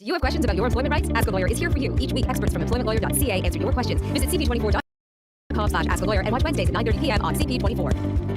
Do you have questions about your employment rights? Ask a Lawyer is here for you. Each week, experts from employmentlawyer.ca answer your questions. Visit cp24.com/ask-a-lawyer and watch Wednesdays at 9:30 p.m. on CP24.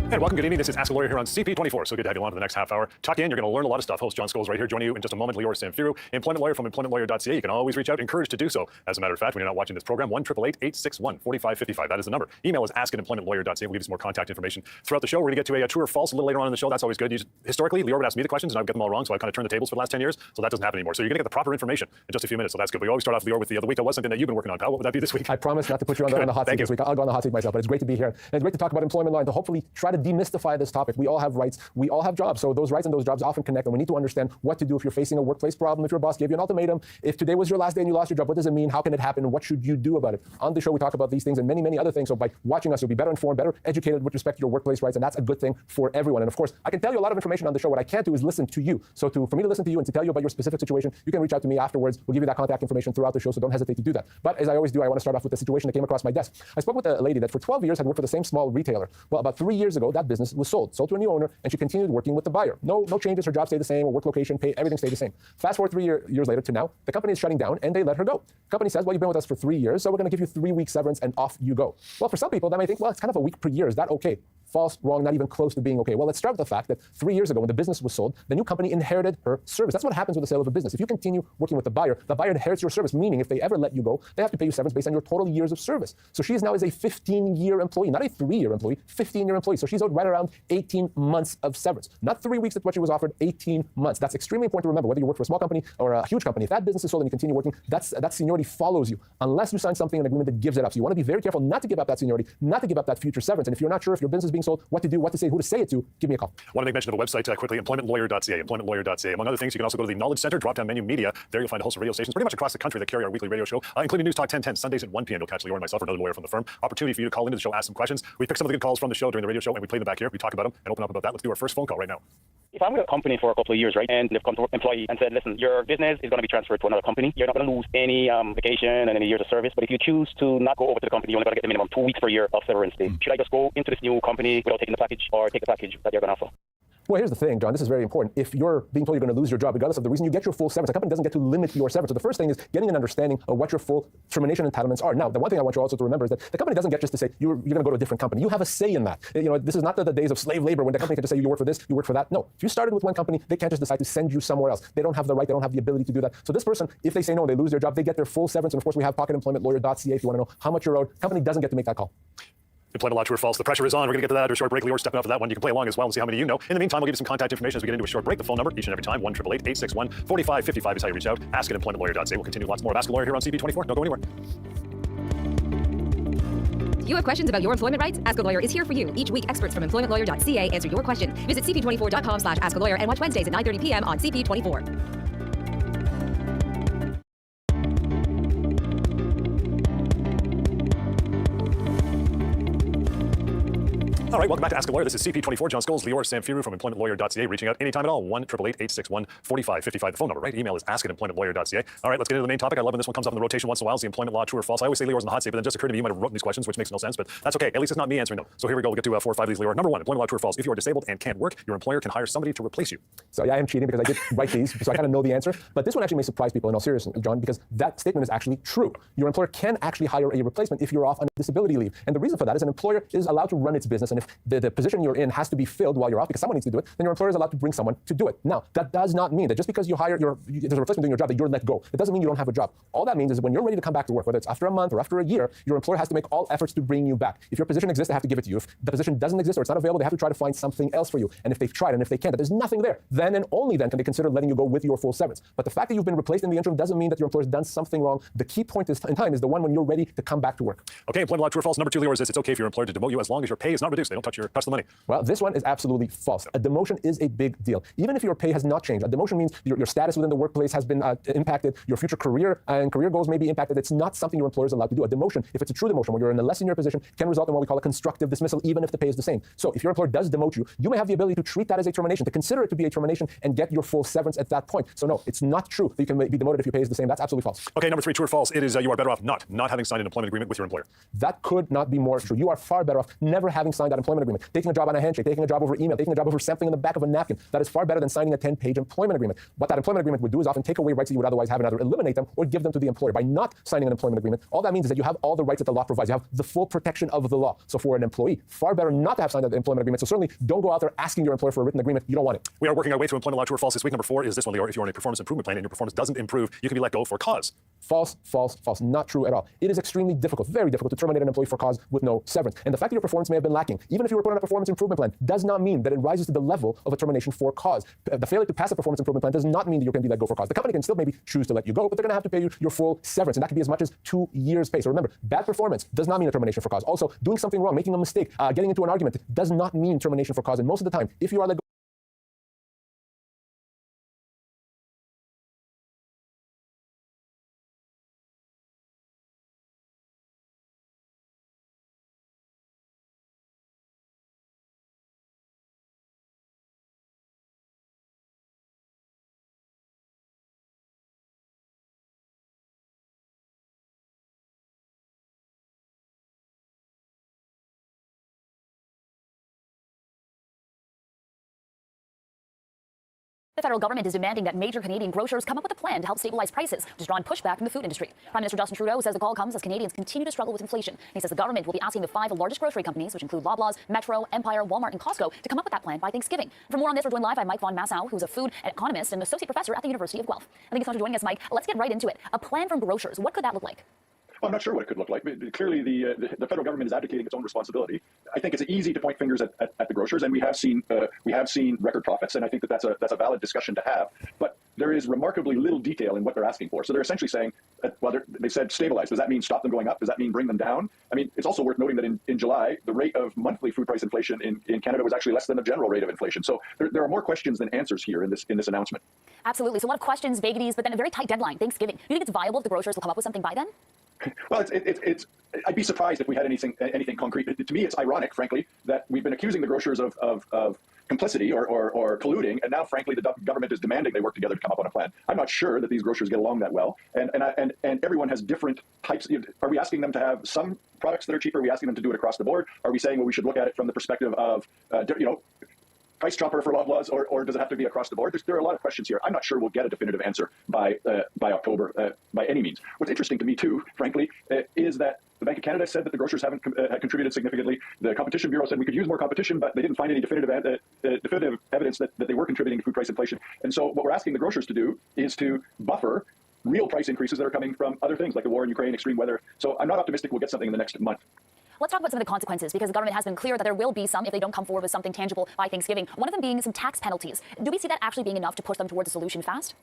And welcome, good evening. This is Ask a Lawyer here on CP24. So good to have you on for the next half hour. Tuck in, you're going to learn a lot of stuff. Host John Scholes right here joining you in just a moment. Lior Samfiru, employment lawyer from employmentlawyer.ca. You can always reach out, encouraged to do so. As a matter of fact, when you're not watching this program, 1-888-861-4555. That is the number. Email is ask@employmentlawyer.ca. We'll give you some more contact information throughout the show. We're going to get to a true or false a little later on in the show. That's always good. Historically, Lior would ask me the questions and I would get them all wrong, so I've kind of turned the tables for the last 10 years. So that doesn't happen anymore. So you're going to get the proper information in just a few minutes. So that's good. We always start off, Lior, with the week that was something that you've been working on, pal. What would that be this week? I promise not to put you on the hot seat this week. I'll go on the hot seat myself, but it's great to be here. And it's great to talk about employment law and to hopefully try to demystify this topic. We all have rights. We all have jobs. So those rights and those jobs often connect, and we need to understand what to do if you're facing a workplace problem, if your boss gave you an ultimatum, if today was your last day and you lost your job, what does it mean? How can it happen? And what should you do about it? On the show, we talk about these things and many, many other things. So by watching us, you'll be better informed, better educated with respect to your workplace rights, and that's a good thing for everyone. And of course, I can tell you a lot of information on the show. What I can't do is listen to you. So for me to listen to you and to tell you about your specific situation, you can reach out to me afterwards. We'll give you that contact information throughout the show, so don't hesitate to do that. But as I always do, I want to start off with a situation that came across my desk. I spoke with a lady that for 12 years had worked for the same small retailer. Well, about 3 years ago, that business was sold to a new owner, and she continued working with the buyer. No changes. Her job stayed the same. Her work location, pay, everything stayed the same. Fast forward 3 years later to now, the company is shutting down, and they let her go. The company says, well, you've been with us for 3 years, so we're going to give you 3 weeks severance, and off you go. Well, for some people, that may think, well, it's kind of a week per year. Is that okay? False, wrong, not even close to being okay. Well, let's start with the fact that 3 years ago, when the business was sold, the new company inherited her service. That's what happens with the sale of a business. If you continue working with the buyer inherits your service, meaning if they ever let you go, they have to pay you severance based on your total years of service. So she is now a 15-year employee, not a 3-year employee, 15-year employee. So she's owed right around 18 months of severance. Not 3 weeks, that's what she was offered, 18 months. That's extremely important to remember, whether you work for a small company or a huge company. If that business is sold and you continue working, that seniority follows you, unless you sign something, an agreement that gives it up. So you want to be very careful not to give up that seniority, not to give up that future severance. And if you're not sure if your business is being sold, what to do, what to say, who to say it to, give me a call. I want to make mention of a website quickly, employmentlawyer.ca, employmentlawyer.ca. Among other things, you can also go to the Knowledge Center, drop-down menu media. There you'll find a host of radio stations pretty much across the country that carry our weekly radio show, including News Talk 1010, Sundays at 1 p.m. You'll catch Lior and myself or another lawyer from the firm. Opportunity for you to call into the show, ask some questions. We pick some of the good calls from the show during the radio show, and we play them back here. We talk about them and open up about that. Let's do our first phone call right now. If I'm with a company for a couple of years, right, and they've come to an employee and said, listen, your business is going to be transferred to another company. You're not going to lose any vacation and any years of service. But if you choose to not go over to the company, you're only going to get the minimum 2 weeks per year of severance day. Should I just go into this new company without taking the package, or take the package that you're going to offer? Well, here's the thing, John. This is very important. If you're being told you're going to lose your job, regardless of the reason, you get your full severance. The company doesn't get to limit your severance. So the first thing is getting an understanding of what your full termination entitlements are. Now, the one thing I want you also to remember is that the company doesn't get just to say you're going to go to a different company. You have a say in that. This is not the days of slave labor when the company can just say you work for this, you work for that. No, if you started with one company, they can't just decide to send you somewhere else. They don't have the right, they don't have the ability to do that. So this person, if they say no, they lose their job, they get their full severance. And of course, we have pocketemploymentlawyer.ca if you want to know how much you're owed. The company doesn't get to make that call. Employment law, true or false. The pressure is on. We're going to get to that after a short break. Lior stepping off of that one. You can play along as well and see how many you know. In the meantime, we'll give you some contact information as we get into a short break. The phone number each and every time, 1-888-861-4555 is how you reach out. Ask at employmentlawyer.ca. We'll continue lots more of Ask a Lawyer here on CP24. Don't go anywhere. Do you have questions about your employment rights? Ask a Lawyer is here for you. Each week, experts from employmentlawyer.ca answer your question. Visit cp24.com/ask-a-lawyer and watch Wednesdays at 9:30 p.m. on CP24. All right, welcome back to Ask a Lawyer. This is CP24. John Scholes, Lior Samfiru from employmentlawyer.ca. Reaching out anytime at all. 1-888-861-4555. The phone number, right? Email is ask@employmentlawyer.ca. All right, let's get into the main topic. I love when this one comes up in the rotation once in a while. Is the employment law true or false? I always say Lior's in the hot seat, but then just occurred to me you might have written these questions, which makes no sense, but that's okay. At least it's not me answering them. So here we go. We'll get to 4 or 5 of these, Lior. Number 1, employment law true or false? If you are disabled and can't work, your employer can hire somebody to replace you. So yeah, I am cheating because I did write these, so I kind of know the answer. But this one actually may surprise people in all seriousness, John, because that statement is actually true. Your employer can actually hire a replacement if you're off on disability leave. And the reason for that is an employer is allowed to run its business, and if the position you're in has to be filled while you're off because someone needs to do it, then your employer is allowed to bring someone to do it. Now, that does not mean that just because you hire there's a replacement doing your job that you're let go. It doesn't mean you don't have a job. All that means is when you're ready to come back to work, whether it's after a month or after a year, your employer has to make all efforts to bring you back. If your position exists, they have to give it to you. If the position doesn't exist or it's not available, they have to try to find something else for you. And if they've tried and if they can't, that there's nothing there, then and only then can they consider letting you go with your full severance. But the fact that you've been replaced in the interim doesn't mean that your employer's done something wrong. The key point in time is the one when you're ready to come back to work. Okay, employment law true or false? Number 2, Lior, is this. It's okay for your employer to demote you as long as your pay is not reduced. juice. They don't touch the money. Well, this one is absolutely false. A demotion is a big deal. Even if your pay has not changed, a demotion means your status within the workplace has been impacted, your future career and career goals may be impacted. It's not something your employer is allowed to do. A demotion, if it's a true demotion, where you're in a less senior position, can result in what we call a constructive dismissal, even if the pay is the same. So if your employer does demote you, you may have the ability to treat that as a termination, to consider it to be a termination and get your full severance at that point. So no, it's not true that you can be demoted if your pay is the same. That's absolutely false. Okay, number 3, true or false? It is you are better off not having signed an employment agreement with your employer. That could not be more true. You are far better off never having signed that employment agreement. Taking a job on a handshake, taking a job over email, taking a job over sampling in the back of a napkin. That is far better than signing a 10-page employment agreement. What that employment agreement would do is often take away rights that you would otherwise have and either eliminate them or give them to the employer. By not signing an employment agreement, all that means is that you have all the rights that the law provides. You have the full protection of the law. So for an employee, far better not to have signed that employment agreement. So certainly don't go out there asking your employer for a written agreement. You don't want it. We are working our way through employment law. True or false? This week, number 4 is this one, Lior. If you're on a performance improvement plan and your performance doesn't improve, you can be let go for cause. False, false, false. Not true at all. It is extremely difficult, very difficult to terminate an employee for cause with no severance. And the fact that your performance may have been lacking, even if you were put on a performance improvement plan, does not mean that it rises to the level of a termination for cause. The failure to pass a performance improvement plan does not mean that you can be let go for cause. The company can still maybe choose to let you go, but they're going to have to pay you your full severance, and that could be as much as 2 years' pay. So remember, bad performance does not mean a termination for cause. Also, doing something wrong, making a mistake, getting into an argument does not mean termination for cause. And most of the time, if you are let go, The federal government is demanding that major Canadian grocers come up with a plan to help stabilize prices, which has drawn pushback from the food industry. Prime Minister Justin Trudeau says the call comes as Canadians continue to struggle with inflation. He says the government will be asking the 5 largest grocery companies, which include Loblaws, Metro, Empire, Walmart, and Costco, to come up with that plan by Thanksgiving. For more on this, we're joined live by Mike Von Massow, who's a food economist and associate professor at the University of Guelph. Thank you so much for joining us, Mike. Let's get right into it. A plan from grocers. What could that look like? Well, I'm not sure what it could look like. Clearly, the federal government is advocating its own responsibility. I think it's easy to point fingers at the grocers, and we have seen record profits, and I think that's a valid discussion to have. But there is remarkably little detail in what they're asking for. So they're essentially saying, they said stabilize. Does that mean stop them going up? Does that mean bring them down? I mean, it's also worth noting that in July, the rate of monthly food price inflation in Canada was actually less than the general rate of inflation. So there are more questions than answers here in this announcement. Absolutely. So a lot of questions, vagaries, but then a very tight deadline, Thanksgiving. Do you think it's viable if the grocers will come up with something by then? Well, I'd be surprised if we had anything concrete. To me, it's ironic, frankly, that we've been accusing the grocers of complicity or colluding, and now, frankly, the government is demanding they work together to come up on a plan. I'm not sure that these grocers get along that well, and everyone has different types. Are we asking them to have some products that are cheaper? Are we asking them to do it across the board? Are we saying, well, we should look at it from the perspective of, price chopper for Loblaws, or does it have to be across the board? There are a lot of questions here. I'm not sure we'll get a definitive answer by October by any means. What's interesting to me, too, frankly, is that the Bank of Canada said that the grocers haven't contributed significantly. The Competition Bureau said we could use more competition, but they didn't find any definitive evidence that they were contributing to food price inflation. And so what we're asking the grocers to do is to buffer real price increases that are coming from other things like the war in Ukraine, extreme weather. So I'm not optimistic we'll get something in the next month. Let's talk about some of the consequences, because the government has been clear that there will be some if they don't come forward with something tangible by Thanksgiving. One of them being some tax penalties. Do we see that actually being enough to push them towards a solution fast?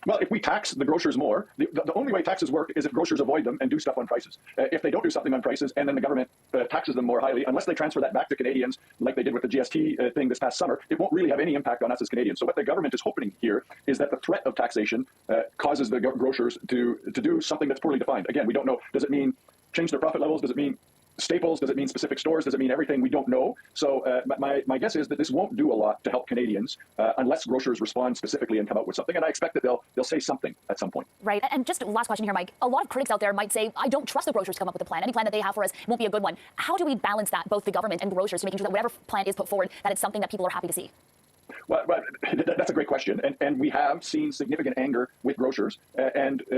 Well, if we tax the grocers more, the only way taxes work is if grocers avoid them and do stuff on prices. If they don't do something on prices and then the government taxes them more highly, unless they transfer that back to Canadians, like they did with the GST thing this past summer, it won't really have any impact on us as Canadians. So what the government is hoping here is that the threat of taxation causes the grocers to do something that's poorly defined. Again, we don't know. Does it mean change their profit levels? Does it mean staples? Does it mean specific stores? Does it mean everything? We don't know. So my guess is that this won't do a lot to help Canadians unless grocers respond specifically and come out with something. And I expect that they'll say something at some point. Right. And just last question here, Mike. A lot of critics out there might say, I don't trust the grocers to come up with a plan. Any plan that they have for us won't be a good one. How do we balance that, both the government and grocers, to making sure that whatever plan is put forward, that it's something that people are happy to see? Well, that's a great question. And we have seen significant anger with grocers.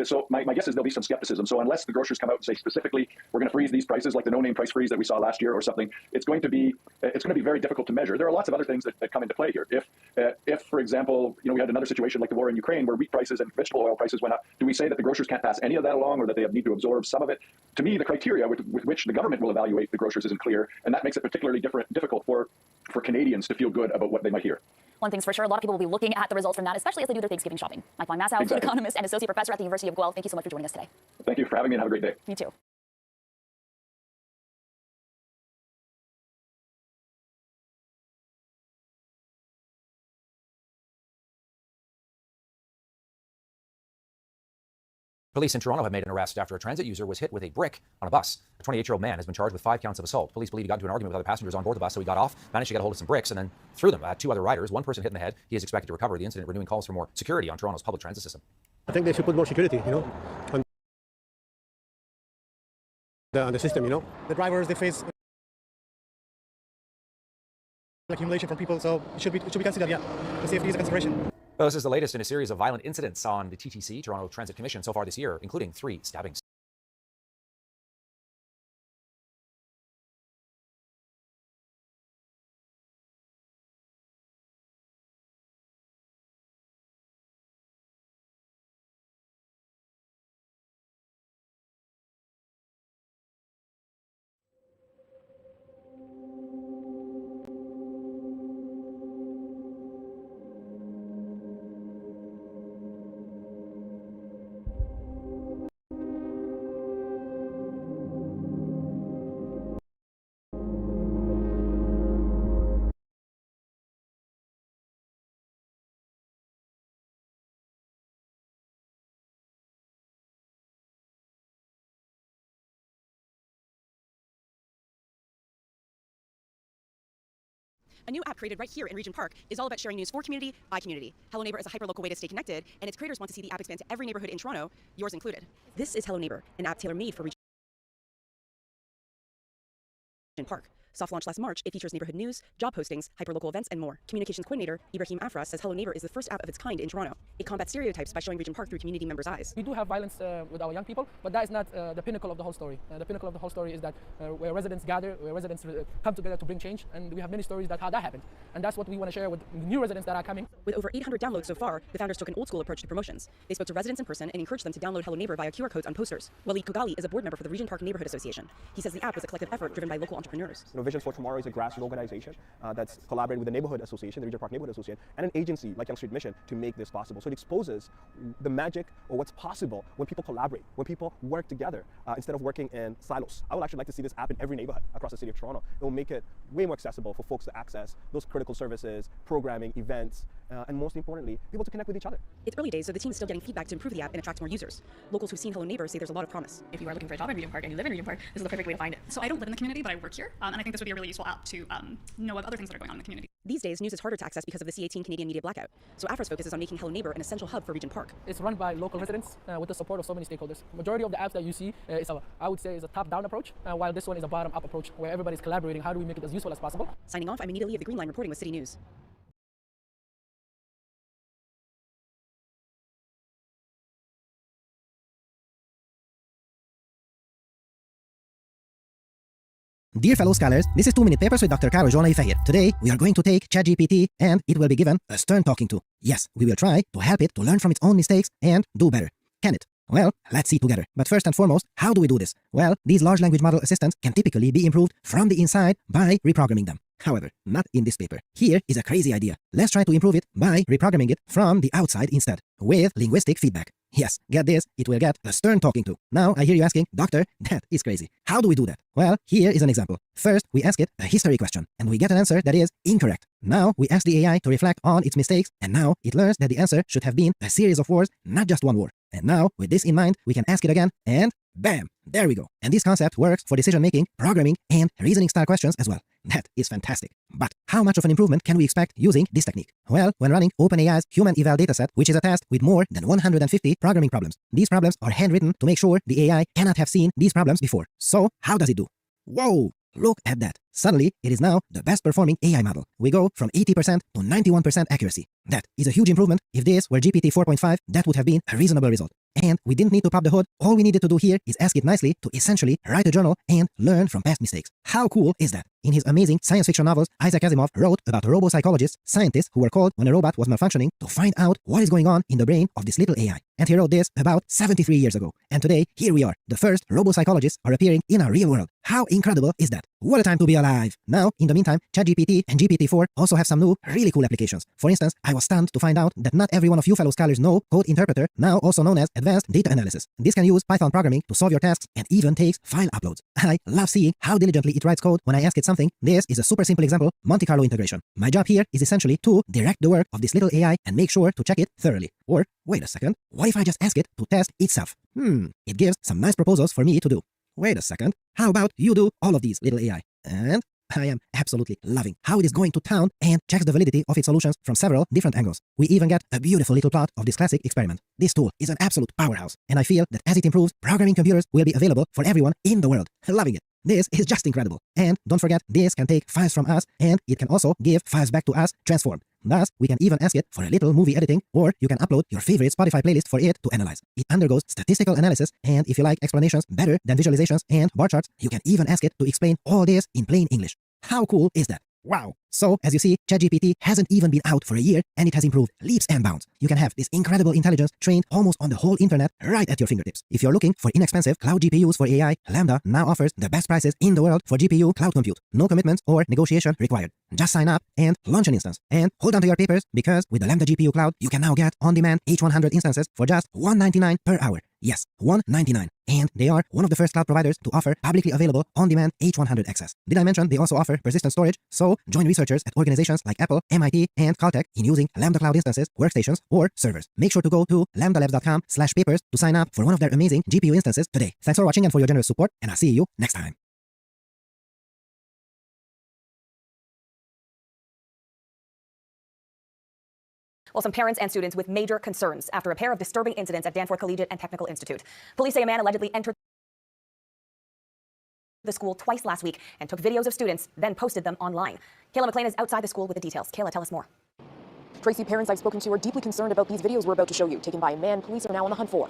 So my guess is there'll be some skepticism. So unless the grocers come out and say specifically, we're going to freeze these prices like the no-name price freeze that we saw last year or something, it's going to be very difficult to measure. There are lots of other things that come into play here. If, for example, we had another situation like the war in Ukraine where wheat prices and vegetable oil prices went up, do we say that the grocers can't pass any of that along, or that they need to absorb some of it? To me, the criteria with which the government will evaluate the grocers isn't clear, and that makes it particularly difficult for Canadians to feel good about what they might hear. One thing's for sure, a lot of people will be looking at the results from that, especially as they do their Thanksgiving shopping. Mike Von Massow, food economist and associate professor at the University of Guelph. Thank you so much for joining us today. Thank you for having me, and have a great day. You too. Police in Toronto have made an arrest after a transit user was hit with a brick on a bus. A 28-year-old man has been charged with 5 counts of assault. Police believe he got into an argument with other passengers on board the bus, so he got off, managed to get a hold of some bricks, and then threw them at 2 other riders. 1 person hit in the head. He is expected to recover. The incident renewing calls for more security on Toronto's public transit system. I think they should put more security, on the system, The drivers, they face accumulation from people, so it should be considered, The safety is a consideration. Well, this is the latest in a series of violent incidents on the TTC, Toronto Transit Commission, so far this year, including 3 stabbings. A new app created right here in Regent Park is all about sharing news for community by community. Hello Neighbor is a hyper-local way to stay connected, and its creators want to see the app expand to every neighborhood in Toronto, yours included. This is Hello Neighbor, an app tailor-made for Regent Park. Soft launched last March, it features neighborhood news, job postings, hyper-local events, and more. Communications coordinator Ibrahim Afra says Hello Neighbor is the first app of its kind in Toronto. It combats stereotypes by showing Regent Park through community members' eyes. We do have violence with our young people, but that is not the pinnacle of the whole story. The pinnacle of the whole story is that where residents gather, where residents come together to bring change, and we have many stories about how that happened. And that's what we want to share with new residents that are coming. With over 800 downloads so far, the founders took an old-school approach to promotions. They spoke to residents in person and encouraged them to download Hello Neighbor via QR codes on posters. Walid Kogali is a board member for the Regent Park Neighborhood Association. He says the app was a collective effort driven by local entrepreneurs. Visions for Tomorrow is a grassroots organization that's collaborated with the Neighborhood Association, the Regent Park Neighborhood Association, and an agency like Yonge Street Mission to make this possible. So it exposes the magic or what's possible when people collaborate, when people work together instead of working in silos. I would actually like to see this app in every neighborhood across the city of Toronto. It will make it way more accessible for folks to access those critical services, programming, events, and most importantly, people to connect with each other. It's early days, so the team is still getting feedback to improve the app and attract more users. Locals who've seen Hello Neighbor say there's a lot of promise. If you are looking for a job in Regent Park and you live in Regent Park, this is the perfect way to find it. So I don't live in the community, but I work here, and I think this would be a really useful app to know of other things that are going on in the community. These days, news is harder to access because of the C18 Canadian media blackout. So Afra's focus is on making Hello Neighbor an essential hub for Regent Park. It's run by local residents with the support of so many stakeholders. Majority of the apps that you see I would say is a top-down approach, while this one is a bottom-up approach where everybody's collaborating. How do we make it as useful as possible? Signing off, I'm Anita Lee of the Green Line reporting with City News. Dear fellow scholars, this is 2-Minute Papers with Dr. Caro Jonah Fahir. Today, we are going to take ChatGPT and it will be given a stern talking to. Yes, we will try to help it to learn from its own mistakes and do better. Can it? Well, let's see together. But first and foremost, how do we do this? Well, these large language model assistants can typically be improved from the inside by reprogramming them. However, not in this paper. Here is a crazy idea. Let's try to improve it by reprogramming it from the outside instead, with linguistic feedback. Yes, get this, it will get a stern talking to. Now, I hear you asking, Doctor, that is crazy. How do we do that? Well, here is an example. First, we ask it a history question, and we get an answer that is incorrect. Now, we ask the AI to reflect on its mistakes, and now it learns that the answer should have been a series of wars, not just one war. And now, with this in mind, we can ask it again, and bam! There we go. And this concept works for decision-making, programming, and reasoning-style questions as well. That is fantastic. But how much of an improvement can we expect using this technique? Well, when running OpenAI's Human Eval dataset, which is a task with more than 150 programming problems, these problems are handwritten to make sure the AI cannot have seen these problems before. So, how does it do? Whoa! Look at that. Suddenly, it is now the best performing AI model. We go from 80% to 91% accuracy. That is a huge improvement. If this were GPT 4.5, that would have been a reasonable result. And we didn't need to pop the hood. All we needed to do here is ask it nicely to essentially write a journal and learn from past mistakes. How cool is that? In his amazing science fiction novels, Isaac Asimov wrote about robo-psychologists, scientists who were called when a robot was malfunctioning to find out what is going on in the brain of this little AI. And he wrote this about 73 years ago. And today, here we are. The first robo-psychologists are appearing in our real world. How incredible is that? What a time to be alive! Now, in the meantime, ChatGPT and GPT-4 also have some new, really cool applications. For instance, I was stunned to find out that not every one of you fellow scholars know Code Interpreter, now also known as Advanced Data Analysis. This can use Python programming to solve your tasks and even takes file uploads. I love seeing how diligently it writes code when I ask it something. This is a super simple example, Monte Carlo integration. My job here is essentially to direct the work of this little AI and make sure to check it thoroughly. Or, wait a second, what if I just ask it to test itself? It gives some nice proposals for me to do. Wait a second, how about you do all of these, little AI? And I am absolutely loving how it is going to town and checks the validity of its solutions from several different angles. We even get a beautiful little plot of this classic experiment. This tool is an absolute powerhouse, and I feel that as it improves, programming computers will be available for everyone in the world. Loving it. This is just incredible. And don't forget, this can take files from us, and it can also give files back to us transformed. Thus, we can even ask it for a little movie editing, or you can upload your favorite Spotify playlist for it to analyze. It undergoes statistical analysis, and if you like explanations better than visualizations and bar charts, you can even ask it to explain all this in plain English. How cool is that? Wow. So, as you see, ChatGPT hasn't even been out for a year, and it has improved leaps and bounds. You can have this incredible intelligence trained almost on the whole internet right at your fingertips. If you're looking for inexpensive cloud GPUs for AI, Lambda now offers the best prices in the world for GPU cloud compute. No commitments or negotiation required. Just sign up and launch an instance. And hold on to your papers, because with the Lambda GPU cloud, you can now get on-demand H100 instances for just $199 per hour. Yes, $199. And they are one of the first cloud providers to offer publicly available on-demand H100 access. Did I mention they also offer persistent storage? So join researchers at organizations like Apple, MIT, and Caltech in using Lambda Cloud instances, workstations, or servers. Make sure to go to lambdalabs.com/papers to sign up for one of their amazing GPU instances today. Thanks for watching and for your generous support, and I'll see you next time. Well, some parents and students with major concerns after a pair of disturbing incidents at Danforth Collegiate and Technical Institute. Police say a man allegedly entered the school twice last week and took videos of students, then posted them online. Kayla McLean is outside the school with the details. Kayla, tell us more. Tracy, parents I've spoken to are deeply concerned about these videos we're about to show you, taken by a man police are now on the hunt for.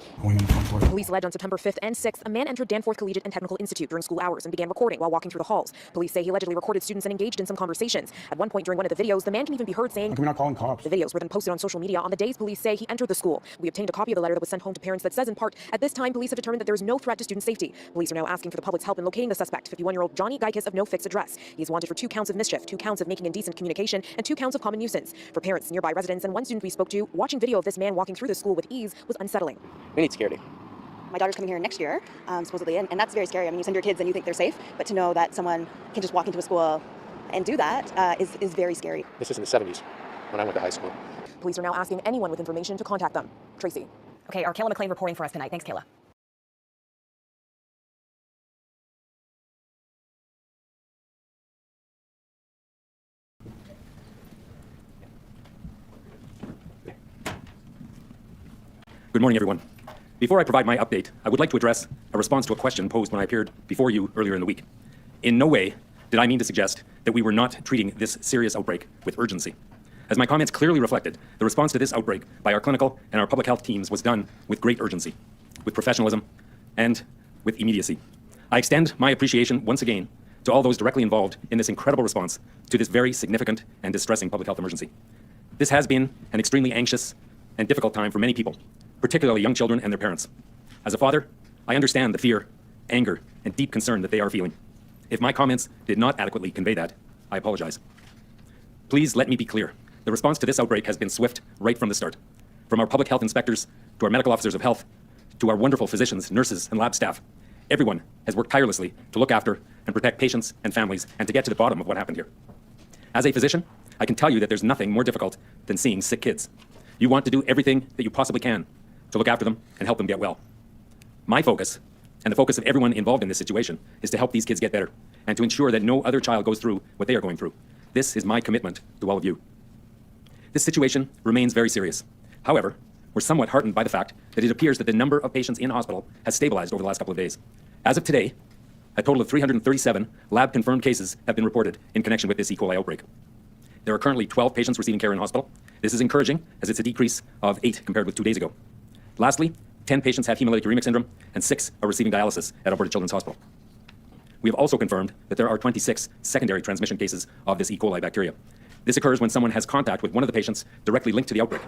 Police allege on September 5th and 6th, a man entered Danforth Collegiate and Technical Institute during school hours and began recording while walking through the halls. Police say he allegedly recorded students and engaged in some conversations. At one point during one of the videos, the man can even be heard saying, "Can we not call cops?" The videos were then posted on social media on the days police say he entered the school. We obtained a copy of the letter that was sent home to parents that says in part, at this time, police have determined that there is no threat to student safety. Police are now asking for the public's help in locating the suspect, 51-year-old Johnny Geikus of no fixed address. He is wanted for 2 counts of mischief, 2 counts of making indecent communication, and 2 counts of common nuisance. For parents, nearby residents, and one student we spoke to, watching video of this man walking through the school with ease was unsettling. We need security. My daughter's coming here next year, supposedly, and that's very scary. I mean, you send your kids and you think they're safe, but to know that someone can just walk into a school and do that is very scary. This is in the 70s, when I went to high school. Police are now asking anyone with information to contact them. Tracy. Okay, our Kayla McLean reporting for us tonight. Thanks, Kayla. Good morning, everyone. Before I provide my update, I would like to address a response to a question posed when I appeared before you earlier in the week. In no way did I mean to suggest that we were not treating this serious outbreak with urgency. As my comments clearly reflected, the response to this outbreak by our clinical and our public health teams was done with great urgency, with professionalism, and with immediacy. I extend my appreciation once again to all those directly involved in this incredible response to this very significant and distressing public health emergency. This has been an extremely anxious and difficult time for many people, particularly young children and their parents. As a father, I understand the fear, anger, and deep concern that they are feeling. If my comments did not adequately convey that, I apologize. Please let me be clear. The response to this outbreak has been swift right from the start. From our public health inspectors, to our medical officers of health, to our wonderful physicians, nurses, and lab staff, everyone has worked tirelessly to look after and protect patients and families and to get to the bottom of what happened here. As a physician, I can tell you that there's nothing more difficult than seeing sick kids. You want to do everything that you possibly can to look after them and help them get well. My focus, and the focus of everyone involved in this situation, is to help these kids get better and to ensure that no other child goes through what they are going through. This is my commitment to all of you. This situation remains very serious. However, we're somewhat heartened by the fact that it appears that the number of patients in hospital has stabilized over the last couple of days. As of today, a total of 337 lab-confirmed cases have been reported in connection with this E. coli outbreak. There are currently 12 patients receiving care in hospital. This is encouraging, as it's a decrease of 8 compared with 2 days ago. Lastly, 10 patients have hemolytic uremic syndrome, and 6 are receiving dialysis at Alberta Children's Hospital. We have also confirmed that there are 26 secondary transmission cases of this E. coli bacteria. This occurs when someone has contact with one of the patients directly linked to the outbreak.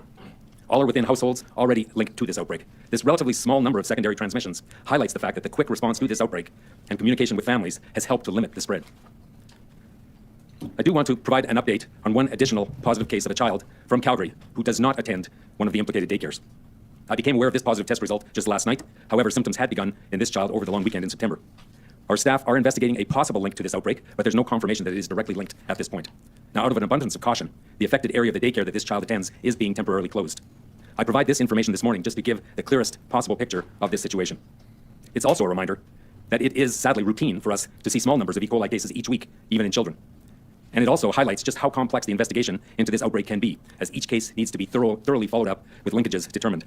All are within households already linked to this outbreak. This relatively small number of secondary transmissions highlights the fact that the quick response to this outbreak and communication with families has helped to limit the spread. I do want to provide an update on one additional positive case of a child from Calgary who does not attend one of the implicated daycares. I became aware of this positive test result just last night. However, symptoms had begun in this child over the long weekend in September. Our staff are investigating a possible link to this outbreak, but there's no confirmation that it is directly linked at this point. Now, out of an abundance of caution, the affected area of the daycare that this child attends is being temporarily closed. I provide this information this morning just to give the clearest possible picture of this situation. It's also a reminder that it is sadly routine for us to see small numbers of E. coli cases each week, even in children. And it also highlights just how complex the investigation into this outbreak can be, as each case needs to be thoroughly followed up with linkages determined.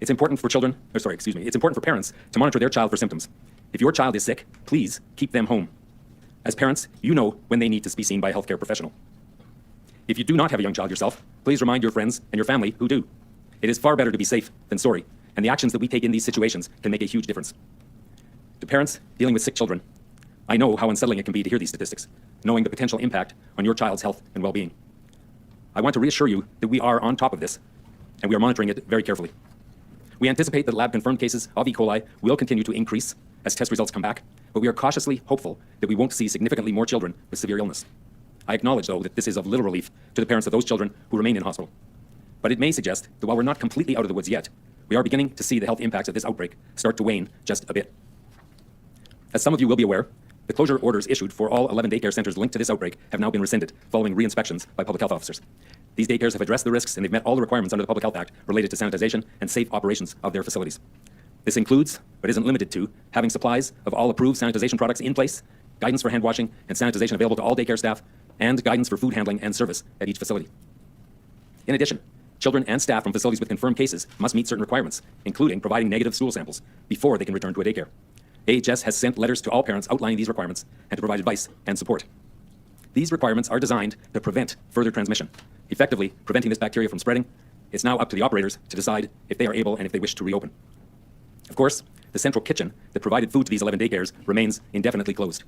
It's important for it's important for parents to monitor their child for symptoms. If your child is sick, please keep them home. As parents, you know when they need to be seen by a healthcare professional. If you do not have a young child yourself, please remind your friends and your family who do. It is far better to be safe than sorry, and the actions that we take in these situations can make a huge difference. To parents dealing with sick children, I know how unsettling it can be to hear these statistics, knowing the potential impact on your child's health and well-being. I want to reassure you that we are on top of this, and we are monitoring it very carefully. We anticipate that lab-confirmed cases of E. coli will continue to increase as test results come back, but we are cautiously hopeful that we won't see significantly more children with severe illness. I acknowledge, though, that this is of little relief to the parents of those children who remain in hospital. But it may suggest that while we're not completely out of the woods yet, we are beginning to see the health impacts of this outbreak start to wane just a bit. As some of you will be aware, the closure orders issued for all 11 daycare centers linked to this outbreak have now been rescinded following re-inspections by public health officers. These daycares have addressed the risks and they've met all the requirements under the Public Health Act related to sanitization and safe operations of their facilities. This includes, but isn't limited to, having supplies of all approved sanitization products in place, guidance for hand washing and sanitization available to all daycare staff, and guidance for food handling and service at each facility. In addition, children and staff from facilities with confirmed cases must meet certain requirements, including providing negative stool samples before they can return to a daycare. AHS has sent letters to all parents outlining these requirements and to provide advice and support. These requirements are designed to prevent further transmission, effectively preventing this bacteria from spreading. It's now up to the operators to decide if they are able and if they wish to reopen. Of course, the central kitchen that provided food to these 11 daycares remains indefinitely closed.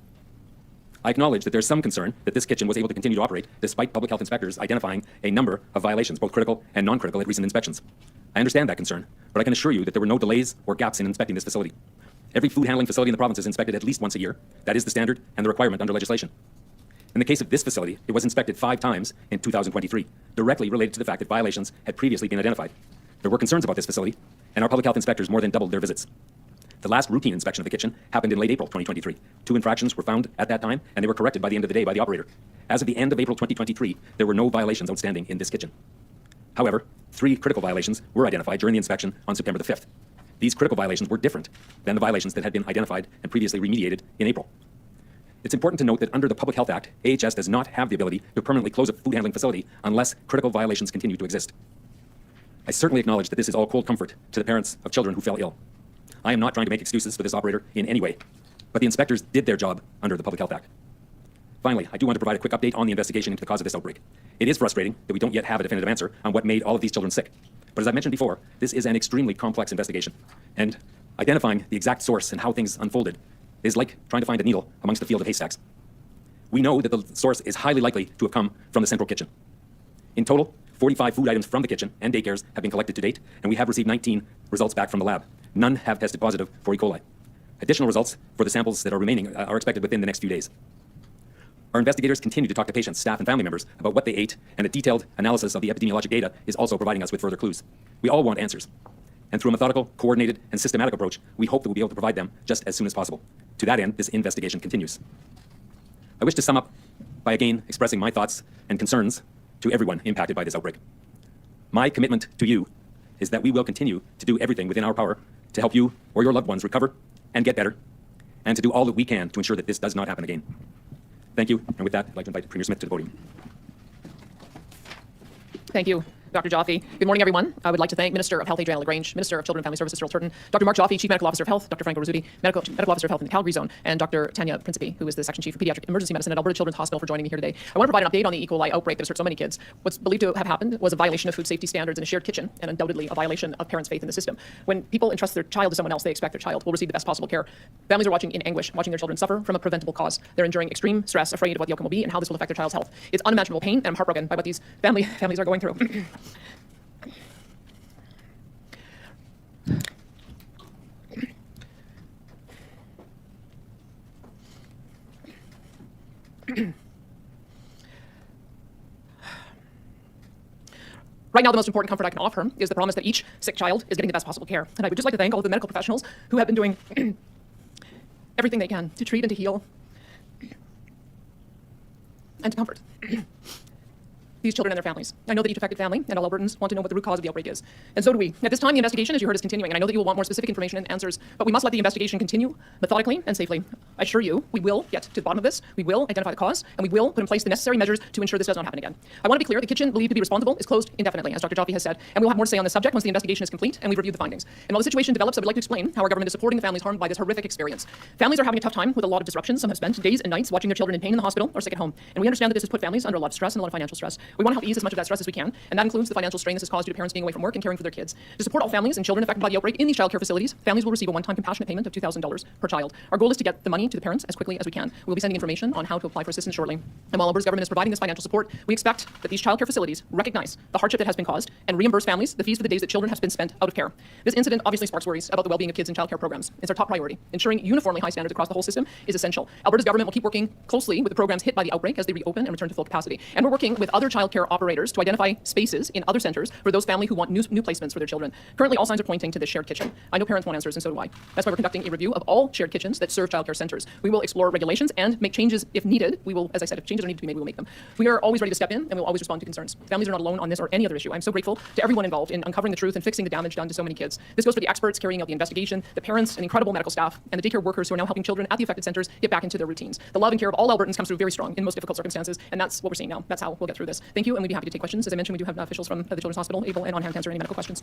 I acknowledge that there's some concern that this kitchen was able to continue to operate despite public health inspectors identifying a number of violations, both critical and non-critical, at recent inspections. I understand that concern, but I can assure you that there were no delays or gaps in inspecting this facility. Every food handling facility in the province is inspected at least once a year. That is the standard and the requirement under legislation. In the case of this facility, it was inspected 5 times in 2023, directly related to the fact that violations had previously been identified. There were concerns about this facility, and our public health inspectors more than doubled their visits. The last routine inspection of the kitchen happened in late April 2023. 2 infractions were found at that time, and they were corrected by the end of the day by the operator. As of the end of April 2023, there were no violations outstanding in this kitchen. However, 3 critical violations were identified during the inspection on September the 5th. These critical violations were different than the violations that had been identified and previously remediated in April. It's important to note that under the Public Health Act, AHS does not have the ability to permanently close a food handling facility unless critical violations continue to exist. I certainly acknowledge that this is all cold comfort to the parents of children who fell ill. I am not trying to make excuses for this operator in any way, but the inspectors did their job under the Public Health Act. Finally, I do want to provide a quick update on the investigation into the cause of this outbreak. It is frustrating that we don't yet have a definitive answer on what made all of these children sick. But as I mentioned before, this is an extremely complex investigation, and identifying the exact source and how things unfolded is like trying to find a needle amongst a field of haystacks. We know that the source is highly likely to have come from the central kitchen. In total, 45 food items from the kitchen and daycares have been collected to date, and we have received 19 results back from the lab. None have tested positive for E. coli. Additional results for the samples that are remaining are expected within the next few days. Our investigators continue to talk to patients, staff, and family members about what they ate, and a detailed analysis of the epidemiologic data is also providing us with further clues. We all want answers. And through a methodical, coordinated, and systematic approach, we hope that we'll be able to provide them just as soon as possible. To that end, this investigation continues. I wish to sum up by again expressing my thoughts and concerns to everyone impacted by this outbreak. My commitment to you is that we will continue to do everything within our power to help you or your loved ones recover and get better, and to do all that we can to ensure that this does not happen again. Thank you, and with that, I'd like to invite Premier Smith to the podium. Thank you, Dr. Joffe. Good morning, everyone. I would like to thank Minister of Health Adriana LaGrange, Minister of Children and Family Services Cyril Turton, Dr. Mark Joffe, Chief Medical Officer of Health, Dr. Franco Rizzuti, Medical Officer of Health in the Calgary Zone, and Dr. Tanya Principe, who is the Section Chief of Pediatric Emergency Medicine at Alberta Children's Hospital, for joining me here today. I want to provide an update on the E. coli outbreak that has hurt so many kids. What's believed to have happened was a violation of food safety standards in a shared kitchen, and undoubtedly a violation of parents' faith in the system. When people entrust their child to someone else, they expect their child will receive the best possible care. Families are watching in anguish, watching their children suffer from a preventable cause. They're enduring extreme stress, afraid of what the outcome will be and how this will affect their child's health. It's unimaginable pain, and I'm heartbroken by what these families are going through. Right now, the most important comfort I can offer is the promise that each sick child is getting the best possible care. And I would just like to thank all of the medical professionals who have been doing everything they can to treat and to heal and to comfort these children and their families. I know that each affected family and all Albertans want to know what the root cause of the outbreak is. And so do we. At this time, the investigation, as you heard, is continuing. And I know that you will want more specific information and answers, but we must let the investigation continue methodically and safely. I assure you, we will get to the bottom of this. We will identify the cause, and we will put in place the necessary measures to ensure this does not happen again. I want to be clear, the kitchen believed to be responsible is closed indefinitely, as Dr. Joffe has said, and we will have more to say on this subject once the investigation is complete and we've reviewed the findings. And while the situation develops, I would like to explain how our government is supporting the families harmed by this horrific experience. Families are having a tough time with a lot of disruptions. Some have spent days and nights watching their children in pain in the hospital or sick at home. And we understand that this has put families under a lot of stress and a lot of financial stress. We want to help ease as much of that stress as we can, and that includes the financial strain this has caused due to parents being away from work and caring for their kids. To support all families and children affected by the outbreak in these child care facilities, families will receive a one-time compassionate payment of $2,000 per child. Our goal is to get the money to the parents as quickly as we can. We'll be sending information on how to apply for assistance shortly. And while Alberta's government is providing this financial support, we expect that these child care facilities recognize the hardship that has been caused and reimburse families the fees for the days that children have been spent out of care. This incident obviously sparks worries about the well-being of kids in child care programs. It's our top priority. Ensuring uniformly high standards across the whole system is essential. Alberta's government will keep working closely with the programs hit by the outbreak as they reopen and return to full capacity. And we're working with other child care operators to identify spaces in other centers for those families who want new placements for their children. Currently, all signs are pointing to the shared kitchen. I know parents want answers, and so do I. That's why we're conducting a review of all shared kitchens that serve child care centers. We will explore regulations and make changes if needed. We will, as I said, if changes are needed to be made, we will make them. We are always ready to step in, and we will always respond to concerns. Families are not alone on this or any other issue. I'm so grateful to everyone involved in uncovering the truth and fixing the damage done to so many kids. This goes for the experts carrying out the investigation, the parents and incredible medical staff, and the daycare workers who are now helping children at the affected centers get back into their routines. The love and care of all Albertans comes through very strong in most difficult circumstances, and that's what we're seeing now. That's how we'll get through this. Thank you, and we'd be happy to take questions. As I mentioned, we do have officials from the Children's Hospital able and on hand to answer any medical questions.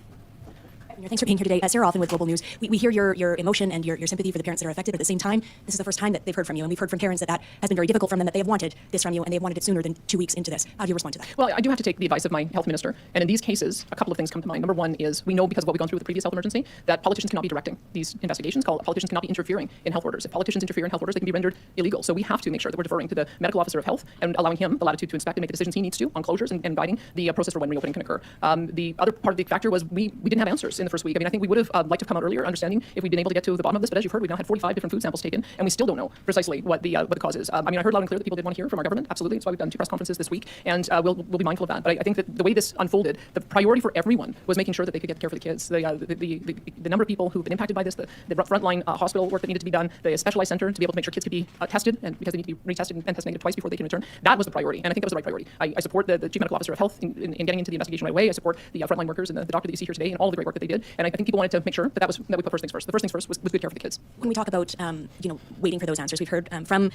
Thanks for being here today. Sarah Often with Global News. We hear your emotion and your sympathy for the parents that are affected, but at the same time, this is the first time that they've heard from you, and we've heard from parents that has been very difficult from them, that they have wanted this from you, and they've wanted it sooner than 2 weeks into this. How do you respond to that? Well, I do have to take the advice of my health minister, and in these cases, a couple of things come to mind. Number one is we know, because of what we've gone through with the previous health emergency, that politicians cannot be directing these investigations. Politicians cannot be interfering in health orders. If politicians interfere in health orders, they can be rendered illegal. So we have to make sure that we're deferring to the medical officer of health and allowing him the latitude to inspect and make the decisions he needs to on closures and guiding the process for when reopening can occur. The other part of the factor was we didn't have answers in the first week. I mean, I think we would have liked to come out earlier, understanding if we'd been able to get to the bottom of this. But as you've heard, we've now had 45 different food samples taken, and we still don't know precisely what the cause is. I mean, I heard loud and clear that people did want to hear from our government. Absolutely, that's why we've done 2 press conferences this week, and we'll be mindful of that. But I think that the way this unfolded, the priority for everyone was making sure that they could get care for the kids. The number of people who've been impacted by this, the frontline hospital work that needed to be done, the specialized center to be able to make sure kids could be tested, and because they need to be retested and test negative twice before they can return. That was the priority, and I think that was the right priority. I support the Chief Medical Officer of Health in getting into the investigation right away. I support the frontline workers and the doctor that you see here today and all of the great work that they did. And I think people wanted to make sure that we put first things first. The first things first was good care for the kids. When we talk about waiting for those answers, we've heard from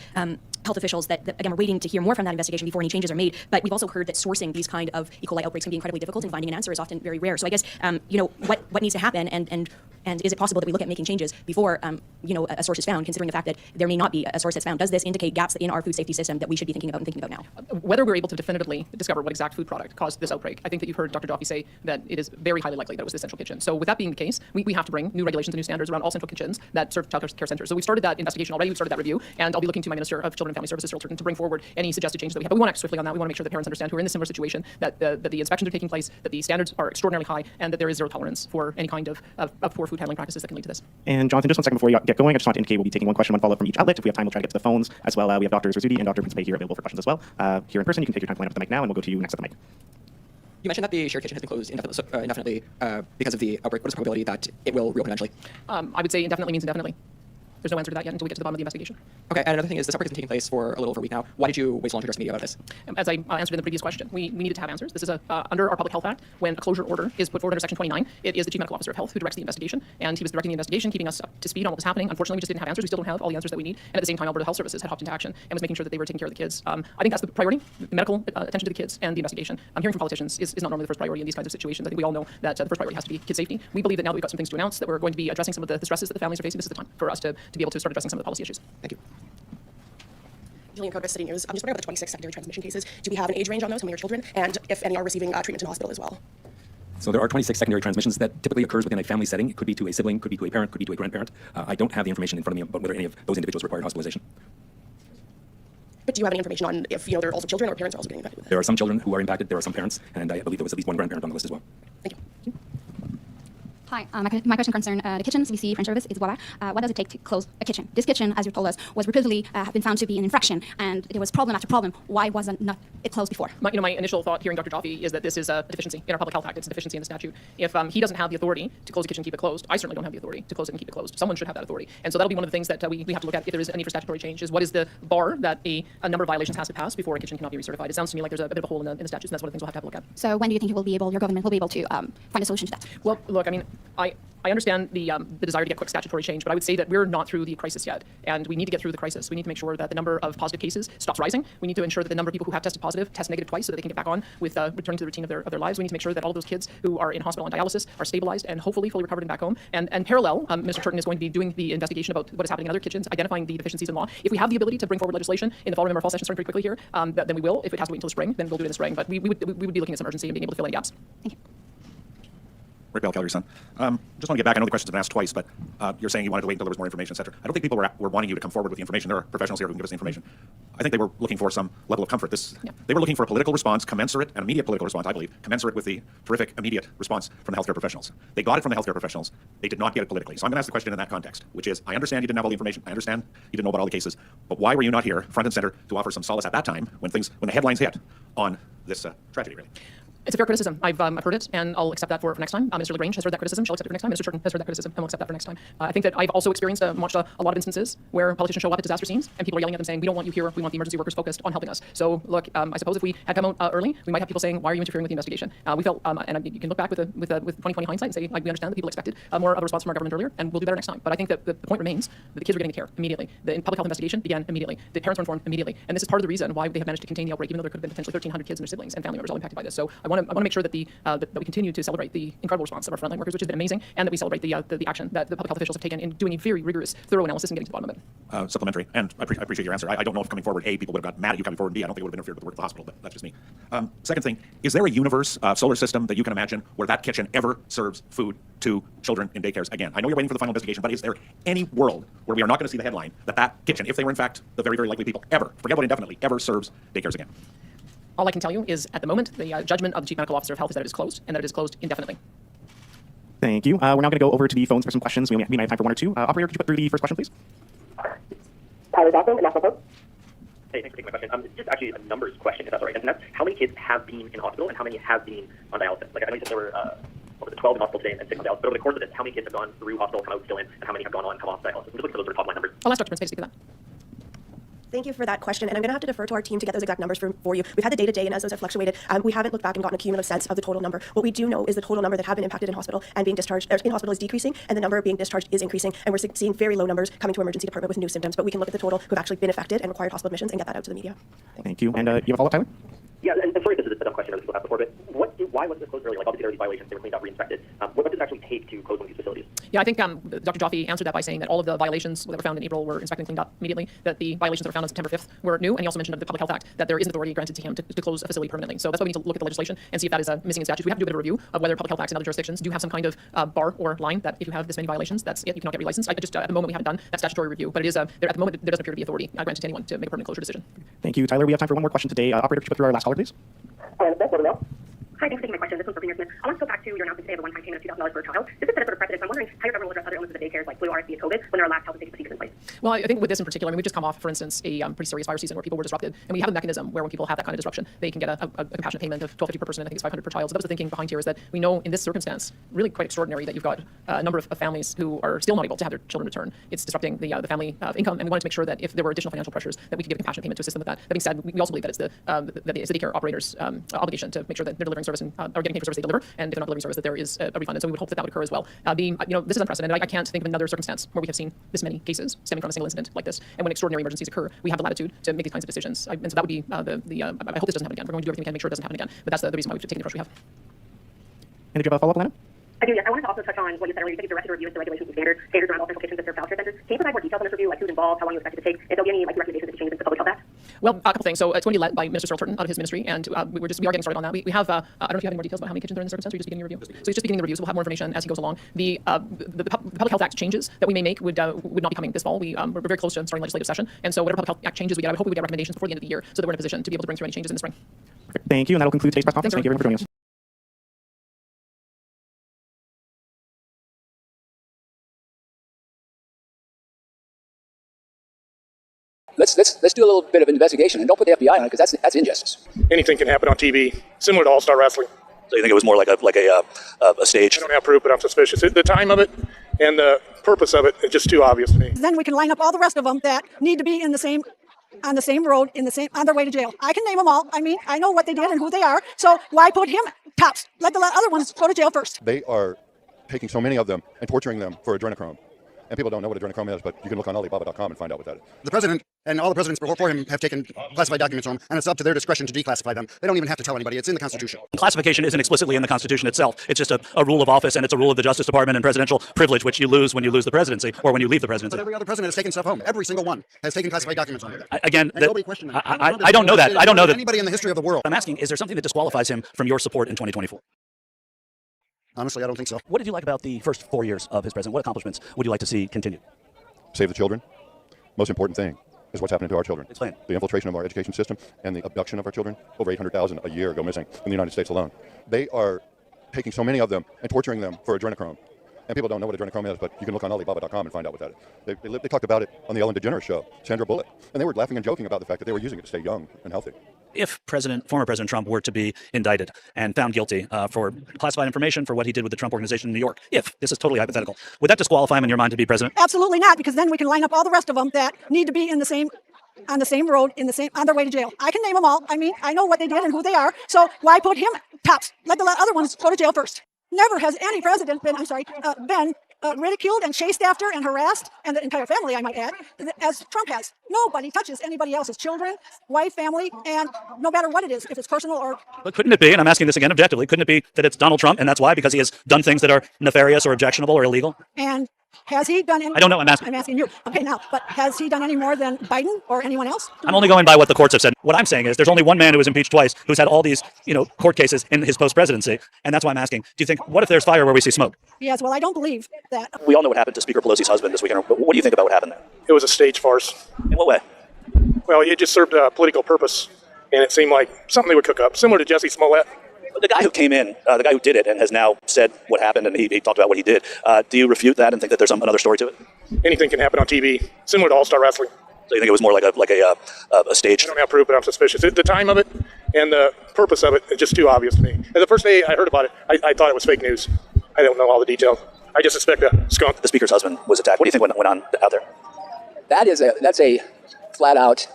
health officials that again, we're waiting to hear more from that investigation before any changes are made. But we've also heard that sourcing these kind of E. coli outbreaks can be incredibly difficult, and finding an answer is often very rare. So I guess what needs to happen, and is it possible that we look at making changes before a source is found, considering the fact that there may not be a source that's found? Does this indicate gaps in our food safety system that we should be thinking about now? Whether we're able to definitively discover what exact food product caused this outbreak, I think that you've heard Dr. Joffe say that it is very highly likely that it was the central kitchen. So with that being the case, we have to bring new regulations and new standards around all central kitchens that serve child care centers. So we've started that investigation already. We've started that review, and I'll be looking to my Minister of Children and Family Services, Cyril Turton, to bring forward any suggested changes that we have. But we want to act swiftly on that. We want to make sure that parents understand who are in this similar situation, that the inspections are taking place, that the standards are extraordinarily high, and that there is zero tolerance for any kind of poor food handling practices that can lead to this. And Jonathan, just 1 second before you get going, I just want to indicate we'll be taking one question, one follow-up from each outlet. If we have time, we'll try to get to the phones as well. We have Dr. Rizzuti and Dr. Principe here available for questions as well. Here in person, you can take your time to line up the mic now, and we'll go to you next at the mic. You mentioned that the shared kitchen has been closed indefinitely because of the outbreak. What is the probability that it will reopen eventually? I would say indefinitely means indefinitely. There's no answer to that yet until we get to the bottom of the investigation. Okay, and another thing is this outbreak has been taking place for a little over a week now. Why did you wait so long to address media about this? As I answered in the previous question, we needed to have answers. This is under our Public Health Act. When a closure order is put forward under Section 29, it is the Chief Medical Officer of Health who directs the investigation, and he was directing the investigation, keeping us up to speed on what was happening. Unfortunately, we just didn't have answers. We still don't have all the answers that we need. And at the same time, Alberta Health Services had hopped into action and was making sure that they were taking care of the kids. I think that's the priority. Medical attention to the kids and the investigation. I'm hearing from politicians is not normally the first priority in these kinds of situations. I think we all know that the first priority has to be kid safety. We believe that now that we've got some things to announce, that we're going to be addressing some of the stresses that the families are facing. This is the time for us to be able to start addressing some of the policy issues. Thank you. Jillian Codris, City News. I'm just wondering about the 26 secondary transmission cases. Do we have an age range on those? How many are children? And if any are receiving treatment in hospital as well? So there are 26 secondary transmissions that typically occurs within a family setting. It could be to a sibling, could be to a parent, could be to a grandparent. I don't have the information in front of me about whether any of those individuals required hospitalization. But do you have any information on if they're also children or parents are also getting infected with it? There are some children who are impacted. There are some parents, and I believe there was at least one grandparent on the list as well. Thank you. Hi, my question concerns the kitchen. CBC French service is Wawa. What does it take to close a kitchen? This kitchen, as you told us, was repeatedly have been found to be an infraction, and it was problem after problem. Why wasn't not it closed before? My initial thought hearing Dr. Jaffe is that this is a deficiency in our Public Health Act. It's a deficiency in the statute. If he doesn't have the authority to close a kitchen and keep it closed, I certainly don't have the authority to close it and keep it closed. Someone should have that authority. And so that'll be one of the things that we have to look at if there is a need for statutory change, is what is the bar that a number of violations has to pass before a kitchen cannot be recertified. It sounds to me like there's a bit of a hole in the statutes, and that's one of the things we'll have to look at. So when do you think your government will be able to find a solution to that? Well, look, I mean, I understand the desire to get quick statutory change, but I would say that we're not through the crisis yet, and we need to get through the crisis. We need to make sure that the number of positive cases stops rising. We need to ensure that the number of people who have tested positive test negative twice so that they can get back on with returning to the routine of their lives. We need to make sure that all of those kids who are in hospital on dialysis are stabilized and hopefully fully recovered and back home. And parallel, Mr. Turton is going to be doing the investigation about what is happening in other kitchens, identifying the deficiencies in law. If we have the ability to bring forward legislation in the fall, remember, fall session starting pretty quickly here, then we will. If it has to wait until the spring, then we'll do it in the spring. But we would be looking at some urgency and being able to fill any gaps. Thank you. Rick Bell, Calgary Sun. Just want to get back. I know the question's been asked twice, but you're saying you wanted to wait until there was more information, et cetera. I don't think people were wanting you to come forward with the information. There are professionals here who can give us the information. I think they were looking for some level of comfort. They were looking for a political response, commensurate, an immediate political response, I believe, commensurate with the terrific immediate response from the healthcare professionals. They got it from the healthcare professionals. They did not get it politically. So I'm going to ask the question in that context, which is, I understand you didn't have all the information. I understand you didn't know about all the cases, but why were you not here, front and center, to offer some solace at that time when the headlines hit on this tragedy, really? It's a fair criticism. I've heard it, and I'll accept that for next time. Mr. LaGrange has heard that criticism. She'll accept it for next time. Mr. Turton has heard that criticism, and we'll accept that for next time. I think that I've also experienced watched a lot of instances where politicians show up at disaster scenes, and people are yelling at them saying, we don't want you here. We want the emergency workers focused on helping us. So, look, I suppose if we had come out early, we might have people saying, why are you interfering with the investigation? We felt, and you can look back with 2020 hindsight and say, we understand that people expected more of a response from our government earlier, and we'll do better next time. But I think that the point remains that the kids were getting the care immediately. The public health investigation began immediately. The parents were informed immediately. And this is part of the reason why they have managed to contain the outbreak, even though there could have been potentially 1,300 kids and their siblings and family members all impacted by this. So I want to make sure that that we continue to celebrate the incredible response of our frontline workers, which has been amazing, and that we celebrate the action that the public health officials have taken in doing a very rigorous, thorough analysis and getting to the bottom of it. Supplementary, and I appreciate your answer. I don't know if coming forward, A, people would have got mad at you coming forward, and B, I don't think it would have interfered with the work of the hospital, but that's just me. Second thing, is there a universe, solar system that you can imagine where that kitchen ever serves food to children in daycares again? I know you're waiting for the final investigation, but is there any world where we are not going to see the headline that kitchen, if they were in fact the very, very likely people, ever, forget about indefinitely, ever serves daycares again? All I can tell you is, at the moment, the judgment of the Chief Medical Officer of Health is that it is closed, and that it is closed indefinitely. Thank you. We're now going to go over to the phones for some questions. We might have time for one or two. Operator, could you put through the first question, please? Tyler Dawson, National Post. Hey, thanks for taking my question. Just actually a numbers question, if that's all right. And that's how many kids have been in hospital and how many have been on dialysis? Like, I know you said there were 12 in hospital today and 6 on dialysis, but over the course of this, how many kids have gone through hospital, come out still in, and how many have gone on, come off dialysis? I'm just looking for those sort of top line numbers. I'll ask Dr. Prince to speak to that. Thank you for that question, and I'm going to have to defer to our team to get those exact numbers for you. We've had the day-to-day, and as those have fluctuated, we haven't looked back and gotten a cumulative sense of the total number. What we do know is the total number that have been impacted in hospital and being discharged in hospital is decreasing, and the number being discharged is increasing, and we're seeing very low numbers coming to emergency department with new symptoms, but we can look at the total who've actually been affected and required hospital admissions and get that out to the media. Thank you. And you have a follow-up, Tyler? Yeah, and sorry if this is a dumb question other people asked before, but why wasn't this closed earlier? Like, obviously there are these violations, they were cleaned up, re-inspected. What does it actually take to close one of these facilities? Yeah, I think Dr. Jaffe answered that by saying that all of the violations that were found in April were inspected and cleaned up immediately, that the violations that were found on September 5th were new, and he also mentioned of the Public Health Act that there is an authority granted to him to close a facility permanently. So that's why we need to look at the legislation and see if that is missing in statutes. We have to do a bit of a review of whether Public Health Acts and other jurisdictions do have some kind of bar or line that if you have this many violations, that's it, you cannot get relicensed. At the moment we haven't done that statutory review, but it is at the moment there doesn't appear to be authority granted to anyone to make a permanent closure decision. Thank you, Tyler. We have time for one more question today. Operator, could you put through our last caller, please? Hi, thanks for taking my question. This one's for Premier Smith. I want to go back to your announcement today of a one-time payment of $2,000 per child. This is set a sort of precedent. I'm wondering how your government will address other illnesses of daycares like flu, RSV, and COVID when there are lax health and safety procedures in place. Well, I think with this in particular, I mean, we've just come off, for instance, a pretty serious fire season where people were disrupted, and we have a mechanism where when people have that kind of disruption, they can get a compassionate payment of $1,250 per person. I think it's $500 per child. So that was the thinking behind here, is that we know in this circumstance, really quite extraordinary, that you've got a number of families who are still not able to have their children return. It's disrupting the family income, and we wanted to make sure that if there were additional financial pressures, that we could give a compassionate payment to assist them with that. That being said, we also believe that it's the daycare operator's obligation to make sure that they're delivering service and are getting paid for service they deliver, and if they're not delivering service, that there is a refund. And so we would hope that would occur as well. This is unprecedented. I can't think of another circumstance where we have seen this many cases stemming from a single incident like this. And when extraordinary emergencies occur, we have the latitude to make these kinds of decisions. And so that would be I hope this doesn't happen again. We're going to do everything we can to make sure it doesn't happen again. But that's the reason why we've taken the approach we have. And did you have a follow-up, Lana? I do, yes. I wanted to also touch on what you said earlier. You said you directed a review into regulations and standards around all central kitchens that serve childcare centers. Can you provide more details on this review, like who's involved, how long you expect it to take, and there'll be any recommendations to changes to the Public Health Act? Well, a couple things. So it's going to be led by Minister Cyril Turton out of his ministry, and we are getting started on that. We have I don't know if you have any more details about how many kitchens are in the circumstance, or you're just beginning a review. So he's just beginning the review, so we'll have more information as he goes along. The Public Health Act changes that we may make would not be coming this fall. We're very close to starting legislative session, and so whatever Public Health Act changes we get, I hope we would get recommendations before the end of the year, so that we're in a position to be able to bring through any changes in the spring. Thank you, and that will conclude today's press conference. Thank you everyone for joining us. Let's do a little bit of investigation and don't put the FBI on it because that's injustice. Anything can happen on TV, similar to All-Star Wrestling. So you think it was more like a stage? I don't have proof, but I'm suspicious. The time of it and the purpose of it is just too obvious to me. Then we can line up all the rest of them that need to be in the same, on the same road, on their way to jail. I can name them all. I mean, I know what they did and who they are. So why put him tops? Let the other ones go to jail first. They are taking so many of them and torturing them for adrenochrome. And people don't know what adrenochrome is, but you can look on Alibaba.com and find out what that is. The president and all the presidents before him have taken classified documents from him, and it's up to their discretion to declassify them. They don't even have to tell anybody. It's in the Constitution. Classification isn't explicitly in the Constitution itself. It's just a rule of office, and it's a rule of the Justice Department and presidential privilege, which you lose when you lose the presidency or when you leave the presidency. But every other president has taken stuff home. Every single one has taken classified documents from him. Again, nobody questioned that. I don't know that. I don't know that. Anybody in the history of the world. I'm asking, is there something that disqualifies him from your support in 2024? Honestly, I don't think so. What did you like about the first 4 years of his president? What accomplishments would you like to see continue? Save the children. Most important thing is what's happening to our children. Explain. The infiltration of our education system and the abduction of our children. Over 800,000 a year go missing in the United States alone. They are taking so many of them and torturing them for adrenochrome. And people don't know what adrenochrome is, but you can look on Alibaba.com and find out what that is. They talked about it on the Ellen DeGeneres show, Sandra Bullock, and they were laughing and joking about the fact that they were using it to stay young and healthy. If former President Trump were to be indicted and found guilty for classified information for what he did with the Trump Organization in New York, if, this is totally hypothetical, would that disqualify him in your mind to be president? Absolutely not, because then we can line up all the rest of them that need to be in the same, on the same road, on their way to jail. I can name them all. I mean, I know what they did and who they are. So why put him tops? Let the other ones go to jail first. Never has any president been ridiculed and chased after and harassed, and the entire family, I might add, as Trump has. Nobody touches anybody else's children, wife, family, and no matter what it is, if it's personal or... But couldn't it be, and I'm asking this again objectively, couldn't it be that it's Donald Trump, and that's why, because he has done things that are nefarious or objectionable or illegal? And has he done any... I don't know, I'm asking. I'm asking you. Okay, now, but has he done any more than Biden or anyone else? I'm only going by what the courts have said. What I'm saying is there's only one man who was impeached twice who's had all these, court cases in his post-presidency, and that's why I'm asking, do you think, what if there's fire where we see smoke? Yes, well, I don't believe that. We all know what happened to Speaker Pelosi's husband this weekend, but what do you think about what happened there? It was a stage farce. In what way? Well, it just served a political purpose, and it seemed like something they would cook up, similar to Jesse Smollett. The guy who came in, the guy who did it and has now said what happened, and he talked about what he did, do you refute that and think that there's another story to it? Anything can happen on TV, similar to All-Star Wrestling. So you think it was more like a stage? I don't have proof, but I'm suspicious. The time of it and the purpose of it is just too obvious to me. And the first day I heard about it, I thought it was fake news. I don't know all the details. I just suspect a skunk. The speaker's husband was attacked. What do you think went on out there? That's a flat out.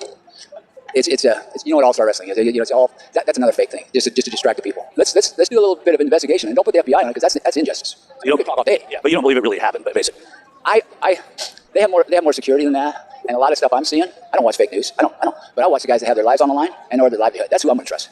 It's you know what All-Star Wrestling is. It's all that's another fake thing, just to distract the people. Let's do a little bit of investigation and don't put the FBI on it because that's injustice. So you don't talk all day, yeah, but you don't believe it really happened, but basically. They have more security than that, and a lot of stuff I'm seeing. I don't watch fake news. I don't. But I watch the guys that have their lives on the line and or their livelihood. That's who I'm going to trust.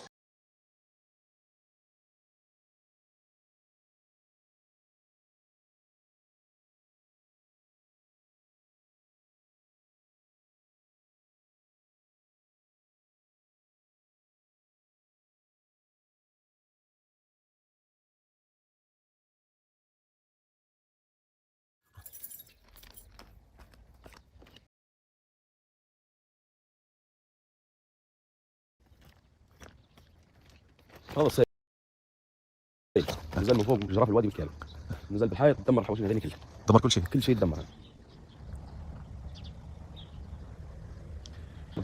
خلاص نزل من فوق بجراف الوادي بالكامل، نزل بالحائط دمر الحوش المدني كلها، دمر كل شيء، كل شيء اتدمر.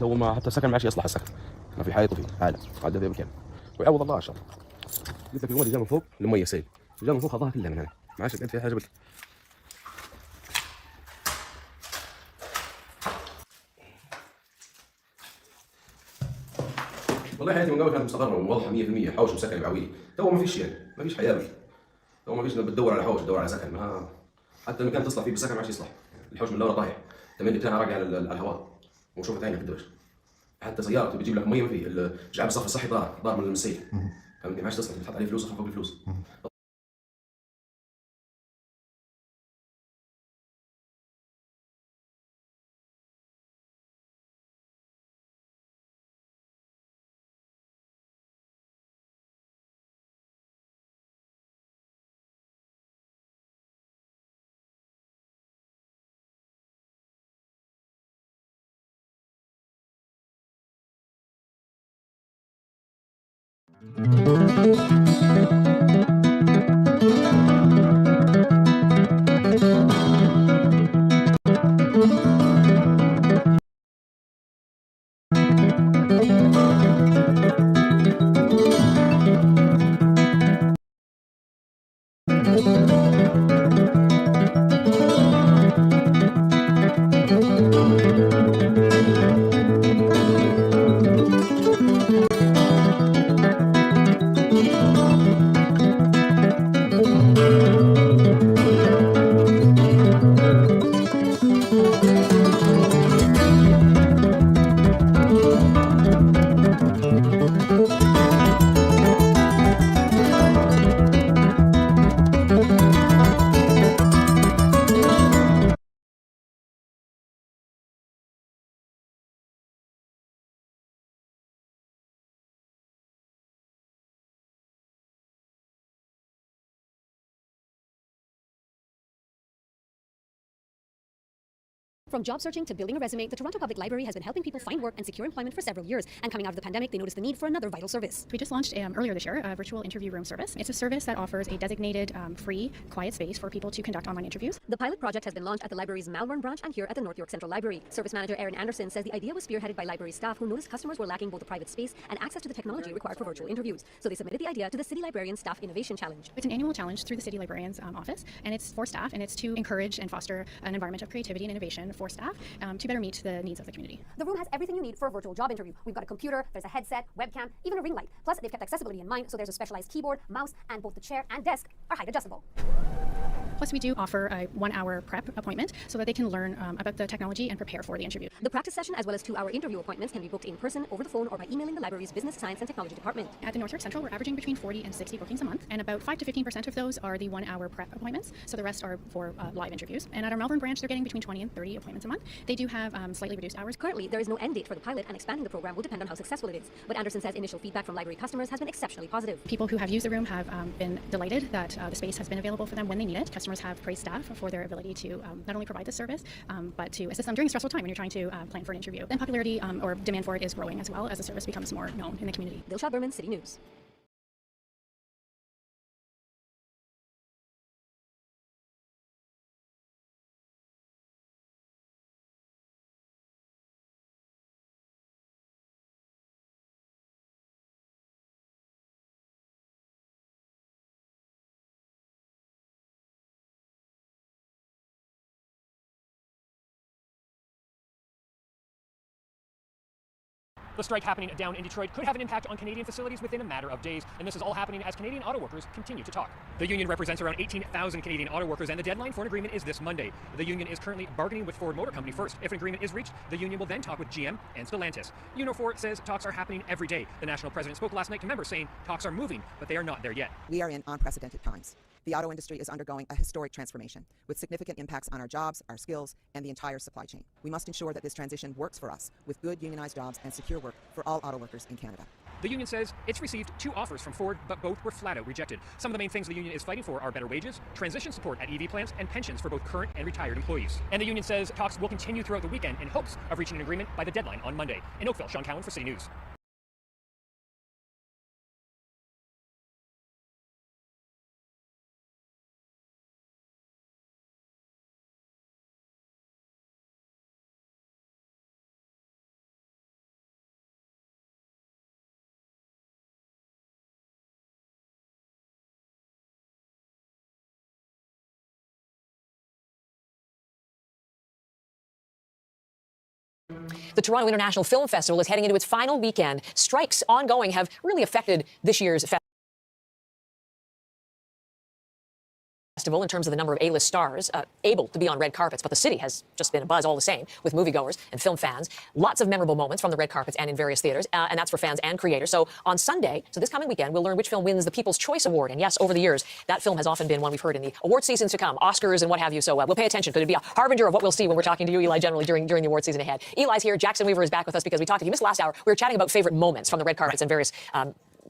هو ما حتى السكن ما عادش يصلح السكن، ما في حائط وفي عالم عدى فيها بالكامل، ويعوض الله ان شاء الله. قلت لك الوادي جا من فوق الميه سيل، جا من فوق خضها كلها من هنا، ما عادش فيها حاجه بك. والله حياتي من قبل كانت مستقرة وواضحة 100%، حوش وسكن بعويلي، تو ما فيش يعني، ما فيش حياة بي. تو ما فيش بتدور على حوش، تدور على سكن، ما حتى المكان تصلح فيه بالسكن ما عادش يصلح. الحوش من لورا طايح، التملي بتاعها راجع على الهواء، وشوفت عينك قدامك. حتى سيارة بتجيب لك مية ما في، الجعب الصف الصحي ضار من السيل. فهمتني؟ ما عادش تصلح، بتحط عليه فلوس فوق الفلوس. From job searching to building a resume, the Toronto Public Library has been helping people find work and secure employment for several years. And coming out of the pandemic, they noticed the need for another vital service. We just launched earlier this year a virtual interview room service. It's a service that offers a designated, free, quiet space for people to conduct online interviews. The pilot project has been launched at the library's Malvern branch and here at the North York Central Library. Service manager Erin Anderson says the idea was spearheaded by library staff who noticed customers were lacking both a private space and access to the technology required for virtual interviews. So they submitted the idea to the City Librarian Staff Innovation Challenge. It's an annual challenge through the City Librarian's office, and it's for staff, and it's to encourage and foster an environment of creativity and innovation for staff to better meet the needs of the community. The room has everything you need for a virtual job interview. We've got a computer, there's a headset, webcam, even a ring light. Plus, they've kept accessibility in mind, so there's a specialized keyboard, mouse, and both the chair and desk are height adjustable. Plus, we do offer a 1-hour prep appointment so that they can learn about the technology and prepare for the interview. The practice session as well as 2-hour interview appointments can be booked in person, over the phone, or by emailing the library's Business, Science, and Technology department. At the North York Central, we're averaging between 40 and 60 bookings a month, and about 5 to 15% of those are the 1-hour prep appointments, so the rest are for live interviews. And at our Melbourne branch, they're getting between 20 and 30 appointments a month. They do have slightly reduced hours. Currently, there is no end date for the pilot, and expanding the program will depend on how successful it is. But Anderson says initial feedback from library customers has been exceptionally positive. People who have used the room have been delighted that the space has been available for them when they need it. Customers have praised staff for their ability to not only provide this service, but to assist them during a stressful time when you're trying to plan for an interview. And popularity or demand for it is growing as well as the service becomes more known in the community. Dilshad Berman, City News. The strike happening down in Detroit could have an impact on Canadian facilities within a matter of days, and this is all happening as Canadian auto workers continue to talk. The union represents around 18,000 Canadian auto workers, and the deadline for an agreement is this Monday. The union is currently bargaining with Ford Motor Company first. If an agreement is reached, the union will then talk with GM and Stellantis. Unifor says talks are happening every day. The national president spoke last night to members saying talks are moving, but they are not there yet. We are in unprecedented times. The auto industry is undergoing a historic transformation with significant impacts on our jobs, our skills, and the entire supply chain. We must ensure that this transition works for us with good unionized jobs and secure work for all auto workers in Canada. The union says it's received 2 offers from Ford, but both were flat out rejected. Some of the main things the union is fighting for are better wages, transition support at EV plants, and pensions for both current and retired employees. And the union says talks will continue throughout the weekend in hopes of reaching an agreement by the deadline on Monday. In Oakville, Sean Cowan for City News. The Toronto International Film Festival is heading into its final weekend. Strikes ongoing have really affected this year's festival in terms of the number of A-list stars able to be on red carpets, but the city has just been abuzz all the same with moviegoers and film fans. Lots of memorable moments from the red carpets and in various theaters, and that's for fans and creators. So on Sunday, so this coming weekend, we'll learn which film wins the People's Choice Award. And yes, over the years, that film has often been one we've heard in the award seasons to come, Oscars and what have you. So we'll pay attention. Could it be a harbinger of what we'll see when we're talking to you, Eli, generally during the award season ahead? Eli's here. Jackson Weaver is back with us because we talked to you. Missed last hour. We were chatting about favorite moments from the red carpets and various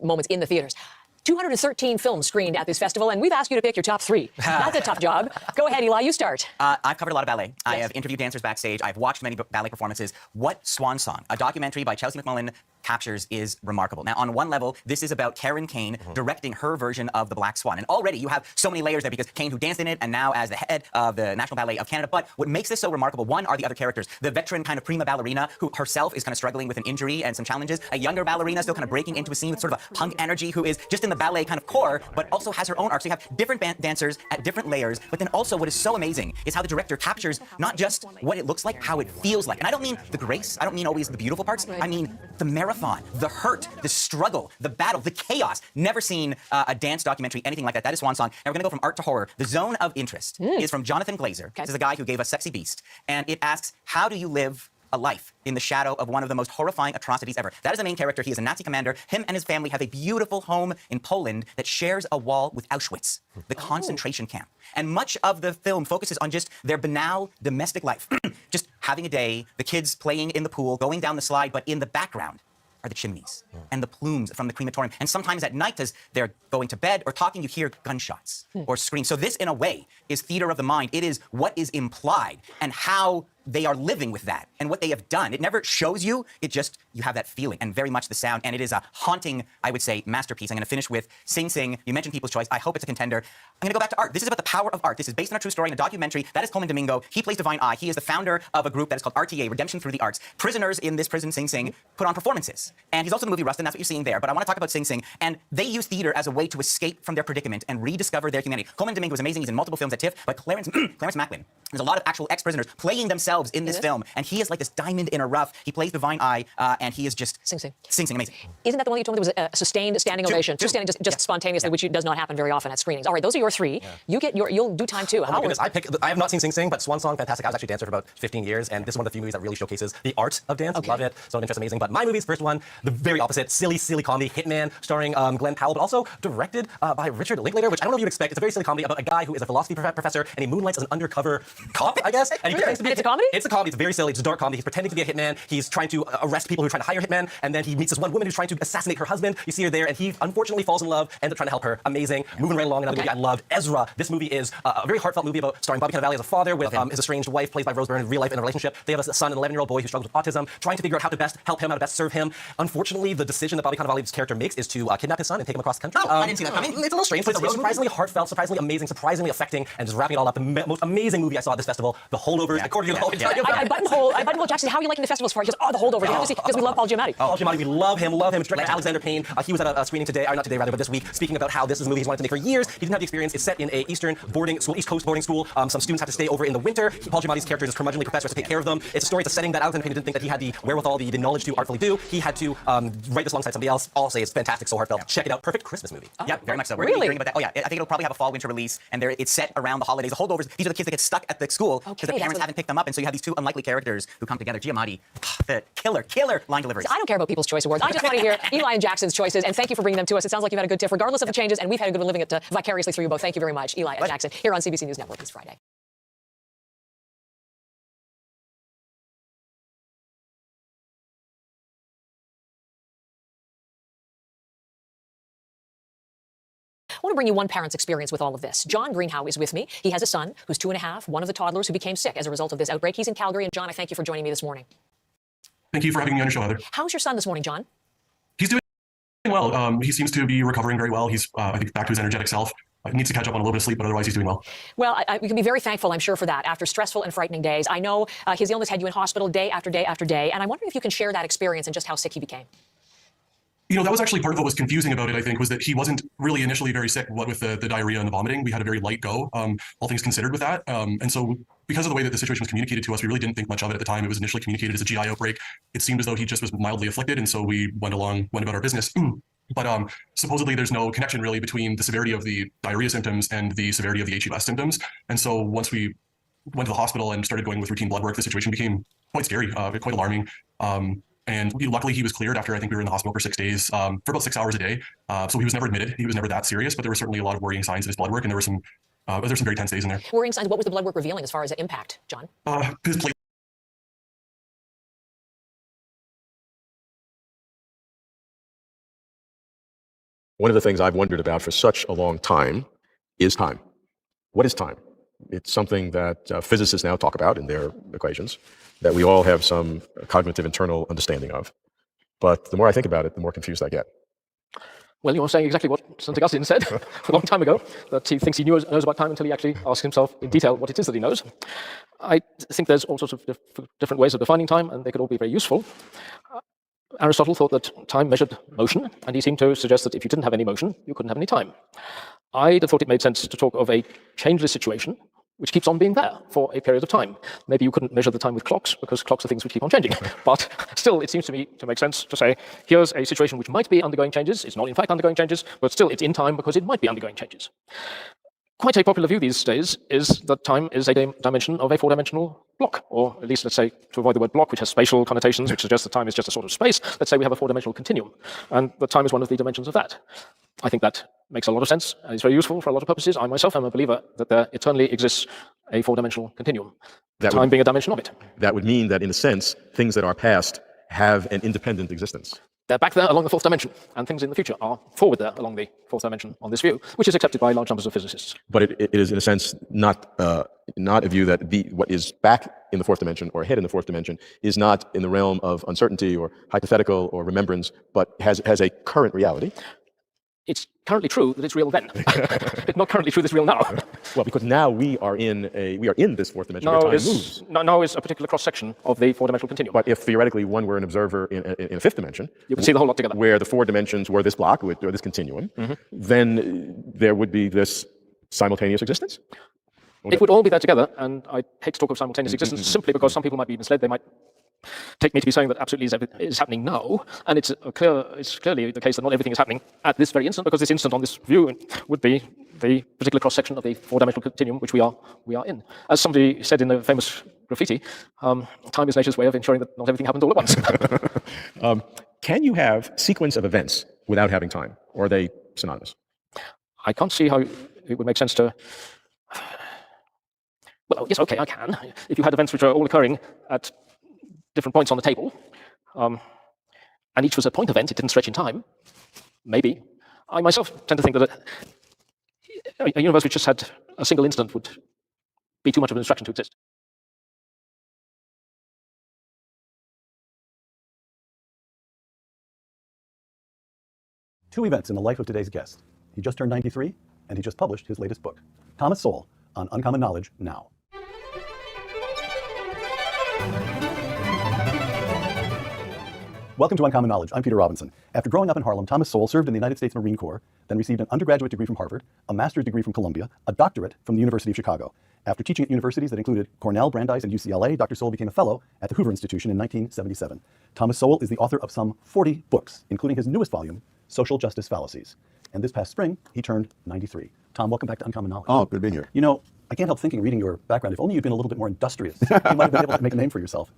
moments in the theaters. 213 films screened at this festival, and we've asked you to pick your top 3. That's a tough job. Go ahead, Eli, you start. I've covered a lot of ballet. Yes. I have interviewed dancers backstage. I've watched many ballet performances. What Swan Song, a documentary by Chelsea McMullen, captures is remarkable. Now, on one level, this is about Karen Kane directing her version of The Black Swan. And already you have so many layers there because Kane, who danced in it, and now as the head of the National Ballet of Canada. But what makes this so remarkable, one, are the other characters. The veteran kind of prima ballerina who herself is kind of struggling with an injury and some challenges. A younger ballerina still kind of breaking into a scene with sort of a punk energy who is just in the ballet kind of core, but also has her own arc. So you have different dancers at different layers. But then also what is so amazing is how the director captures not just what it looks like, how it feels like. And I don't mean the grace. I don't mean always the beautiful parts. I mean the marathon, the hurt, the struggle, the battle, the chaos. Never seen a dance documentary, anything like that. That is Swan Song. Now we're going to go from art to horror. The Zone of Interest is from Jonathan Glazer. This is a guy who gave us Sexy Beast. And it asks, how do you live a life in the shadow of one of the most horrifying atrocities ever? That is the main character. He is a Nazi commander. Him and his family have a beautiful home in Poland that shares a wall with Auschwitz, the concentration camp. And much of the film focuses on just their banal domestic life. Just having a day, the kids playing in the pool, going down the slide, but in the background are the chimneys and the plumes from the crematorium. And sometimes at night, as they're going to bed or talking, you hear gunshots or screams. So this, in a way, is theater of the mind. It is what is implied and how they are living with that and what they have done. It never shows you, it just, you have that feeling and very much the sound. And it is a haunting, I would say, masterpiece. I'm going to finish with Sing Sing. You mentioned People's Choice. I hope it's a contender. I'm going to go back to art. This is about the power of art. This is based on a true story in a documentary. That is Coleman Domingo. He plays Divine Eye. He is the founder of a group that is called RTA, Redemption Through the Arts. Prisoners in this prison, Sing Sing, put on performances. And he's also in the movie Rust, and that's what you're seeing there. But I want to talk about Sing Sing. And they use theater as a way to escape from their predicament and rediscover their humanity. Coleman Domingo is amazing. He's in multiple films at TIFF. But Clarence Macklin, there's a lot of actual ex-prisoners playing themselves in this film. And he is like this diamond in a rough. He plays Divine Eye, and he is just Sing Sing. Sing Sing, amazing. Isn't that the one you told me there was a sustained standing ovation? Just standing, just spontaneously, which does not happen very often at screenings. All right, those are your three. You'll do time too. Oh my goodness, I have not seen Sing Sing, but Swan Song, fantastic. I was actually a dancer for about 15 years, and this is one of the few movies that really showcases the art of dance. Love it. So interest, amazing. But my movie's first one, the very opposite, silly comedy, Hitman, starring Glenn Powell, but also directed by Richard Linklater, which I don't know if you'd expect. It's a very silly comedy about a guy who is a philosophy professor, and he moonlights as an undercover cop, I guess. And he pretends to be it's a comedy? It's a comedy. It's very silly. It's a dark comedy. He's pretending to be a hitman. He's trying to arrest people who are trying to hire hitmen, and then he meets this one woman who's trying to assassinate her husband. You see her there, and he unfortunately falls in love, ends up trying to help her. Amazing. Moving right along, another movie I loved, Ezra. This movie is a very heartfelt movie about starring Bobby Cannavale as a father with his estranged wife, played by Rose Byrne, in real life in a relationship. They have a son, an 11-year-old boy who struggles with autism, trying to figure out how to best help him, how to best serve him. Unfortunately, the decision that Bobby Cannavale's character makes is to kidnap his son and take him across the country. I didn't see that coming. It's a little strange, but it's surprisingly heartfelt, surprisingly amazing, surprisingly affecting, and just wrapping it all up. The most amazing movie I saw at this festival, The Holdovers. According to the whole I buttonhole Jackson. How are you liking the festival so far? He goes, the Holdovers. Obviously, because we love Paul Giamatti. Paul Giamatti, we love him. It's directed by Alexander Payne. He was at a screening today, or not today rather, but this week, speaking about how this is a movie he's wanted to make for years. He didn't have the experience. It's set in a East Coast boarding school. Some students have to stay over in the winter. Paul Giamatti's character is a curmudgeonly professor to take care of them. It's a story, it's a setting that Alexander Payne didn't think that he had the wherewithal, the knowledge to artfully do. He had to write this alongside somebody else. I'll say it's fantastic, so heartfelt. Check it out. Perfect Christmas movie. Yeah, very much so. We're Really? hearing about that. Oh yeah, I think it'll probably have a fall-winter release, and it's set around the holidays. The Holdovers, these are the kids that get stuck at the school because their parents haven't picked them up, and so you have these two unlikely characters who come together. Giamatti, the killer line delivery. I don't care about People's Choice Awards. I just want to hear Eli and Jackson's choices, and thank you for bringing them to us. It sounds like you've had a good TIFF, regardless of the changes, and we've had a good one living it vicariously through you both. Thank you very much, Eli and Jackson, here on CBC News Network this Friday. I want to bring you one parent's experience with all of this. John Greenhow is with me. He has a son who's 2.5, one of the toddlers who became sick as a result of this outbreak. He's in Calgary. And John, I thank you for joining me this morning. Thank you for having me on your show, Heather. How's your son this morning, John? He's doing well. He seems to be recovering very well. He's, I think, back to his energetic self. Needs to catch up on a little bit of sleep, but otherwise he's doing well. Well, we can be very thankful, I'm sure, for that after stressful and frightening days. I know his illness had you in hospital day after day after day, and I'm wondering if you can share that experience and just how sick he became. You know, that was actually part of what was confusing about it, I think, was that he wasn't really initially very sick, what with the diarrhea and the vomiting. We had a very light go, all things considered with that. And so because of the way that the situation was communicated to us, we really didn't think much of it at the time. It was initially communicated as a GI outbreak. It seemed as though he just was mildly afflicted, and so we went about our business. But supposedly there's no connection really between the severity of the diarrhea symptoms and the severity of the HELS symptoms. And so once we went to the hospital and started going with routine blood work, the situation became quite scary, quite alarming. And luckily he was cleared after I think we were in the hospital for 6 days, for about 6 hours a day. So he was never admitted. He was never that serious, but there were certainly a lot of worrying signs in his blood work, and there were some very tense days in there. Worrying signs. What was the blood work revealing as far as the impact, John? His platelets. One of the things I've wondered about for such a long time is time. What is time? It's something that physicists now talk about in their equations, that we all have some cognitive internal understanding of. But the more I think about it, the more confused I get. Well, you're saying exactly what St. Augustine said a long time ago, that he thinks he knows about time until he actually asks himself in detail what it is that he knows. I think there's all sorts of different ways of defining time, and they could all be very useful. Aristotle thought that time measured motion, and he seemed to suggest that if you didn't have any motion, you couldn't have any time. I thought it made sense to talk of a changeless situation which keeps on being there for a period of time. Maybe you couldn't measure the time with clocks, because clocks are things which keep on changing. But still, it seems to me to make sense to say, here's a situation which might be undergoing changes. It's not in fact undergoing changes, but still it's in time because it might be undergoing changes. Quite a popular view these days is that time is a dimension of a four-dimensional block, or at least, let's say, to avoid the word block, which has spatial connotations, which suggests that time is just a sort of space, let's say we have a four-dimensional continuum, and that time is one of the dimensions of that. I think that makes a lot of sense, and it's very useful for a lot of purposes. I myself am a believer that there eternally exists a four-dimensional continuum, time being a dimension of it. That would mean that, in a sense, things that are past have an independent existence. they're back there along the fourth dimension, and things in the future are forward there along the fourth dimension on this view, which is accepted by large numbers of physicists. But it is, in a sense, not a view that what is back in the fourth dimension or ahead in the fourth dimension is not in the realm of uncertainty or hypothetical or remembrance, but has a current reality. It's currently true that it's real then. It's not currently true that it's real now. Well, because now we are in this fourth dimension where time moves. No is a particular cross-section of the four-dimensional continuum. But if theoretically one were an observer in a fifth dimension, you can see the whole lot together. Where the four dimensions were this block or this continuum, then there would be this simultaneous existence. It would all be there together, and I hate to talk of simultaneous existence simply because some people might be misled. They might take me to be saying that absolutely is happening now, and it's clearly the case that not everything is happening at this very instant, because this instant on this view would be the particular cross-section of the four-dimensional continuum which we are in. As somebody said in the famous graffiti, time is nature's way of ensuring that not everything happens all at once. Can you have sequence of events without having time, or are they synonymous? I can't see how it would make sense to... Well, yes, okay, I can. If you had events which are all occurring at different points on the table, and each was a point event, it didn't stretch in time, maybe. I myself tend to think that a universe which just had a single instant would be too much of an abstraction to exist. Two events in the life of today's guest. He just turned 93, and he just published his latest book, Thomas Sowell, on Uncommon Knowledge Now. Welcome to Uncommon Knowledge. I'm Peter Robinson. After growing up in Harlem, Thomas Sowell served in the United States Marine Corps, then received an undergraduate degree from Harvard, a master's degree from Columbia, a doctorate from the University of Chicago. After teaching at universities that included Cornell, Brandeis, and UCLA, Dr. Sowell became a fellow at the Hoover Institution in 1977. Thomas Sowell is the author of some 40 books, including his newest volume, Social Justice Fallacies. And this past spring, he turned 93. Tom, welcome back to Uncommon Knowledge. Oh, good to be here. You know, I can't help thinking, reading your background, if only you'd been a little bit more industrious, you might have been able to make a name for yourself.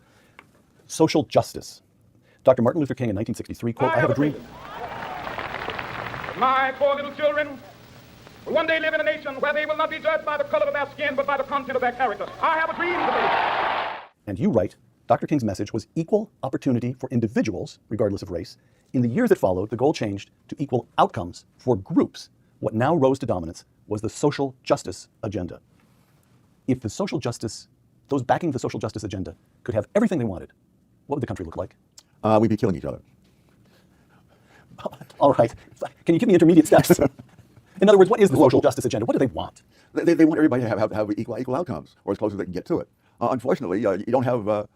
Social justice. Dr. Martin Luther King in 1963, quote, I have a dream. My poor little children will one day live in a nation where they will not be judged by the color of their skin, but by the content of their character. I have a dream today. And you write, Dr. King's message was equal opportunity for individuals, regardless of race. In the years that followed, the goal changed to equal outcomes for groups. What now rose to dominance was the social justice agenda. If the social justice, those backing the social justice agenda, could have everything they wanted, what would the country look like? We'd be killing each other. All right. Can you give me intermediate steps? In other words, what is the social justice agenda? What do they want? They want everybody to have equal outcomes, or as close as they can get to it. Unfortunately, you don't have the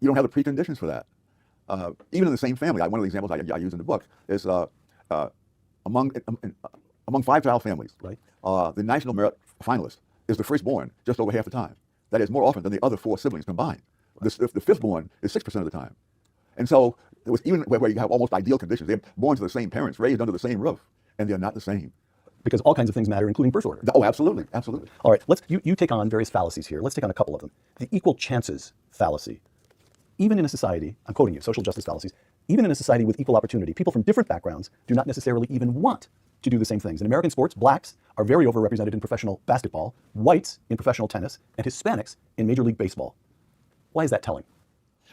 preconditions for that. Even in the same family, one of the examples I use in the book is among 5-child families, right? The National Merit finalist is the firstborn just over half the time. That is more often than the other 4 siblings combined. The fifthborn is 6% of the time. And so it was even where you have almost ideal conditions. They're born to the same parents, raised under the same roof, and they're not the same. Because all kinds of things matter, including birth order. Oh, absolutely, absolutely. All right, you take on various fallacies here. Let's take on a couple of them. The equal chances fallacy. Even in a society, I'm quoting you, social justice fallacies, even in a society with equal opportunity, people from different backgrounds do not necessarily even want to do the same things. In American sports, blacks are very overrepresented in professional basketball, whites in professional tennis, and Hispanics in Major League Baseball. Why is that telling?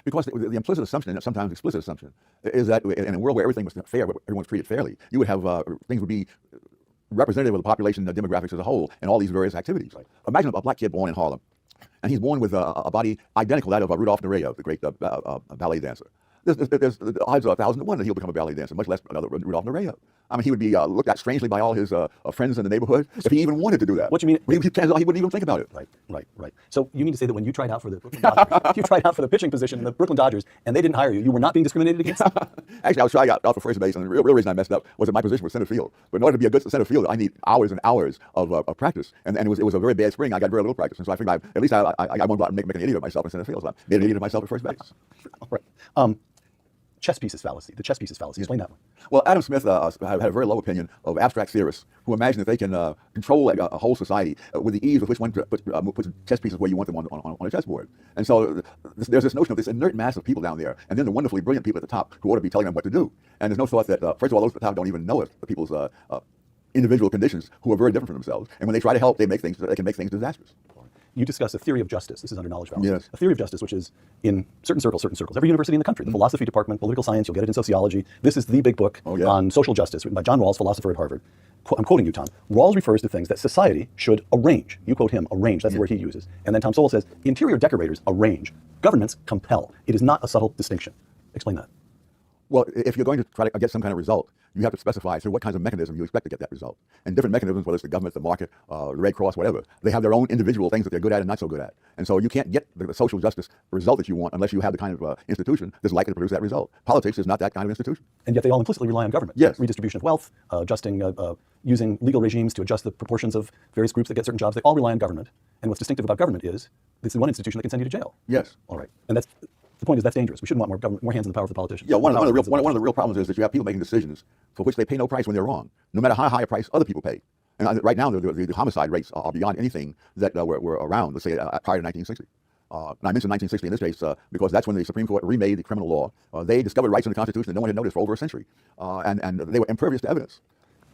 Because the implicit assumption, and sometimes explicit assumption, is that in a world where everything was fair, where everyone was treated fairly, you would have things would be representative of the population demographics as a whole and all these various activities. Right. Imagine a black kid born in Harlem, and he's born with a body identical to that of Rudolph Nureyev, the great ballet dancer. There's the odds are 1,000 to 1 that he'll become a ballet dancer, much less another Rudolph Nureyev. I mean, he would be looked at strangely by all his friends in the neighborhood if he even wanted to do that. What you mean? He wouldn't even think about it. Right. So you mean to say that when you tried out for the Brooklyn Dodgers, you tried out for the pitching position in the Brooklyn Dodgers, and they didn't hire you, you were not being discriminated against? Actually, I was trying out for first base, and the real reason I messed up was that my position was center field. But in order to be a good center fielder, I need hours and hours of practice, and it was a very bad spring. I got very little practice, and so I figured at least I won't go out and make an idiot of myself in center field. So I made an idiot of myself at first base. All right. Chess pieces fallacy. The chess pieces fallacy. Explain that one. Well, Adam Smith had a very low opinion of abstract theorists who imagine that they can control a whole society with the ease with which one puts chess pieces where you want them on a chessboard. And so there's this notion of this inert mass of people down there, and then the wonderfully brilliant people at the top who ought to be telling them what to do. And there's no thought that, first of all, those at the top don't even know it, the people's individual conditions who are very different from themselves. And when they try to help, they can make things disastrous. you discuss a theory of justice. This is under knowledge fallacy. Yes. A theory of justice, which is in certain circles, every university in the country, the philosophy department, political science, you'll get it in sociology. This is the big book on social justice, written by John Rawls, philosopher at Harvard. I'm quoting you, Tom. Rawls refers to things that society should arrange. You quote him, arrange. That's the word he uses. And then Tom Sowell says, interior decorators arrange. Governments compel. It is not a subtle distinction. Explain that. Well, if you're going to try to get some kind of result, you have to specify what kinds of mechanisms you expect to get that result. And different mechanisms, whether it's the government, the market, the Red Cross, whatever, they have their own individual things that they're good at and not so good at. And so you can't get the social justice result that you want unless you have the kind of institution that's likely to produce that result. Politics is not that kind of institution. And yet they all implicitly rely on government. Yes. Redistribution of wealth, using legal regimes to adjust the proportions of various groups that get certain jobs. They all rely on government. And what's distinctive about government is it's the one institution that can send you to jail. Yes. All right. And the point is that's dangerous. We shouldn't want more government, more hands in the power of the politicians. Yeah, one of the real problems is that you have people making decisions for which they pay no price when they're wrong, no matter how high a price other people pay. And right now, the homicide rates are beyond anything that were around, let's say, prior to 1960. And I mentioned 1960 in this case because that's when the Supreme Court remade the criminal law. They discovered rights in the Constitution that no one had noticed for over a century, and they were impervious to evidence.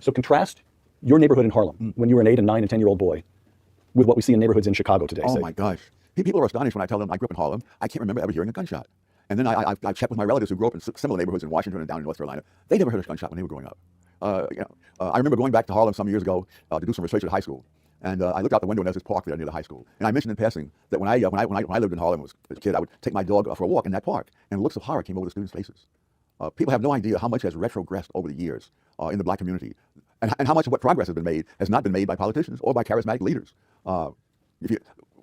So contrast your neighborhood in Harlem when you were an 8 and 9 and 10-year-old boy with what we see in neighborhoods in Chicago today. Oh my gosh. People are astonished when I tell them I grew up in Harlem. I can't remember ever hearing a gunshot. And then I checked with my relatives who grew up in similar neighborhoods in Washington and down in North Carolina. They never heard a gunshot when they were growing up. I remember going back to Harlem some years ago to do some research at high school. And I looked out the window and there's this park there near the high school. And I mentioned in passing that when I lived in Harlem as a kid, I would take my dog for a walk in that park. And looks of horror came over the students' faces. People have no idea how much has retrogressed over the years in the black community. And how much of what progress has been made has not been made by politicians or by charismatic leaders.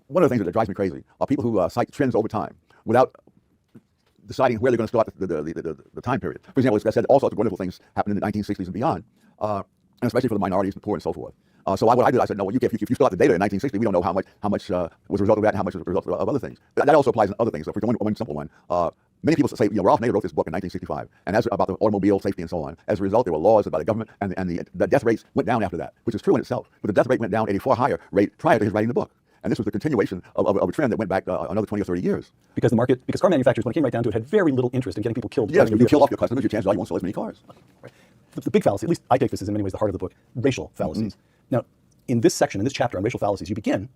One of the things that drives me crazy are people who cite trends over time without deciding where they're going to start the time period. For example, as I said, all sorts of wonderful things happened in the 1960s and beyond, and especially for the minorities, the poor, and so forth. So what I did, I said, no, if you start the data in 1960, we don't know how much was a result of that and how much was a result of other things. That also applies in other things. So for one simple one, many people say, Ralph Nader wrote this book in 1965, and as about the automobile safety and so on. As a result, there were laws by the government, and the death rates went down after that, which is true in itself. But the death rate went down at a far higher rate prior to his writing the book. And this was the continuation of a trend that went back another 20 or 30 years. Because car manufacturers, when it came right down to it, had very little interest in getting people killed. Yes, if you kill off your customers, your chances are you won't sell as many cars. Right. The big fallacy, at least I take this as in many ways the heart of the book, racial fallacies. Now, in this section, in this chapter on racial fallacies, you begin,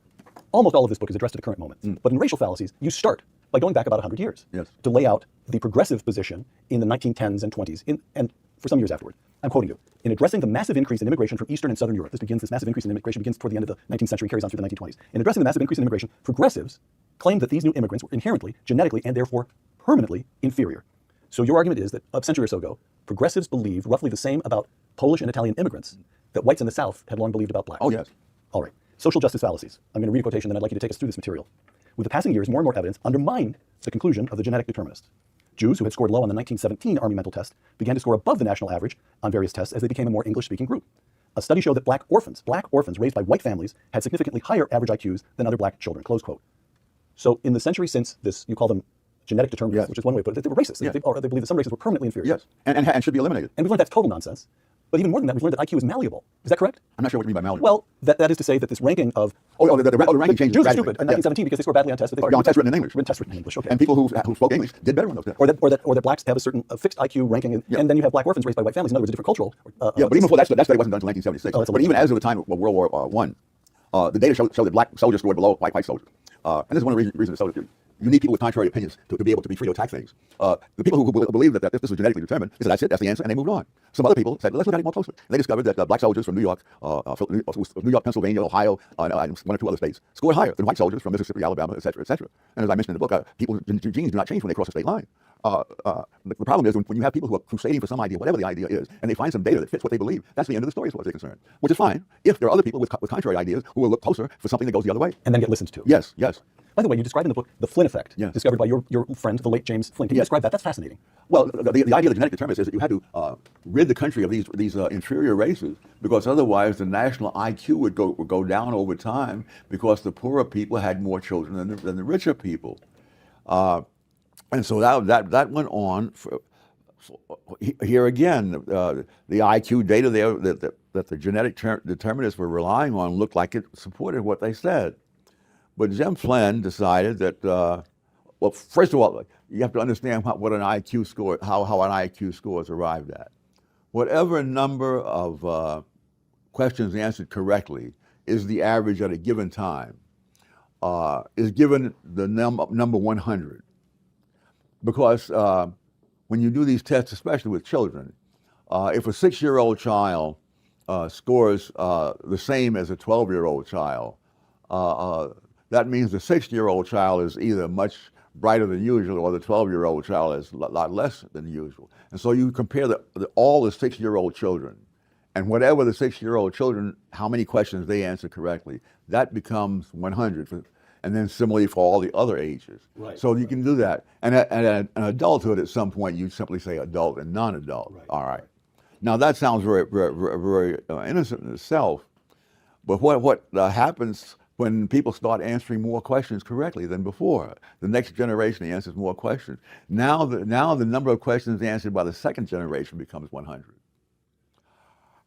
almost all of this book is addressed to the current moment. But in racial fallacies, you start by going back about 100 years to lay out the progressive position in the 1910s and 20s, and for some years afterward. I'm quoting you. In addressing the massive increase in immigration from Eastern and Southern Europe, this massive increase in immigration begins toward the end of the 19th century, carries on through the 1920s. In addressing the massive increase in immigration, progressives claimed that these new immigrants were inherently, genetically, and therefore permanently inferior. So your argument is that a century or so ago, progressives believed roughly the same about Polish and Italian immigrants that whites in the South had long believed about blacks. Oh, yes. All right. Social justice fallacies. I'm going to read a quotation, then I'd like you to take us through this material. With the passing years, more and more evidence undermined the conclusion of the genetic determinists. Jews who had scored low on the 1917 Army Mental Test began to score above the national average on various tests as they became a more English-speaking group. A study showed that black orphans raised by white families had significantly higher average IQs than other black children, close quote. So in the century since this, you call them genetic determinists, which is one way to put it, they were racist. They believe that some races were permanently inferior. Yes, and should be eliminated. And we've learned that's total nonsense. But even more than that, we've learned that IQ is malleable. Is that correct? I'm not sure what you mean by malleable. Well, that is to say that this ranking of... the ranking changed. Jews are stupid in 1917 because they score badly on tests. On tests written in English. Tests written in English, okay. And people who spoke English did better on those tests. Or that blacks have a certain fixed IQ ranking, and then you have black orphans raised by white families. In other words, a different cultural... but even before that study wasn't done until 1976. But even as of the time of World War I, the data showed that black soldiers scored below white soldiers. And this is one of the reasons you need people with contrary opinions to be able to be free to attack things. The people who believe that this was genetically determined, they said, that's it, that's the answer, and they moved on. Some other people said, let's look at it more closely. And they discovered that black soldiers from New York, Pennsylvania, Ohio, and one or two other states scored higher than white soldiers from Mississippi, Alabama, et cetera, et cetera. And as I mentioned in the book, people's genes do not change when they cross a state line. The problem is when you have people who are crusading for some idea, whatever the idea is, and they find some data that fits what they believe, that's the end of the story as far as they're concerned. Which is fine if there are other people with contrary ideas who will look closer for something that goes the other way. And then get listened to. Yes, yes. By the way, you describe in the book the Flynn effect, discovered by your friend, the late James Flynn. Can you describe that? That's fascinating. Well, the idea of the genetic determinants is that you had to rid the country of these inferior races, because otherwise the national IQ would go down over time, because the poorer people had more children than the richer people. And so that went on. Here again, the IQ data there that the genetic determinists were relying on looked like it supported what they said. But Jim Flynn decided that, well, first of all, you have to understand what an IQ score, how an IQ score is arrived at. Whatever number of questions answered correctly is the average at a given time. is given the number 100. Because when you do these tests, especially with children, if a 6-year-old child scores the same as a 12-year-old child, that means the 6-year-old child is either much brighter than usual or the 12-year-old child is a lot less than usual. And so you compare all the 6-year-old children, and whatever the 6-year-old children, how many questions they answer correctly, that becomes 100. And then similarly for all the other ages. Right. So you can do that. And an adulthood, at some point, you simply say adult and non-adult. Right. All right. Now that sounds very innocent in itself, but what happens when people start answering more questions correctly than before? The next generation answers more questions. Now the number of questions answered by the second generation becomes 100.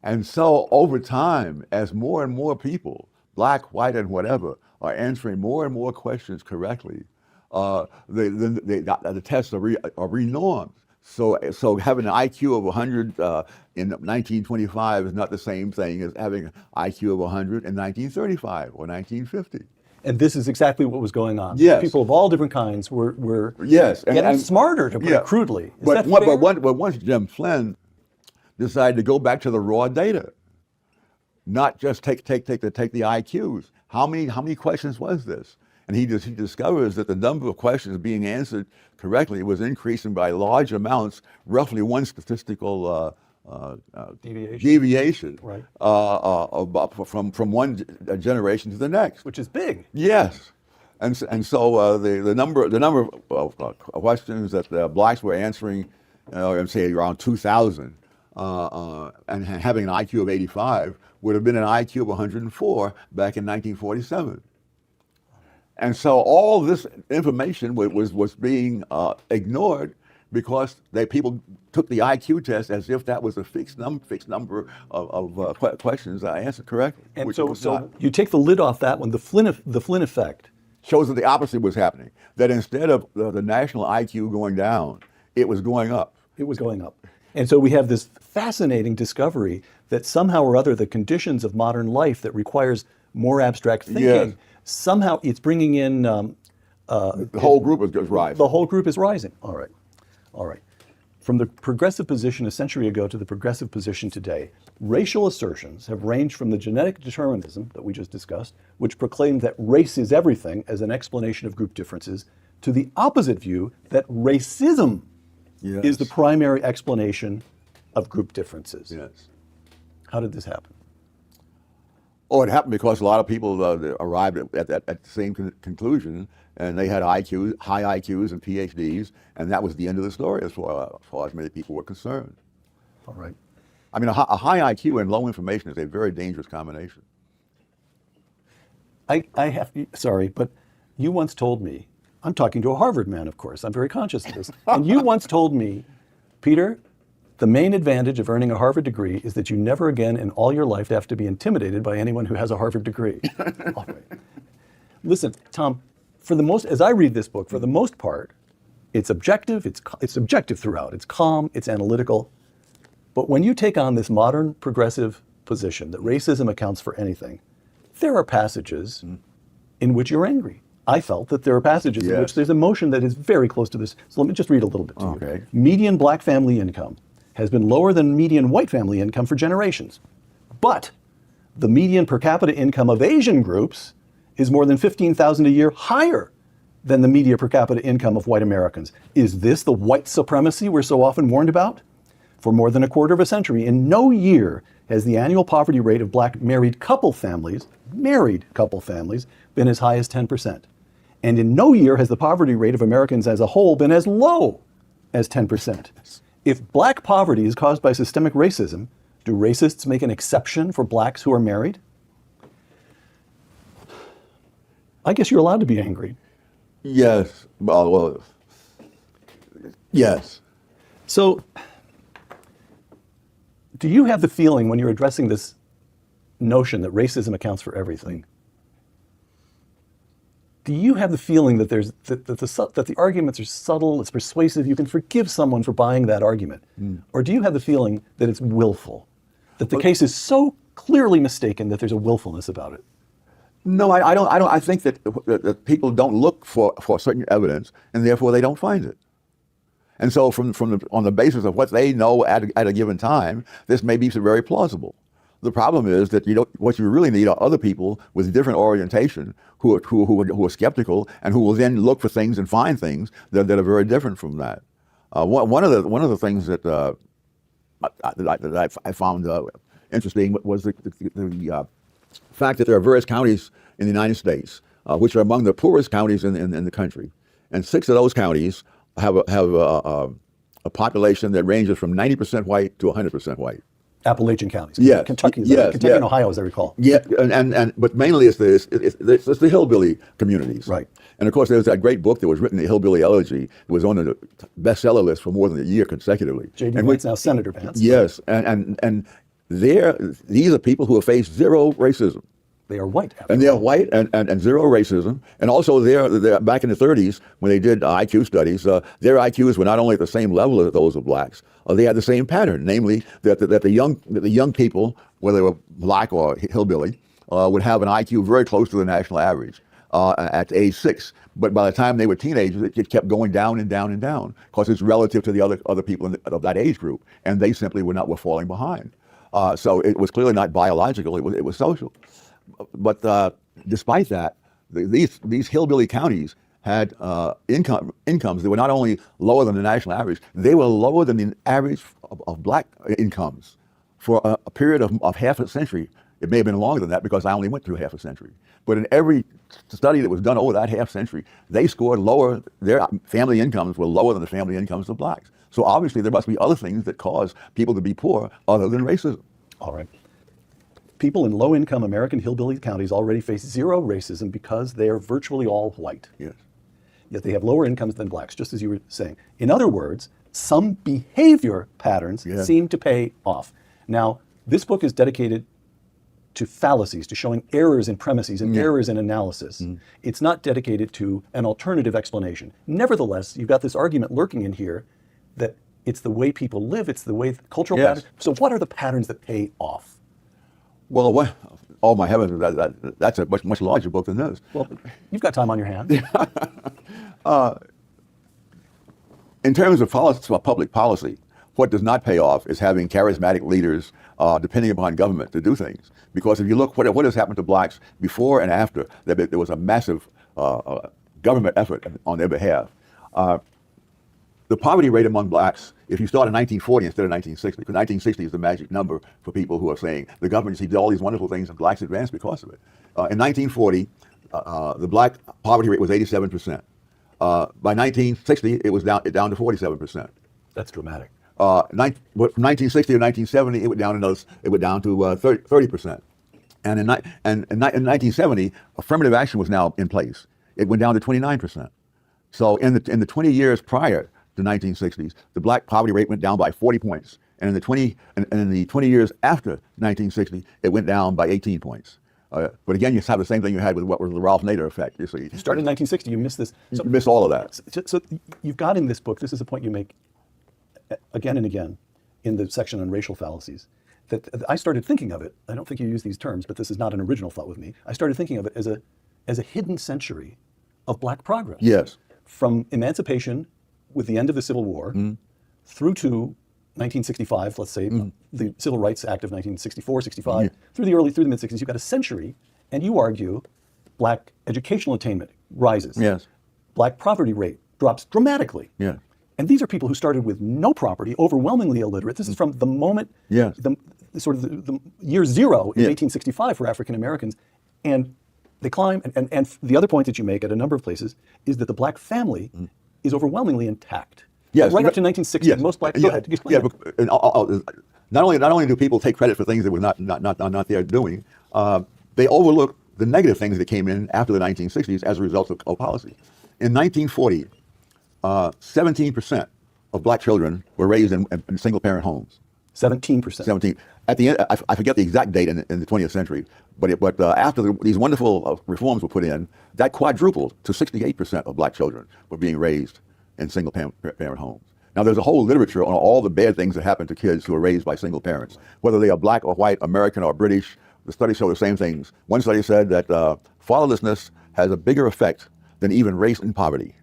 And so over time, as more and more people, black, white, and whatever, are answering more and more questions correctly, the tests are renormed. So having an IQ of 100 in 1925 is not the same thing as having an IQ of 100 in 1935 or 1950. And this is exactly what was going on. Yes. People of all different kinds were yes, getting smarter, to put it crudely. Is that fair? But once Jim Flynn decided to go back to the raw data, not just take the IQs. How many questions was this? And he discovers that the number of questions being answered correctly was increasing by large amounts, roughly one statistical deviation right. From one generation to the next, which is big. Yes, and so the number of questions that the blacks were answering, say around 2,000, and having an IQ of 85 would have been an IQ of 104 back in 1947. And so all this information was being ignored because people took the IQ test as if that was a fixed number of questions I answered correctly. And so you take the lid off that one, the Flynn effect. Shows that the opposite was happening, that instead of the national IQ going down, it was going up. It was going up. And so we have this fascinating discovery that somehow or other the conditions of modern life that requires more abstract thinking, yes. Somehow it's bringing in... the whole group is rising. The whole group is rising. All right. All right. From the progressive position a century ago to the progressive position today, racial assertions have ranged from the genetic determinism that we just discussed, which proclaimed that race is everything as an explanation of group differences, to the opposite view that racism yes. is the primary explanation of group differences. Yes. How did this happen? Oh, it happened because a lot of people arrived at the same conclusion, and they had high IQs and PhDs, and that was the end of the story as far as many people were concerned. All right. I mean, a high IQ and low information is a very dangerous combination. Sorry, but you once told me, I'm talking to a Harvard man, of course, I'm very conscious of this, and you once told me, Peter, the main advantage of earning a Harvard degree is that you never again in all your life have to be intimidated by anyone who has a Harvard degree. All right. Listen, Tom, as I read this book, for the most part, it's objective, it's objective throughout. It's calm, it's analytical. But when you take on this modern progressive position that racism accounts for anything, there are passages in which you're angry. I felt that there are passages in which there's emotion that is very close to this. So let me just read a little bit to you. Median black family income has been lower than median white family income for generations. But the median per capita income of Asian groups is more than $15,000 a year higher than the median per capita income of white Americans. Is this the white supremacy we're so often warned about? For more than a quarter of a century, in no year has the annual poverty rate of black married couple families, been as high as 10%. And in no year has the poverty rate of Americans as a whole been as low as 10%. If black poverty is caused by systemic racism, do racists make an exception for blacks who are married? I guess you're allowed to be angry. Yes. Well, yes. So, do you have the feeling when you're addressing this notion that racism accounts for everything, do you have the feeling that that the arguments are subtle, it's persuasive, you can forgive someone for buying that argument? Or do you have the feeling that it's willful, that the case is so clearly mistaken that there's a willfulness about it? No, I don't. I think that people don't look for certain evidence, and therefore they don't find it. And so, on the basis of what they know at a given time, this may be very plausible. The problem is that what you really need are other people with different orientation who are skeptical and who will then look for things and find things that are very different from that. One of the things that I found interesting was the fact that there are various counties in the United States which are among the poorest counties in the country, and 6 of those counties have a population that ranges from 90% white to 100% white. Appalachian counties. Yes. Kentucky, Yes. Kentucky and Ohio, as I recall. Yeah, but mainly it's the hillbilly communities. Right. And of course, there was that great book that was written, The Hillbilly Elegy. It was on the bestseller list for more than a year consecutively. J.D. Vance, now Senator Vance. Yes, and these are people who have faced zero racism. They are white. And they're white and zero racism. And also they're back in the 30s when they did IQ studies, their IQs were not only at the same level as those of blacks, they had the same pattern, namely that the young people, whether they were black or hillbilly, would have an IQ very close to the national average at age 6. But by the time they were teenagers, it kept going down and down and down because it's relative to the other people of that age group, and they simply were falling behind. So it was clearly not biological; it was social. But despite that, these hillbilly counties had incomes that were not only lower than the national average, they were lower than the average of black incomes for a period of half a century. It may have been longer than that because I only went through half a century. But in every study that was done over that half century, they scored lower, their family incomes were lower than the family incomes of blacks. So obviously there must be other things that cause people to be poor other than racism. All right. People in low-income American hillbilly counties already face zero racism because they are virtually all white. Yes. Yet they have lower incomes than blacks, just as you were saying. In other words, some behavior patterns seem to pay off. Now, this book is dedicated to fallacies, to showing errors in premises and errors in analysis. It's not dedicated to an alternative explanation. Nevertheless, you've got this argument lurking in here that it's the way people live, it's the way cultural patterns. So what are the patterns that pay off? Well, oh my heavens, that's a much larger book than this. Well, you've got time on your hands. In terms of public policy, what does not pay off is having charismatic leaders depending upon government to do things. Because if you look what has happened to blacks before and after, there was a massive government effort on their behalf. The poverty rate among blacks, if you start in 1940 instead of 1960, because 1960 is the magic number for people who are saying the government did all these wonderful things and blacks advanced because of it. In 1940, the black poverty rate was 87%. By 1960, it was down to 47%. That's dramatic. From 1960 to 1970, it went down to 30%. And in 1970, affirmative action was now in place. It went down to 29%. So in the 20 years prior to the 1960s, the black poverty rate went down by 40 points. And in the 20 years after 1960, it went down by 18 points. But again, you have the same thing you had with what was the Ralph Nader effect. You see, You started in 1960, you missed this. You missed all of that. So you've got in this book, this is a point you make again and again in the section on racial fallacies, that I started thinking of it, I don't think you use these terms, but this is not an original thought with me. I started thinking of it as a hidden century of black progress. Yes. From emancipation with the end of the Civil War through to 1965, let's say, the Civil Rights Act of 1964, 65, through the mid-60s, you've got a century, and you argue black educational attainment rises. Yes. Black poverty rate drops dramatically. Yeah. And these are people who started with no property, overwhelmingly illiterate. This is from the moment, the year zero in 1865 for African Americans. And they climb, and the other point that you make at a number of places is that the black family is overwhelmingly intact. Yes. Right up to 1960, most black, go ahead, explain that. Not only do people take credit for things that were not there doing, they overlook the negative things that came in after the 1960s as a result of policy. In 1940, 17% of black children were raised in single-parent homes. 17%. 17. At the end, I forget the exact date in the 20th century, but after these wonderful reforms were put in, that quadrupled to 68% of black children were being raised in single-parent homes. Now, there's a whole literature on all the bad things that happen to kids who are raised by single parents, whether they are black or white, American or British, the studies show the same things. One study said that fatherlessness has a bigger effect than even race and poverty.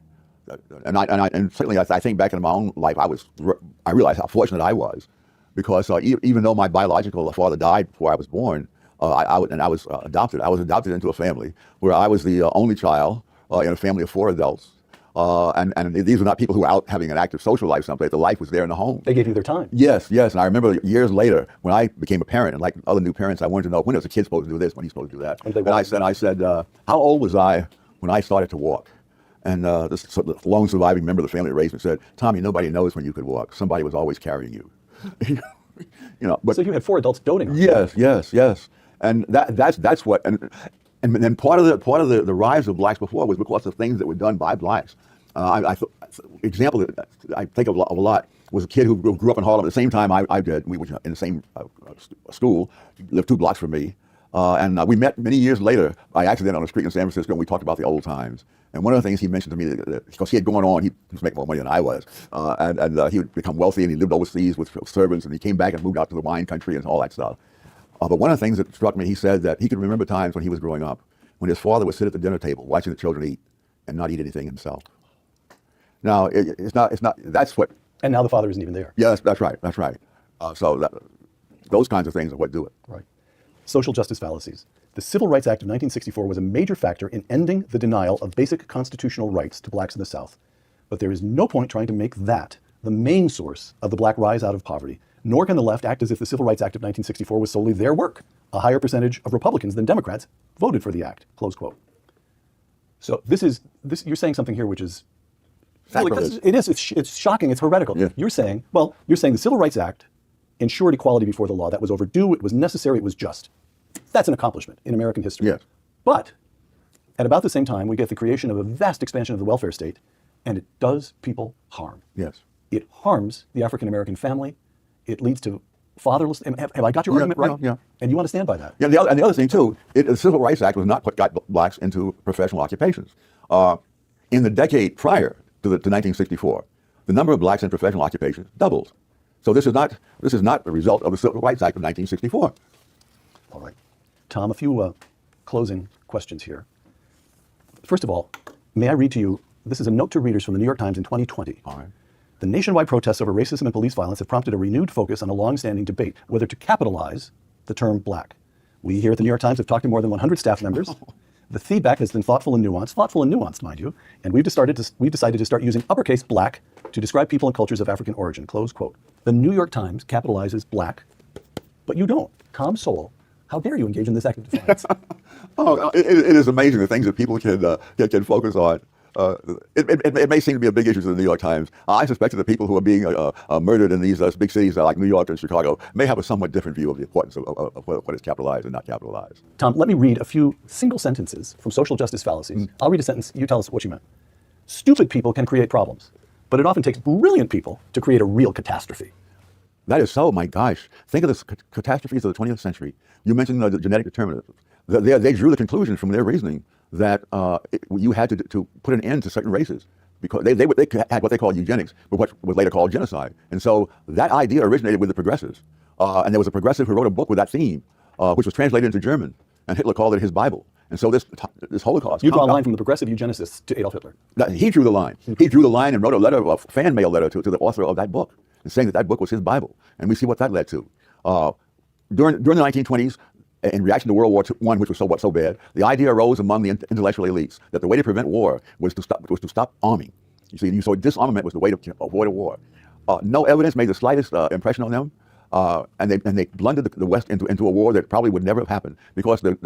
And certainly I think back in my own life, I realized how fortunate I was, because even though my biological father died before I was born, I was adopted. I was adopted into a family where I was the only child in a family of 4 adults. And these were not people who were out having an active social life someplace. The life was there in the home. They gave you their time. Yes. And I remember years later when I became a parent, and like other new parents, I wanted to know, when is a kid supposed to do this, when he's supposed to do that. And I said, how old was I when I started to walk? And the lone surviving member of the family that raised me said, Tommy, nobody knows when you could walk. Somebody was always carrying you. But so you had 4 adults doting on you. Yes. And that's what, and then part of the rise of blacks before was because of things that were done by blacks. Example that I think of a lot was a kid who grew up in Harlem at the same time I did. We were in the same school, lived 2 blocks from me. And we met many years later by accident on the street in San Francisco, and we talked about the old times. And one of the things he mentioned to me, because he had gone on, he was making more money than I was, and he would become wealthy, and he lived overseas with servants, and he came back and moved out to the wine country and all that stuff. But one of the things that struck me, he said that he could remember times when he was growing up when his father would sit at the dinner table watching the children eat and not eat anything himself. Now, it's not, that's what... And now the father isn't even there. Yes, that's right. Those kinds of things are what do it. Right. Social justice fallacies. The Civil Rights Act of 1964 was a major factor in ending the denial of basic constitutional rights to blacks in the South. But there is no point trying to make that the main source of the black rise out of poverty, nor can the left act as if the Civil Rights Act of 1964 was solely their work. A higher percentage of Republicans than Democrats voted for the act, close quote. So you're saying something here which is, it's shocking, it's heretical. Yeah. You're saying the Civil Rights Act ensured equality before the law. That was overdue, it was necessary, it was just. That's an accomplishment in American history. Yes. But at about the same time, we get the creation of a vast expansion of the welfare state, and it does people harm. Yes. It harms the African American family. It leads to fatherless. Have I got your argument right? Yeah. And you want to stand by that? Yeah. And the other thing too, the Civil Rights Act was not what got blacks into professional occupations. In the decade prior to 1964, the number of blacks in professional occupations doubled. So this is not the result of the Civil Rights Act of 1964. All right. Tom, a few closing questions here. First of all, may I read to you, this is a note to readers from the New York Times in 2020. All right. The nationwide protests over racism and police violence have prompted a renewed focus on a long-standing debate whether to capitalize the term black. We here at the New York Times have talked to more than 100 staff members. The feedback has been thoughtful and nuanced, mind you, and we've decided to start using uppercase black to describe people and cultures of African origin, close quote. The New York Times capitalizes black, but you don't. Tom Sowell, how dare you engage in this act of defiance? It is amazing the things that people can focus on. It may seem to be a big issue to the New York Times. I suspect that the people who are being murdered in these big cities like New York and Chicago may have a somewhat different view of the importance of what is capitalized and not capitalized. Tom, let me read a few single sentences from Social Justice Fallacies. I'll read a sentence, you tell us what you meant. Stupid people can create problems, but it often takes brilliant people to create a real catastrophe. That is so, my gosh. Think of the catastrophes of the 20th century. You mentioned the genetic determinism. They drew the conclusion from their reasoning that you had to put an end to certain races because they had what they called eugenics, but what was later called genocide. And so that idea originated with the progressives. And there was a progressive who wrote a book with that theme, which was translated into German, and Hitler called it his Bible. And so this Holocaust... You draw a line from the progressive eugenicists to Adolf Hitler. He drew the line. He drew the line and wrote a fan mail letter to the author of that book, and saying that book was his Bible. And we see what that led to. During the 1920s, in reaction to World War I, which was so bad, the idea arose among the intellectual elites that the way to prevent war was to stop arming. You see, so disarmament was the way to avoid a war. No evidence made the slightest impression on them, and they blundered the West into a war that probably would never have happened because the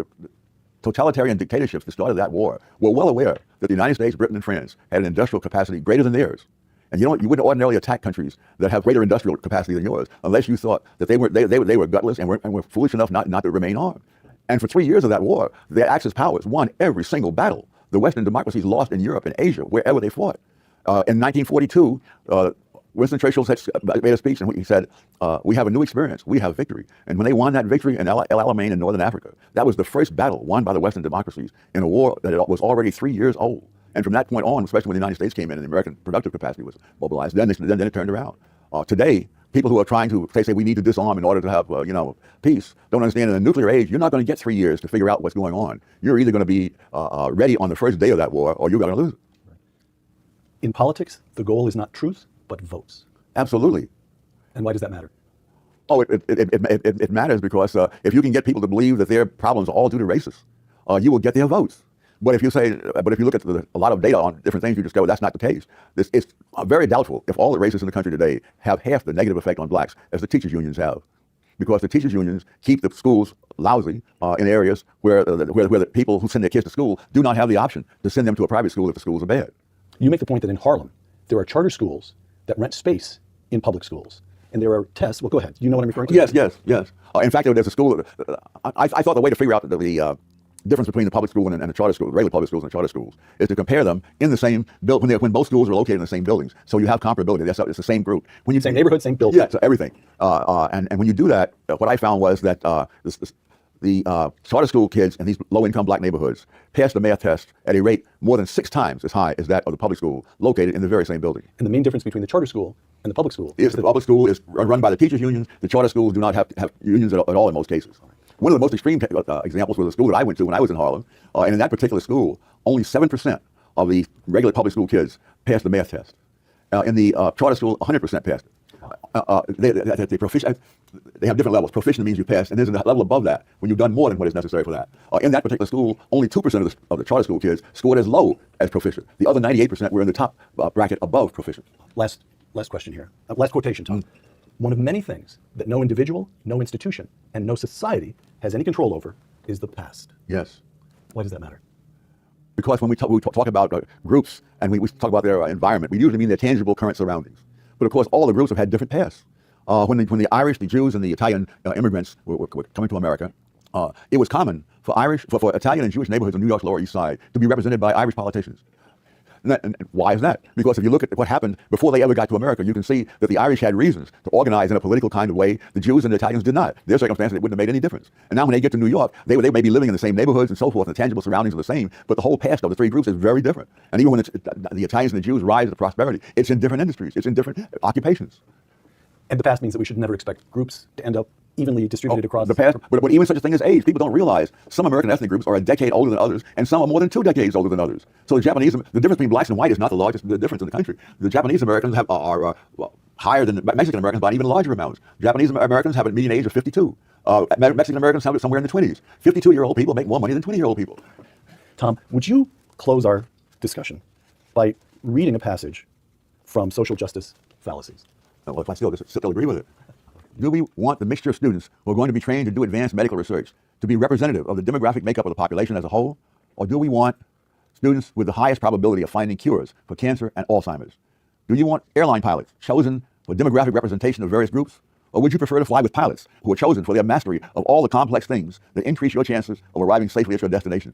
totalitarian dictatorships that started that war were well aware that the United States, Britain, and France had an industrial capacity greater than theirs. And you wouldn't ordinarily attack countries that have greater industrial capacity than yours unless you thought that they were gutless and were foolish enough not to remain armed. And for 3 years of that war, the Axis powers won every single battle the Western democracies lost in Europe and Asia, wherever they fought. In 1942, Winston Churchill made a speech and he said, we have a new experience, we have victory. And when they won that victory in El Alamein in Northern Africa, that was the first battle won by the Western democracies in a war that was already 3 years old. And from that point on, especially when the United States came in and the American productive capacity was mobilized, then it turned around. Today, people who are trying to say we need to disarm in order to have peace don't understand in a nuclear age you're not going to get 3 years to figure out what's going on. You're either going to be ready on the first day of that war or you're going to lose it. In politics, the goal is not truth, but votes. Absolutely. And why does that matter? Oh, it matters because if you can get people to believe that their problems are all due to racists, you will get their votes. But if you look at a lot of data on different things, you discover that's not the case. It's very doubtful if all the racists in the country today have half the negative effect on blacks as the teachers' unions have, because the teachers' unions keep the schools lousy in areas where the people who send their kids to school do not have the option to send them to a private school if the schools are bad. You make the point that in Harlem, there are charter schools that rent space in public schools. And there are tests. Well, go ahead. You know what I'm referring to? Yes. In fact, there's a school. I thought the way to figure out the difference between the public school and the charter school, regular public schools and charter schools, is to compare them in the same building when both schools are located in the same buildings. So you have comparability. It's the same group. When you same neighborhood, same building. Yeah, so everything. And when you do that, what I found was that the charter school kids in these low-income black neighborhoods passed the math test at a rate more than 6 times as high as that of the public school located in the very same building. And the main difference between the charter school and the public school is the public school is run by the teachers' unions. The charter schools do not have unions at all in most cases. One of the most extreme examples was the school that I went to when I was in Harlem. And in that particular school, only 7% of the regular public school kids passed the math test. In the charter school, 100% passed it. They have different levels. Proficient means you pass, and there's a level above that when you've done more than what is necessary for that. In that particular school, only 2% of the charter school kids scored as low as proficient. The other 98% were in the top bracket above proficient. Last question here. Last quotation, Tom. One of many things that no individual, no institution, and no society has any control over is the past. Yes. Why does that matter? Because when we talk about groups and we talk about their environment, we usually mean their tangible current surroundings. But of course, all the groups have had different pasts. When the Irish, the Jews, and the Italian immigrants were coming to America, it was common for Italian and Jewish neighborhoods on New York's Lower East Side to be represented by Irish politicians. And why is that? Because if you look at what happened before they ever got to America, you can see that the Irish had reasons to organize in a political kind of way. The Jews and the Italians did not. Their circumstances, it wouldn't have made any difference. And now when they get to New York, they may be living in the same neighborhoods and so forth, and the tangible surroundings are the same, but the whole past of the three groups is very different. And even when the Italians and the Jews rise to prosperity, it's in different industries, it's in different occupations. And the past means that we should never expect groups to end up evenly distributed across the past. But even such a thing as age, people don't realize some American ethnic groups are a decade older than others, and some are more than 2 decades older than others. So the difference between blacks and white is not the largest difference in the country. The Japanese Americans are higher than Mexican Americans by an even larger amount. Japanese Americans have a median age of 52. Mexican Americans have it somewhere in the 20s. 52-year-old people make more money than 20-year-old people. Tom, would you close our discussion by reading a passage from Social Justice Fallacies? Well, if I still agree with it. Do we want the mixture of students who are going to be trained to do advanced medical research to be representative of the demographic makeup of the population as a whole? Or do we want students with the highest probability of finding cures for cancer and Alzheimer's? Do you want airline pilots chosen for demographic representation of various groups? Or would you prefer to fly with pilots who are chosen for their mastery of all the complex things that increase your chances of arriving safely at your destination?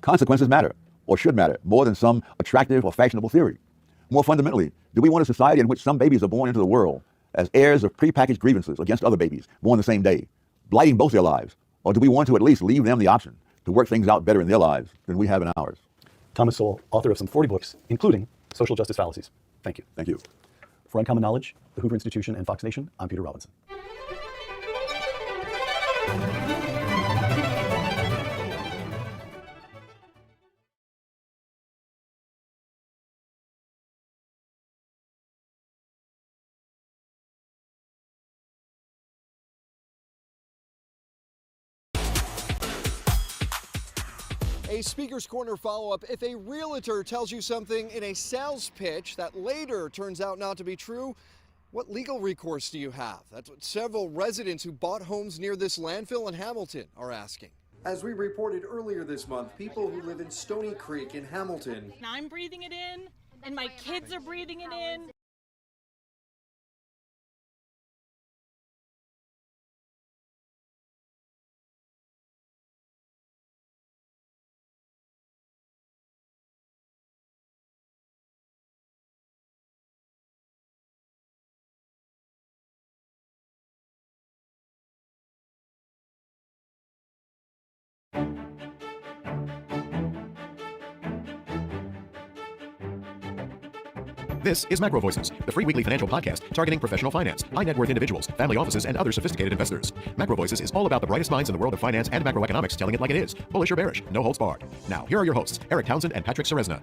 Consequences matter, or should matter, more than some attractive or fashionable theory. More fundamentally, do we want a society in which some babies are born into the world as heirs of prepackaged grievances against other babies born the same day, blighting both their lives? Or do we want to at least leave them the option to work things out better in their lives than we have in ours? Thomas Sowell, author of some 40 books, including Social Justice Fallacies. Thank you. Thank you. For Uncommon Knowledge, the Hoover Institution, and Fox Nation, I'm Peter Robinson. A Speaker's Corner follow-up. If a realtor tells you something in a sales pitch that later turns out not to be true, what legal recourse do you have? That's what several residents who bought homes near this landfill in Hamilton are asking. As we reported earlier this month, people who live in Stony Creek in Hamilton. I'm breathing it in, and my kids are breathing it in. This is Macro Voices, the free weekly financial podcast targeting professional finance, high net worth individuals, family offices, and other sophisticated investors. Macro Voices is all about the brightest minds in the world of finance and macroeconomics telling it like it is, bullish or bearish, no holds barred. Now, here are your hosts, Eric Townsend and Patrick Serezna.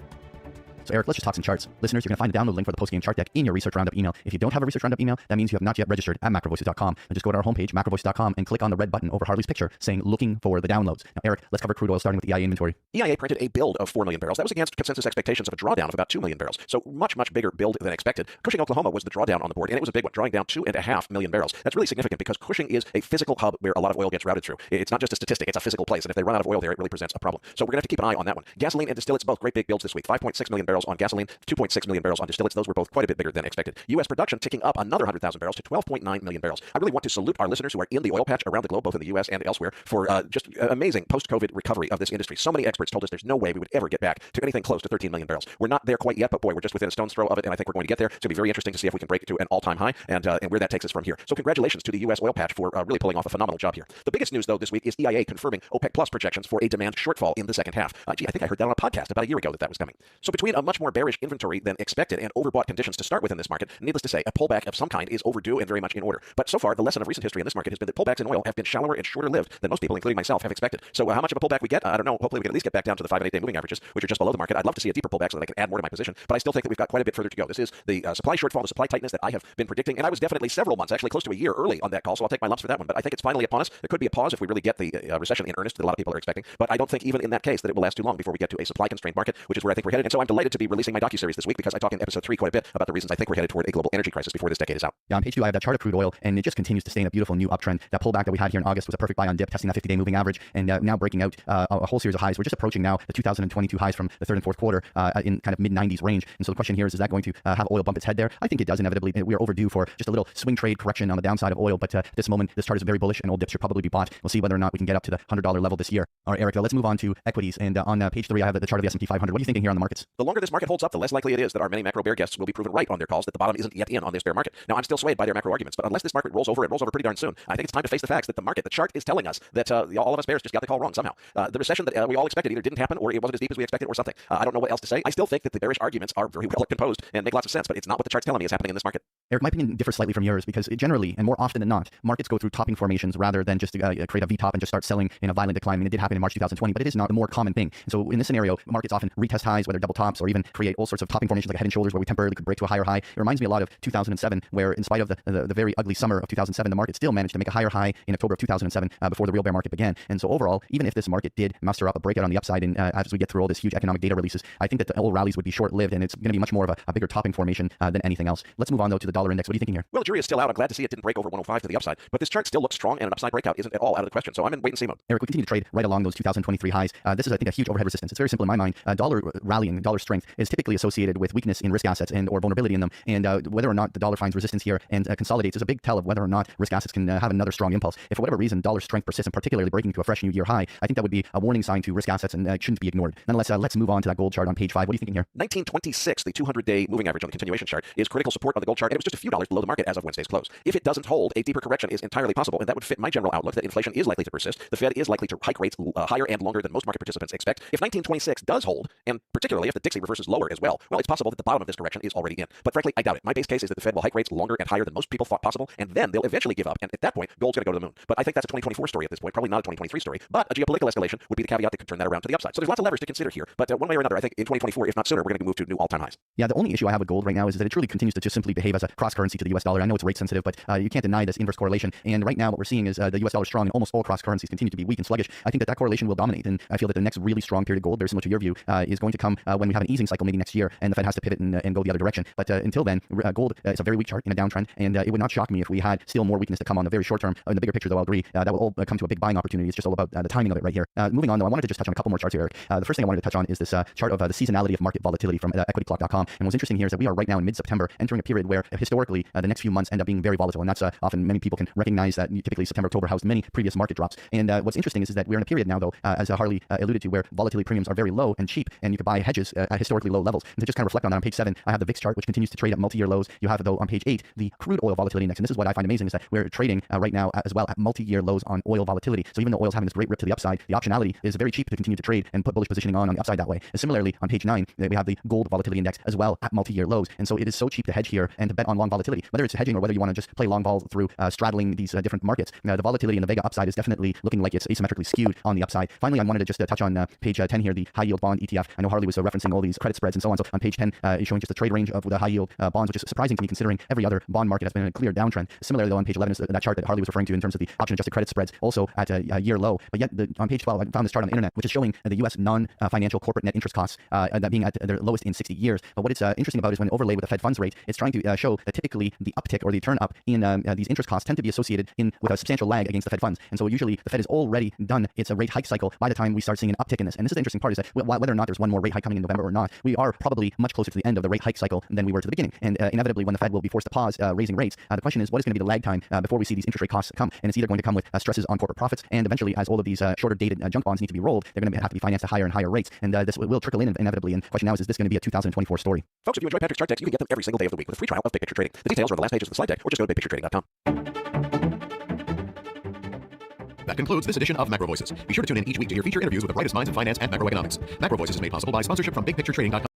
So Eric, let's just talk some charts. Listeners, you're going to find the download link for the post-game chart deck in your Research Roundup email. If you don't have a Research Roundup email, that means you have not yet registered at macrovoices.com. And just go to our homepage, macrovoices.com, and click on the red button over Harley's picture saying looking for the downloads. Now, Eric, let's cover crude oil starting with EIA inventory. EIA printed a build of 4 million barrels. That was against consensus expectations of a drawdown of about 2 million barrels. So much, much bigger build than expected. Cushing, Oklahoma was the drawdown on the board, and it was a big one, drawing down 2.5 million barrels. That's really significant because Cushing is a physical hub where a lot of oil gets routed through. It's not just a statistic, it's a physical place. And if they run out of oil there, it really presents a problem. So we're going to have to keep an eye on that one. Gasoline and distillates, both great big builds this week. 5.6 million barrels on gasoline, 2.6 million barrels on distillates. Those were both quite a bit bigger than expected. U.S. production ticking up another 100,000 barrels to 12.9 million barrels. I really want to salute our listeners who are in the oil patch around the globe, both in the U.S. and elsewhere, for just amazing post-COVID recovery of this industry. So many experts told us there's no way we would ever get back to anything close to 13 million barrels. We're not there quite yet, but boy, we're just within a stone's throw of it, and I think we're going to get there. It's going to be very interesting to see if we can break it to an all-time high and where that takes us from here. So congratulations to the U.S. oil patch for really pulling off a phenomenal job here. The biggest news, though, this week is EIA confirming OPEC Plus projections for a demand shortfall in the second half. I think I heard that on a podcast about a year ago that was coming. So between a much more bearish inventory than expected and overbought conditions to start with in this market, needless to say, a pullback of some kind is overdue and very much in order. But so far, the lesson of recent history in this market has been that pullbacks in oil have been shallower and shorter lived than most people, including myself, have expected. So how much of a pullback we get, I don't know. Hopefully we can at least get back down to the 5 and 8 day moving averages, which are just below the market. I'd love to see a deeper pullback so that I can add more to my position, but I still think that we've got quite a bit further to go. This is the supply shortfall, the supply tightness that I have been predicting, and I was definitely several months, actually close to a year early on that call, so I'll take my lumps for that one. But I think it's finally upon us. There could be a pause if we really get the recession in earnest that a lot of people are expecting, but I don't think even in that case that it will last too long before we get to a supply-constrained market, which is where I think we're headed. And so I'm delighted to be releasing my docuseries this week because I talk in episode 3 quite a bit about the reasons I think we're headed toward a global energy crisis before this decade is out. Yeah, on page 2, I have that chart of crude oil, and it just continues to stay in a beautiful new uptrend. That pullback that we had here in August was a perfect buy on dip, testing that 50-day moving average, and now breaking out a whole series of highs. We're just approaching now the 2022 highs from the third and fourth quarter in kind of mid-90s range. And so the question here is that going to have oil bump its head there? I think it does inevitably. We are overdue for just a little swing trade correction on the downside of oil, but at this moment, this chart is very bullish, and old dips should probably be bought. We'll see whether or not we can get up to the $100 level this year. All right, Eric, let's move on to equities. And on page 3, I have the chart of the S&P 500. What are you thinking here on the markets? The longer this market holds up, the less likely it is that our many macro bear guests will be proven right on their calls that the bottom isn't yet in on this bear market. Now, I'm still swayed by their macro arguments, but unless this market rolls over, it rolls over pretty darn soon. I think it's time to face the facts that the chart is telling us that all of us bears just got the call wrong somehow. The recession that we all expected either didn't happen or it wasn't as deep as we expected or something. I don't know what else to say. I still think that the bearish arguments are very well composed and make lots of sense, but it's not what the chart's telling me is happening in this market. Eric, my opinion differs slightly from yours because generally, and more often than not, markets go through topping formations rather than just create a V-top and just start selling in a violent decline. I mean, it did happen in March 2020, but it is not a more common thing. And so in this scenario, markets often retest highs, whether double tops or even create all sorts of topping formations like a head and shoulders where we temporarily could break to a higher high. It reminds me a lot of 2007, where in spite of the very ugly summer of 2007, the market still managed to make a higher high in October of 2007 before the real bear market began. And so overall, even if this market did muster up a breakout on the upside and as we get through all this huge economic data releases, I think that the old rallies would be short-lived and it's going to be much more of a bigger topping formation than anything else. Let's move on though to the dollar index. What are you thinking here? Well, the jury is still out. I'm glad to see it didn't break over 105 to the upside, but this chart still looks strong and an upside breakout isn't at all out of the question. So I'm in wait and see mode. Eric, we continue to trade right along those 2023 highs. This is, I think, a huge overhead resistance. It's very simple in my mind. Dollar rallying, dollar strength is typically associated with weakness in risk assets and or vulnerability in them. And whether or not the dollar finds resistance here and consolidates is a big tell of whether or not risk assets can have another strong impulse. If for whatever reason dollar strength persists and particularly breaking to a fresh new year high, I think that would be a warning sign to risk assets and shouldn't be ignored. Nonetheless, let's move on to that gold chart on page 5. What are you thinking here? 1926, the 200-day moving average on the continuation chart, is critical support on the gold chart, and it was just a few dollars below the market as of Wednesday's close. If it doesn't hold, a deeper correction is entirely possible, and that would fit my general outlook that inflation is likely to persist. The Fed is likely to hike rates higher and longer than most market participants expect. If 1926 does hold, and particularly if the Dixie reverses lower as well, it's possible that the bottom of this correction is already in. But frankly, I doubt it. My base case is that the Fed will hike rates longer and higher than most people thought possible, and then they'll eventually give up, and at that point, gold's going to go to the moon. But I think that's a 2024 story at this point, probably not a 2023 story. But a geopolitical escalation would be the caveat that could turn that around to the upside. So there's lots of levers to consider here. But one way or another, I think in 2024, if not sooner, we're going to move to new all-time highs. Yeah, the only issue I have with gold right now is that it truly continues to just simply behave as a cross-currency to the US dollar. I know it's rate sensitive, but you can't deny this inverse correlation. And right now what we're seeing is the US dollar strong and almost all cross-currencies continue to be weak and sluggish. I think that correlation will dominate. And I feel that the next really strong period of gold, very similar to your view, is going to come when we have an easing cycle maybe next year and the Fed has to pivot and go the other direction. But until then, gold is a very weak chart in a downtrend. And it would not shock me if we had still more weakness to come on the very short term. In the bigger picture, though, I'll agree that will all come to a big buying opportunity. It's just all about the timing of it right here. Moving on, though, I wanted to just touch on a couple more charts here, Eric. The first thing I wanted to touch on is this chart of the seasonality of market volatility from equityclock.com. And what's interesting here is that we are right now in mid-September entering a period where historically the next few months end up being very volatile. And that's often many people can recognize that typically September, October housed many previous market drops. And what's interesting is that we're in a period now, though, as Harley alluded to, where volatility premiums are very low and cheap. And you could buy hedges historically low levels. And to just kind of reflect on that, on page 7, I have the VIX chart, which continues to trade at multi-year lows. You have, though, on page 8, the crude oil volatility index. And this is what I find amazing, is that we're trading right now as well at multi-year lows on oil volatility. So even though oil's having this great rip to the upside, the optionality is very cheap to continue to trade and put bullish positioning on the upside that way. And similarly, on page 9, we have the gold volatility index as well at multi-year lows. And so it is so cheap to hedge here and to bet on long volatility, whether it's hedging or whether you want to just play long vol through straddling these different markets. The volatility in the Vega upside is definitely looking like it's asymmetrically skewed on the upside. Finally, I wanted to just touch on page 10 here, the high yield bond ETF. I know Harley was referencing all these credit spreads and so on. So on page 10 is showing just the trade range of the high yield bonds, which is surprising to me considering every other bond market has been in a clear downtrend. Similarly, though, on page 11 is that chart that Harley was referring to in terms of the option adjusted credit spreads, also at a year low. But yet on page 12, I found this chart on the internet, which is showing the U.S. non-financial corporate net interest costs that being at their lowest in 60 years. But what it's interesting about is when overlaid with the Fed funds rate, it's trying to show that typically the uptick or the turn up in these interest costs tend to be associated with a substantial lag against the Fed funds. And so usually the Fed has already done its rate hike cycle by the time we start seeing an uptick in this. And this is the interesting part, is that whether or not there's one more rate hike coming in November or not, we are probably much closer to the end of the rate hike cycle than we were to the beginning. And inevitably, when the Fed will be forced to pause raising rates, the question is, what is going to be the lag time before we see these interest rate costs come? And it's either going to come with stresses on corporate profits, and eventually, as all of these shorter dated junk bonds need to be rolled, they're going to have to be financed at higher and higher rates. And this will trickle in inevitably. And the question now is this going to be a 2024 story? Folks, if you enjoy Patrick's chart decks, you can get them every single day of the week with a free trial of Big Picture Trading. The details are on the last pages of the slide deck, or just go to bigpicturetrading.com. That concludes this edition of Macro Voices. Be sure to tune in each week to hear feature interviews with the brightest minds in finance and macroeconomics. Macro Voices is made possible by sponsorship from bigpicturetrading.com.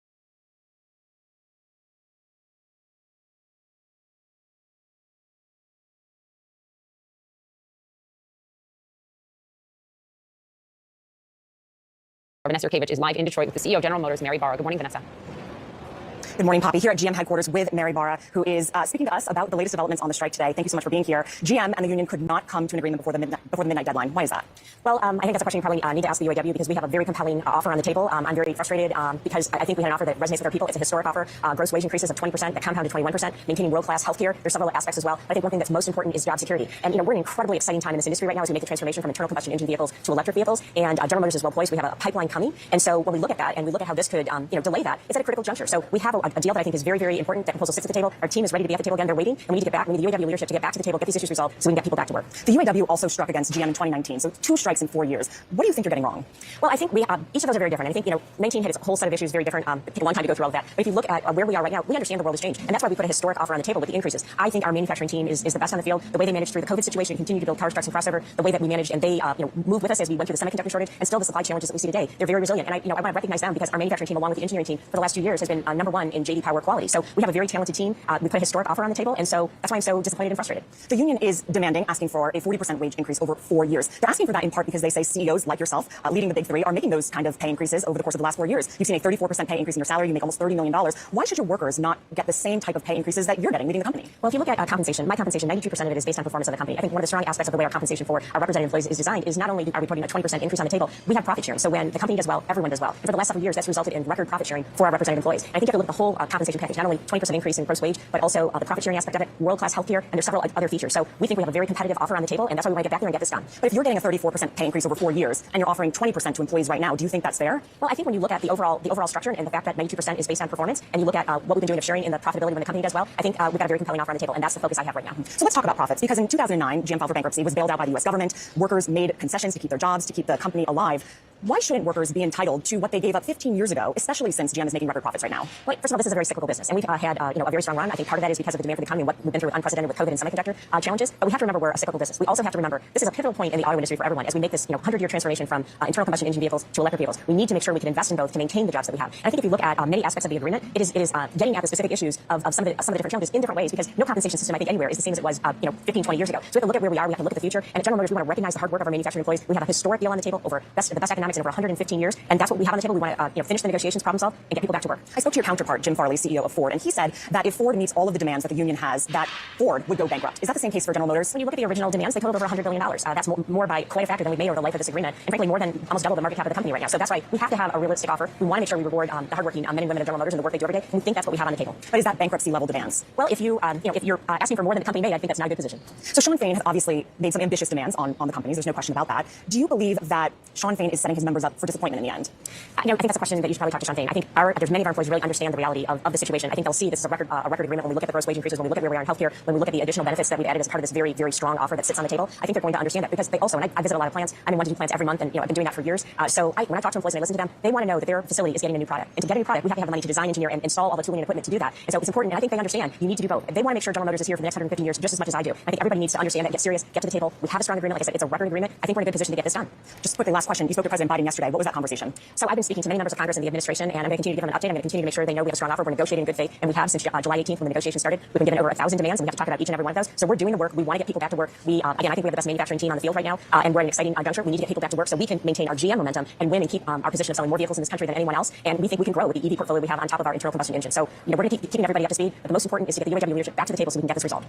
Vanessa Yurkevich is live in Detroit with the CEO of General Motors, Mary Barra. Good morning, Vanessa. Good morning, Poppy. Here at GM headquarters with Mary Barra, who is speaking to us about the latest developments on the strike today. Thank you so much for being here. GM and the union could not come to an agreement before the midnight deadline. Why is that? Well, I think that's a question you probably need to ask the UAW, because we have a very compelling offer on the table. I'm very frustrated because I think we had an offer that resonates with our people. It's a historic offer. Gross wage increases of 20%, that compounded 21%, maintaining world-class healthcare. There's several aspects as well. But I think one thing that's most important is job security. And we're in an incredibly exciting time in this industry right now as we make the transformation from internal combustion engine vehicles to electric vehicles. And General Motors is well poised. We have a pipeline coming. And so when we look at that and we look at how this could delay that, it's at a critical juncture. So we have a deal that I think is very, very important. That proposal sits at the table. Our team is ready to be at the table again. They're waiting, and we need to get back. We need the UAW leadership to get back to the table, get these issues resolved, so we can get people back to work. The UAW also struck against GM in 2019, so 2 strikes in 4 years. What do you think you're getting wrong? Well, I think each of those are very different. I think 19 had its whole set of issues very different. It took a long time to go through all of that. But if you look at where we are right now, we understand the world has changed, and that's why we put a historic offer on the table with the increases. I think our manufacturing team is the best on the field. The way they managed through the COVID situation, continued to build cars, trucks, and crossover. The way that we managed, and they moved with us as we went through the semiconductor shortage, and still the supply challenges that we see today. They're very resilient, and I want to recognize them because our manufacturing team, along with the engineering team, for the last 2 years has been number 1 in JD Power quality. So we have a very talented team. We put a historic offer on the table, and so that's why I'm so disappointed and frustrated. The union is asking for a 40% wage increase over 4 years. They're asking for that in part because they say CEOs like yourself, leading the big 3, are making those kind of pay increases over the course of the last 4 years. You've seen a 34% pay increase in your salary. You make almost $30 million. Why should your workers not get the same type of pay increases that you're getting leading the company? Well, if you look at compensation, my compensation, 92% of it is based on performance of the company. I think one of the strong aspects of the way our compensation for our representative employees is designed is not only are we putting a 20% increase on the table, we have profit sharing. So when the company does well, everyone does well. And for the last several years, that's resulted in record profit sharing for our representative employees. And I think you have to look at the whole compensation package, not only 20% increase in gross wage, but also the profit sharing aspect of it, world-class healthcare, and there's several other features. So we think we have a very competitive offer on the table, and that's why we want to get back there and get this done. But if you're getting a 34% pay increase over 4 years, and you're offering 20% to employees right now, do you think that's fair? Well, I think when you look at the overall structure and the fact that 92% is based on performance, and you look at what we've been doing of sharing in the profitability when the company does well, I think we've got a very compelling offer on the table, and that's the focus I have right now. So let's talk about profits, because in 2009, GM filed for bankruptcy, was bailed out by the U.S. government. Workers made concessions to keep their jobs, to keep the company alive. Why shouldn't workers be entitled to what they gave up 15 years ago, especially since GM is making record profits right now? Well, first of all, this is a very cyclical business, and we've had a very strong run. I think part of that is because of the demand for the economy and what we've been through unprecedented with COVID and semiconductor challenges. But we have to remember we're a cyclical business. We also have to remember this is a pivotal point in the auto industry for everyone as we make this 100-year transformation from internal combustion engine vehicles to electric vehicles. We need to make sure we can invest in both to maintain the jobs that we have. And I think if you look at many aspects of the agreement, it is getting at the specific issues of some of the different challenges in different ways, because no compensation system I think anywhere is the same as it was 15, 20 years ago. So we have to look at where we are. We have to look at the future. And at General Motors, we want to recognize the hard work of our manufacturing employees. We have a historic deal on the table over the best economics in over 115 years. And that's what we have on the table. We want to finish the negotiations, problem solve, and get people back to work. I spoke to your counterpart, Jim Farley, CEO of Ford, and he said that if Ford meets all of the demands that the union has, that Ford would go bankrupt. Is that the same case for General Motors? When you look at the original demands, they totaled over $100 billion. That's more by quite a factor than we made over the life of this agreement, and frankly more than almost double the market cap of the company right now. So that's why we have to have a realistic offer. We want to make sure we reward the hardworking men and women of General Motors and the work they do every day, and we think that's what we have on the table. But is that bankruptcy level demands? Well, if you're asking for more than the company made, I think that's not a good position. So Shawn Fain has obviously made some ambitious demands on the companies. There's no question about that. Do you believe that Shawn Fain is setting signing his members up for disappointment in the end? I think that's a question that you should probably talk to Sean Fain. I think there's many of our employees really understand the reality of the situation. I think they'll see this as a record agreement when we look at the gross wage increases, when we look at where we are in healthcare, when we look at the additional benefits that we've added as part of this very, very strong offer that sits on the table. I think they're going to understand that because they also, and I visit a lot of plants. I'm in 1 to 2 plants every month, and I've been doing that for years. So when I talk to employees and I listen to them, they want to know that their facility is getting a new product. And to get a new product, we have to have the money to design, engineer, and install all the tooling and equipment to do that. And so it's important, and I think they understand you need to do both. They want to make sure General Motors is here for the next 150 years just as much as I do. I think everybody needs to understand that, get serious, get to the table. We have a strong agreement. Like I said, it's a record agreement. I think we're in a good position to get this done. Just quickly, last question. You spoke to President Biden yesterday. What was that conversation? So I've been speaking to many members of Congress and the administration, and I'm going to continue to give them an update. I'm going to continue to make sure they know we have a strong offer. We're negotiating in good faith, and we have since July 18th when the negotiations started. We've been given over 1,000 demands, and we have to talk about each and every one of those. So we're doing the work. We want to get people back to work. Again, I think we have the best manufacturing team on the field right now, and we're at an exciting juncture. We need to get people back to work so we can maintain our GM momentum and win and keep our position of selling more vehicles in this country than anyone else. And we think we can grow with the EV portfolio we have on top of our internal combustion engine. So we're going to keep keeping everybody up to speed. But the most important is to get the UAW leadership back to the table so we can get this resolved.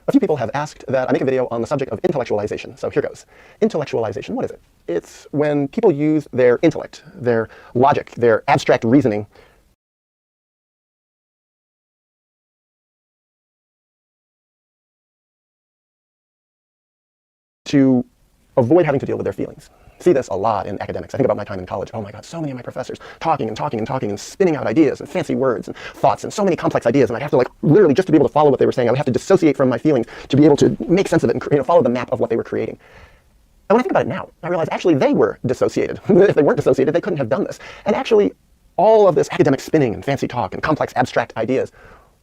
A few people have asked that I make a video on the subject of intellectualization. So here goes. Intellectualization, what is it? It's when people use their intellect, their logic, their abstract reasoning to avoid having to deal with their feelings. See this a lot in academics. I think about my time in college. Oh my God, so many of my professors talking and spinning out ideas and fancy words and thoughts and so many complex ideas. And I'd have to literally just to be able to follow what they were saying, I would have to dissociate from my feelings to be able to make sense of it and follow the map of what they were creating. And when I think about it now, I realize actually they were dissociated. If they weren't dissociated, they couldn't have done this. And actually, all of this academic spinning and fancy talk and complex abstract ideas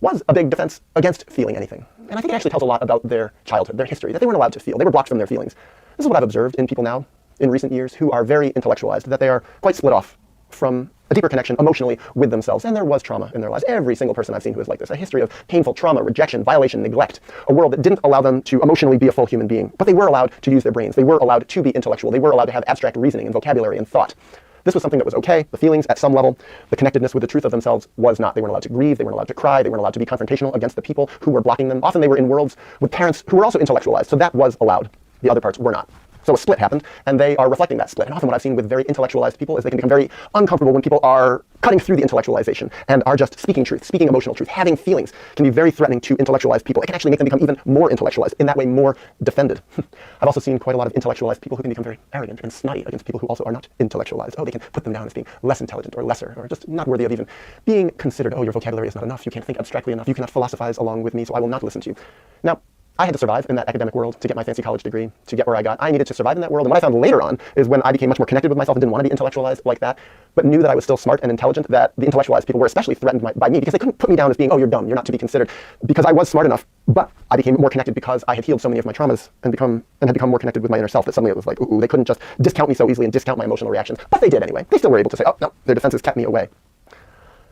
was a big defense against feeling anything. And I think it actually tells a lot about their childhood, their history, that they weren't allowed to feel. They were blocked from their feelings. This is what I've observed in people now in recent years who are very intellectualized, that they are quite split off from a deeper connection emotionally with themselves. And there was trauma in their lives. Every single person I've seen who is like this, a history of painful trauma, rejection, violation, neglect, a world that didn't allow them to emotionally be a full human being. But they were allowed to use their brains. They were allowed to be intellectual. They were allowed to have abstract reasoning and vocabulary and thought. This was something that was okay. The feelings at some level, the connectedness with the truth of themselves was not. They weren't allowed to grieve. They weren't allowed to cry. They weren't allowed to be confrontational against the people who were blocking them. Often they were in worlds with parents who were also intellectualized. So that was allowed. The other parts were not. So a split happened, and they are reflecting that split. And often what I've seen with very intellectualized people is they can become very uncomfortable when people are cutting through the intellectualization and are just speaking truth, speaking emotional truth, having feelings can be very threatening to intellectualized people. It can actually make them become even more intellectualized, in that way more defended. I've also seen quite a lot of intellectualized people who can become very arrogant and snotty against people who also are not intellectualized. Oh, they can put them down as being less intelligent or lesser, or just not worthy of even being considered. Oh, your vocabulary is not enough. You can't think abstractly enough. You cannot philosophize along with me, so I will not listen to you. Now, I had to survive in that academic world to get my fancy college degree, to get where I got. I needed to survive in that world. And what I found later on is when I became much more connected with myself and didn't want to be intellectualized like that, but knew that I was still smart and intelligent, that the intellectualized people were especially threatened by me because they couldn't put me down as being, oh, you're dumb, you're not to be considered, because I was smart enough. But I became more connected because I had healed so many of my traumas and had become more connected with my inner self that suddenly it was like, ooh, they couldn't just discount me so easily and discount my emotional reactions. But they did anyway. They still were able to say, oh, no, their defenses kept me away.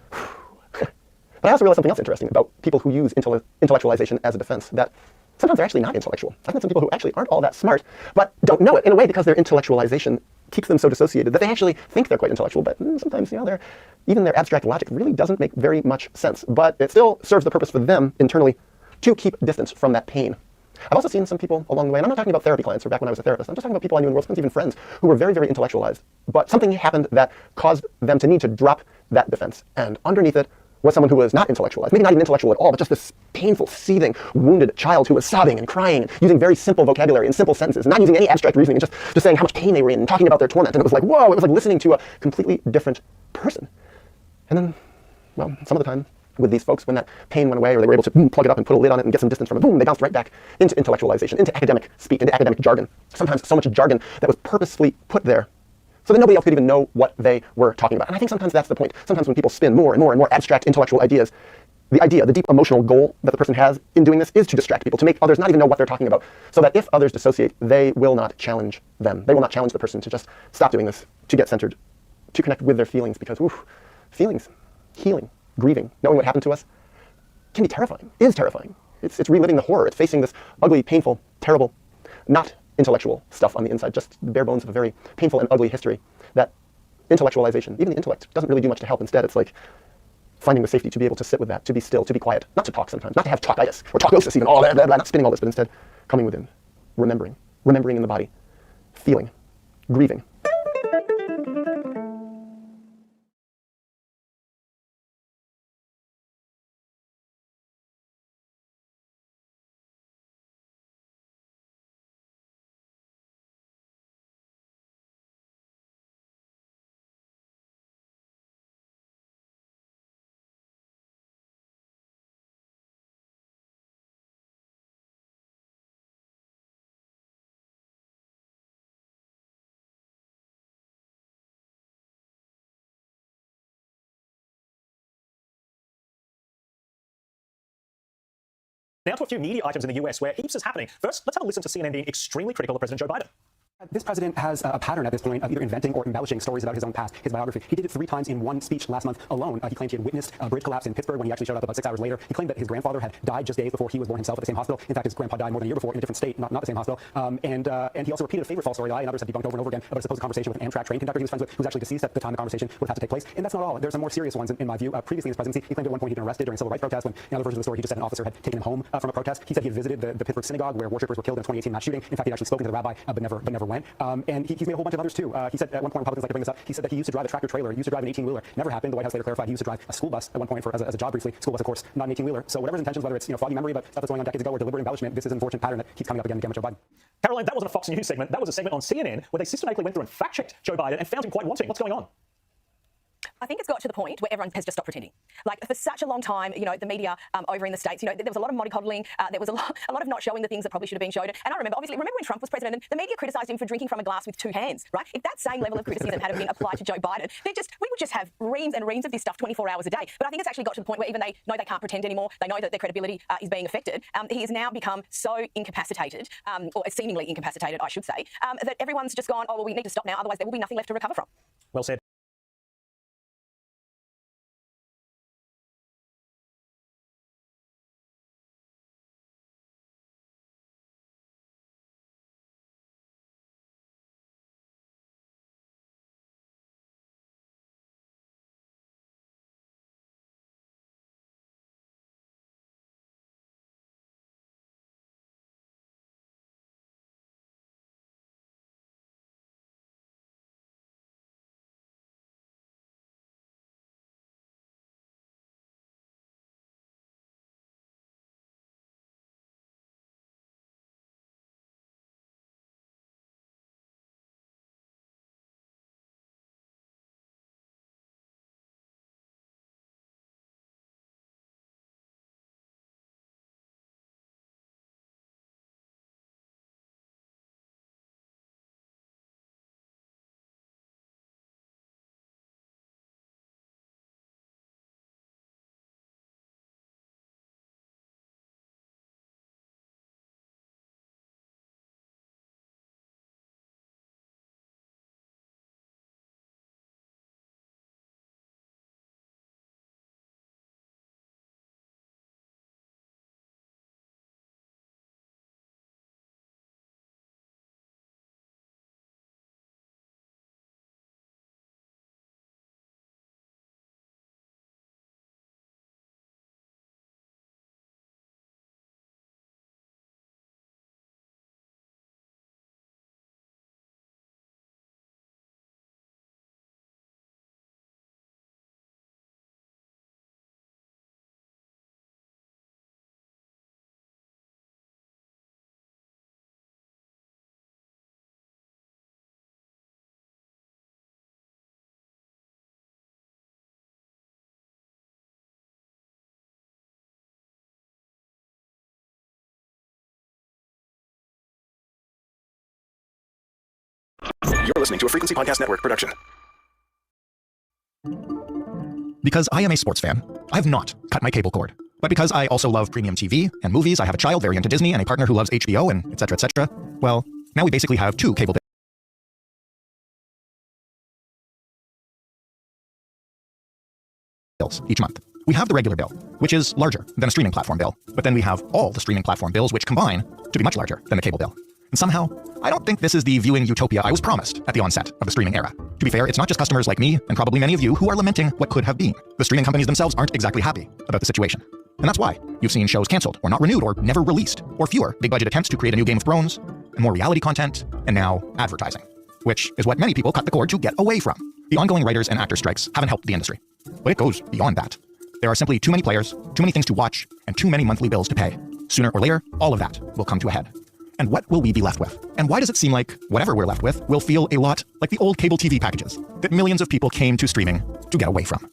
But I also realized something else interesting about people who use intellectualization as a defense, that sometimes they're actually not intellectual. I've met some people who actually aren't all that smart, but don't know it in a way because their intellectualization keeps them so dissociated that they actually think they're quite intellectual, but sometimes, even their abstract logic really doesn't make very much sense. But it still serves the purpose for them internally to keep distance from that pain. I've also seen some people along the way, and I'm not talking about therapy clients or back when I was a therapist, I'm just talking about people I knew in the world, sometimes even friends, who were very, very intellectualized. But something happened that caused them to need to drop that defense. And underneath it was someone who was not intellectualized, maybe not even intellectual at all, but just this painful, seething, wounded child who was sobbing and crying and using very simple vocabulary and simple sentences, not using any abstract reasoning, and just saying how much pain they were in and talking about their torment. And it was like, whoa, it was like listening to a completely different person. And then, well, some of the time with these folks, when that pain went away or they were able to plug it up and put a lid on it and get some distance from it, boom, they bounced right back into intellectualization, into academic speak, into academic jargon. Sometimes so much jargon that was purposefully put there so that nobody else could even know what they were talking about. And I think sometimes that's the point. Sometimes when people spin more and more and more abstract intellectual ideas, the deep emotional goal that the person has in doing this is to distract people, to make others not even know what they're talking about, so that if others dissociate, they will not challenge them. They will not challenge the person to just stop doing this, to get centered, to connect with their feelings, because feelings, healing, grieving, knowing what happened to us can be terrifying, is terrifying. It's reliving the horror. It's facing this ugly, painful, terrible, not intellectual stuff on the inside, just the bare bones of a very painful and ugly history that intellectualization, even the intellect, doesn't really do much to help. Instead, it's like finding the safety to be able to sit with that, to be still, to be quiet, not to talk sometimes, not to have talkitis or talkosis even, not spinning all this, but instead coming within, remembering in the body, feeling, grieving, Now to a few media items in the US where heaps is happening. First, let's have a listen to CNN being extremely critical of President Joe Biden. This president has a pattern at this point of either inventing or embellishing stories about his own past, his biography. He did it 3 times in one speech last month alone. He claimed he had witnessed a bridge collapse in Pittsburgh when he actually showed up about 6 hours later. He claimed that his grandfather had died just days before he was born himself at the same hospital. In fact, his grandpa died more than a year before in a different state, not the same hospital. And he also repeated a favorite false story lie, and others have debunked over and over again, about a supposed conversation with an Amtrak train conductor he was friends with, who was actually deceased at the time the conversation would have to take place. And that's not all. There's some more serious ones in my view. Previously in his presidency, he claimed at one point he'd been arrested during a civil rights protest when, in other versions of the story, he just said an officer had taken him home from a protest. He said he had visited the Pittsburgh synagogue where worshippers were killed in a 2018 mass shooting. In fact, he'd actually spoken to the rabbi, but never went. And he's made a whole bunch of others too. He said at one point, Republicans like to bring this up, he said that he used to drive a tractor trailer, he used to drive an 18-wheeler. Never happened. The White House later clarified he used to drive a school bus at one point as a job briefly. School bus, of course, not an 18-wheeler. So whatever his intentions, whether it's foggy memory about stuff that's going on decades ago or deliberate embellishment, this is an unfortunate pattern that keeps coming up again and again with Joe Biden. Caroline, that wasn't a Fox News segment. That was a segment on CNN where they systematically went through and fact-checked Joe Biden and found him quite wanting. What's going on? I think it's got to the point where everyone has just stopped pretending. Like, for such a long time, the media over in the States, there was a lot of mollycoddling, there was a lot of not showing the things that probably should have been showed. And I remember when Trump was president, and the media criticised him for drinking from a glass with 2 hands, right? If that same level of criticism had been applied to Joe Biden, we would just have reams and reams of this stuff 24 hours a day. But I think it's actually got to the point where even they know they can't pretend anymore. They know that their credibility is being affected. He has now become so incapacitated, or seemingly incapacitated, I should say, that everyone's just gone, oh, well, we need to stop now, otherwise there will be nothing left to recover from. Well said. You're listening to a Frequency Podcast Network production. Because I am a sports fan, I have not cut my cable cord. But because I also love premium TV and movies, I have a child very into Disney and a partner who loves HBO and et cetera, well, now we basically have 2 cable bills each month. We have the regular bill, which is larger than a streaming platform bill, but then we have all the streaming platform bills, which combine to be much larger than the cable bill. And somehow, I don't think this is the viewing utopia I was promised at the onset of the streaming era. To be fair, it's not just customers like me, and probably many of you, who are lamenting what could have been. The streaming companies themselves aren't exactly happy about the situation. And that's why you've seen shows canceled, or not renewed, or never released, or fewer big-budget attempts to create a new Game of Thrones, and more reality content, and now advertising, which is what many people cut the cord to get away from. The ongoing writers and actor strikes haven't helped the industry. But it goes beyond that. There are simply too many players, too many things to watch, and too many monthly bills to pay. Sooner or later, all of that will come to a head. And what will we be left with? And why does it seem like whatever we're left with will feel a lot like the old cable TV packages that millions of people came to streaming to get away from?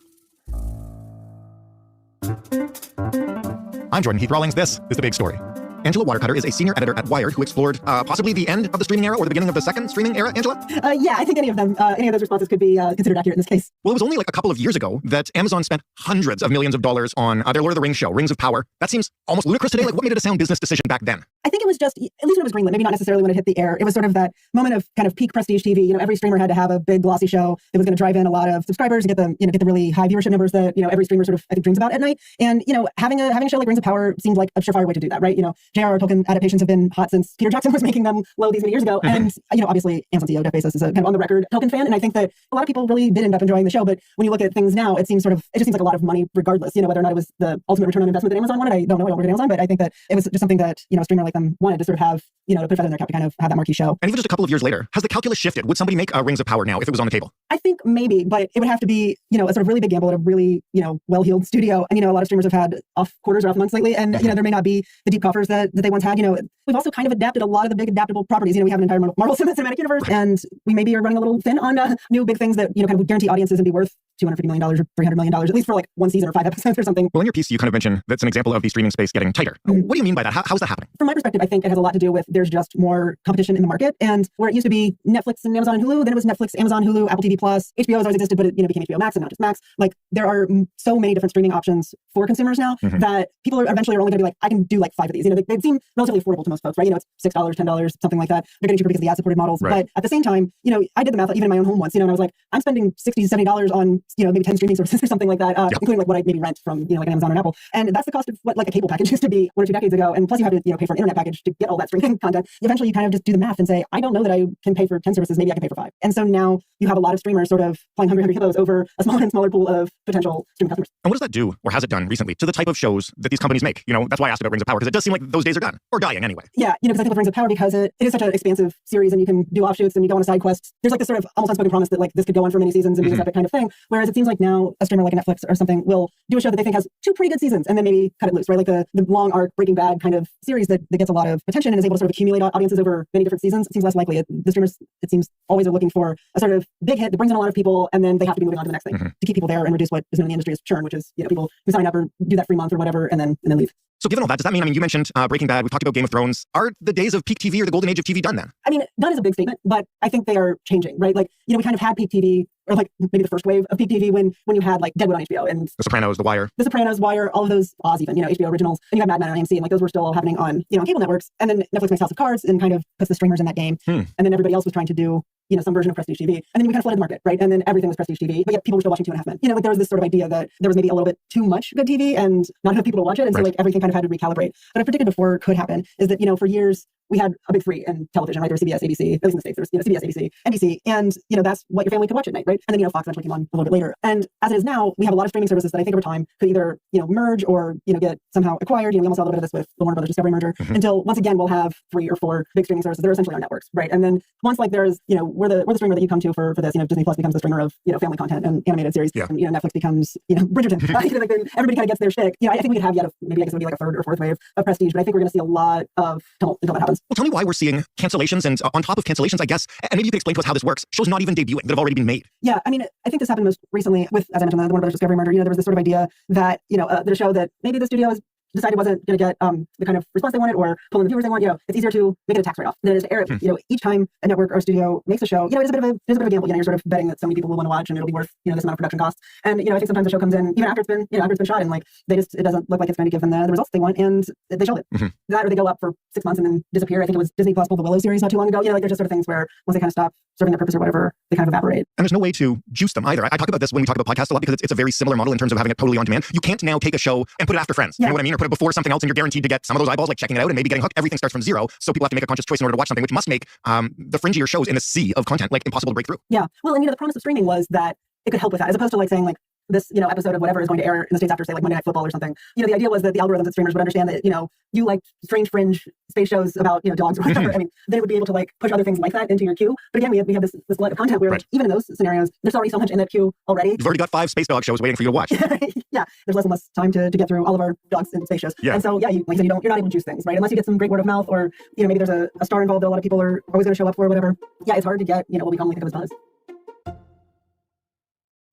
I'm Jordan Heath Rawlings. This is The Big Story. Angela Watercutter is a senior editor at Wired who explored possibly the end of the streaming era or the beginning of the second streaming era, Angela? Yeah, I think any of those responses could be considered accurate in this case. Well, it was only like a couple of years ago that Amazon spent hundreds of millions of dollars on their Lord of the Rings show, Rings of Power. That seems almost ludicrous today. Like, what made it a sound business decision back then? I think it was just, at least when it was greenlit, maybe not necessarily when it hit the air. It was sort of that moment of kind of peak prestige TV. You know, every streamer had to have a big glossy show that was going to drive in a lot of subscribers and get the really high viewership numbers that, you know, every streamer sort of, I think, dreams about at night. And, you know, having a show like Rings of Power seemed like a surefire way to do that, right? You know, J.R.R. Tolkien adaptations have been hot since Peter Jackson was making them low these many years ago. And, you know, obviously Amazon CEO Jeff Bezos is a kind of on the record Tolkien fan. And I think that a lot of people really did end up enjoying the show. But when you look at things now, it just seems like a lot of money regardless, you know, whether or not it was the ultimate return on investment that Amazon wanted. I don't know. I don't work at Amazon, but I think that it was just something that, you know, a streamer like them wanted to sort of have, you know, to put a feather in their cap to kind of have that marquee show. And even just a couple of years later, has the calculus shifted? Would somebody make Rings of Power now if it was on the table? I think maybe, but it would have to be, you know, a sort of really big gamble at a really, you know, well-heeled studio. And, you know, a lot of streamers have had off quarters or off months lately. And, you know, there may not be the deep coffers that they once had. You know, we've also kind of adapted a lot of the big adaptable properties. You know, we have an entire Marvel Cinematic Universe, and we maybe are running a little thin on new big things that, you know, kind of would guarantee audiences and be worth $250 million or $300 million, at least for like one season or 5 episodes or something. Well, in your piece, you kind of mentioned that's an example of the streaming space getting tighter. What do you mean by that? How's that happening? From my perspective, I think it has a lot to do with there's just more competition in the market. And where it used to be Netflix and Amazon and Hulu, then it was Netflix, Amazon, Hulu, Apple TV+. HBO has always existed, but it, you know, became HBO Max and not just Max. Like, there are so many different streaming options for consumers now that people are eventually only going to be like, I can do like 5 of these. You know, they seem relatively affordable to most folks, right? You know, it's $6, $10, something like that. They're getting cheaper because of the ad-supported models. Right. But at the same time, you know, I did the math even in my own home once, you know, and I was like, I'm spending $60 to $70 on, you know, maybe 10 streaming services or something like that, including like what I maybe rent from, you know, like an Amazon or an Apple. And that's the cost of what like a cable package used to be 1 or 2 decades ago. And plus you have to, you know, pay for an internet package to get all that streaming content. Eventually you kind of just do the math and say, I don't know that I can pay for 10 services, maybe I can pay for 5. And so now you have a lot of streamers sort of playing hungry hippos over a smaller and smaller pool of potential streaming customers. And what does that do, or has it done recently, to the type of shows that these companies make? You know, that's why I asked about Rings of Power, because it does seem like those days are done, or dying anyway. Yeah, you know, because I think of Rings of Power because it is such an expansive series and you can do offshoots and you go on a side quest. There's like this sort of almost unspoken promise that like this could go on for many seasons and be a separate kind of thing. Whereas it seems like now a streamer like a Netflix or something will do a show that they think has 2 pretty good seasons and then maybe cut it loose, right? Like the long arc Breaking Bad kind of series that gets a lot of attention and is able to sort of accumulate audiences over many different seasons. It seems less likely. The streamers, it seems, always are looking for a sort of big hit that brings in a lot of people and then they have to be moving on to the next thing to keep people there and reduce what is known in the industry as churn, which is, you know, people who sign up or do that free month or whatever and then leave. So given all that, does that mean, you mentioned Breaking Bad, we've talked about Game of Thrones. Are the days of peak TV or the golden age of TV done then? I mean, done is a big statement, but I think they are changing, right? Like, you know, we kind of had peak TV, or like maybe the first wave of peak TV when you had like Deadwood on HBO and The Sopranos, The Wire. The Sopranos, Wire, all of those, Oz even, you know, HBO originals, and you have Mad Men on AMC, and like those were still all happening on, you know, cable networks. And then Netflix makes House of Cards and kind of puts the streamers in that game. And then everybody else was trying to do, you know, some version of prestige TV. And then we kind of flooded the market, right? And then everything was prestige TV, but yet people were still watching 2.5 Men. You know, like there was this sort of idea that there was maybe a little bit too much good TV and not enough people to watch it. And so like everything kind of had to recalibrate. But I predicted before could happen is that, you know, for years, we had a big 3 in television, right? There was CBS, ABC, at least in the States, there was, you know, CBS, ABC, NBC. And, you know, that's what your family could watch at night, right? And then, you know, Fox eventually came on a little bit later. And as it is now, we have a lot of streaming services that I think over time could either, you know, merge or, you know, get somehow acquired. You know, we almost saw a little bit of this with the Warner Brothers Discovery merger until once again, we'll have 3 or 4 big streaming services that are essentially our networks, right? And then once like there's, you know, we're the streamer that you come to for this, you know, Disney Plus becomes the streamer of, you know, family content and animated series. And, you know, Netflix becomes, you know, Bridgerton. You know, like everybody kind of gets their shtick. You know, I think we could have yet maybe I guess it would be like a 3rd or 4th wave of prestige, but I think we're going to see a lot of tumult until that happens. Well, tell me why we're seeing cancellations and on top of cancellations, I guess, and maybe you could explain to us how this works. Shows not even debuting that have already been made. Yeah, I mean, I think this happened most recently with, as I mentioned, the Warner Brothers Discovery merger. You know, there was this sort of idea that, you know, that a show that maybe the studio has decided wasn't going to get the kind of response they wanted or pull in the viewers they want, you know, it's easier to make it a tax write-off than it is to air it. You know, each time a network or a studio makes a show, you know, it's a bit of a gamble. You know, you're sort of betting that so many people will want to watch and it'll be worth, you know, this amount of production costs. And, you know, I think sometimes the show comes in, even after it's been, you know, after it's been shot and like it doesn't look like it's going to give them the results they want and they shelve it. That or they go up for 6 months and then disappear. I think it was Disney Plus pulled the Willow series not too long ago. You know, like there's just sort of things where once they kind of stop serving their purpose or whatever, they kind of evaporate. And there's no way to juice them either. I talk about this when we talk about podcasts a lot because it's a very similar model in terms of having it totally on demand. You can't now take a show and put it after Friends. You know what I mean? Or put it before something else and you're guaranteed to get some of those eyeballs, like checking it out and maybe getting hooked. Everything starts from zero. So people have to make a conscious choice in order to watch something, which must make the fringier shows in a sea of content like impossible to break through. Yeah. Well, and you know, the promise of streaming was that it could help with that, as opposed to like saying like this, you know, episode of whatever is going to air in the States after, say, like Monday Night Football or something. You know, the idea was that the algorithms and streamers would understand that, you know, you like strange fringe space shows about, you know, dogs or whatever. I mean, they would be able to like push other things like that into your queue. But again, we have this glut of content where like, even in those scenarios, there's already so much in that queue already. You've already got 5 space dog shows waiting for you to watch. Yeah, there's less and less time to get through all of our dogs and space shows. And so, yeah, like I said, you're not able to juice things, right? Unless you get some great word of mouth or, you know, maybe there's a star involved that a lot of people are always going to show up for or whatever. Yeah, it's hard to get, you know, what we commonly think of as buzz.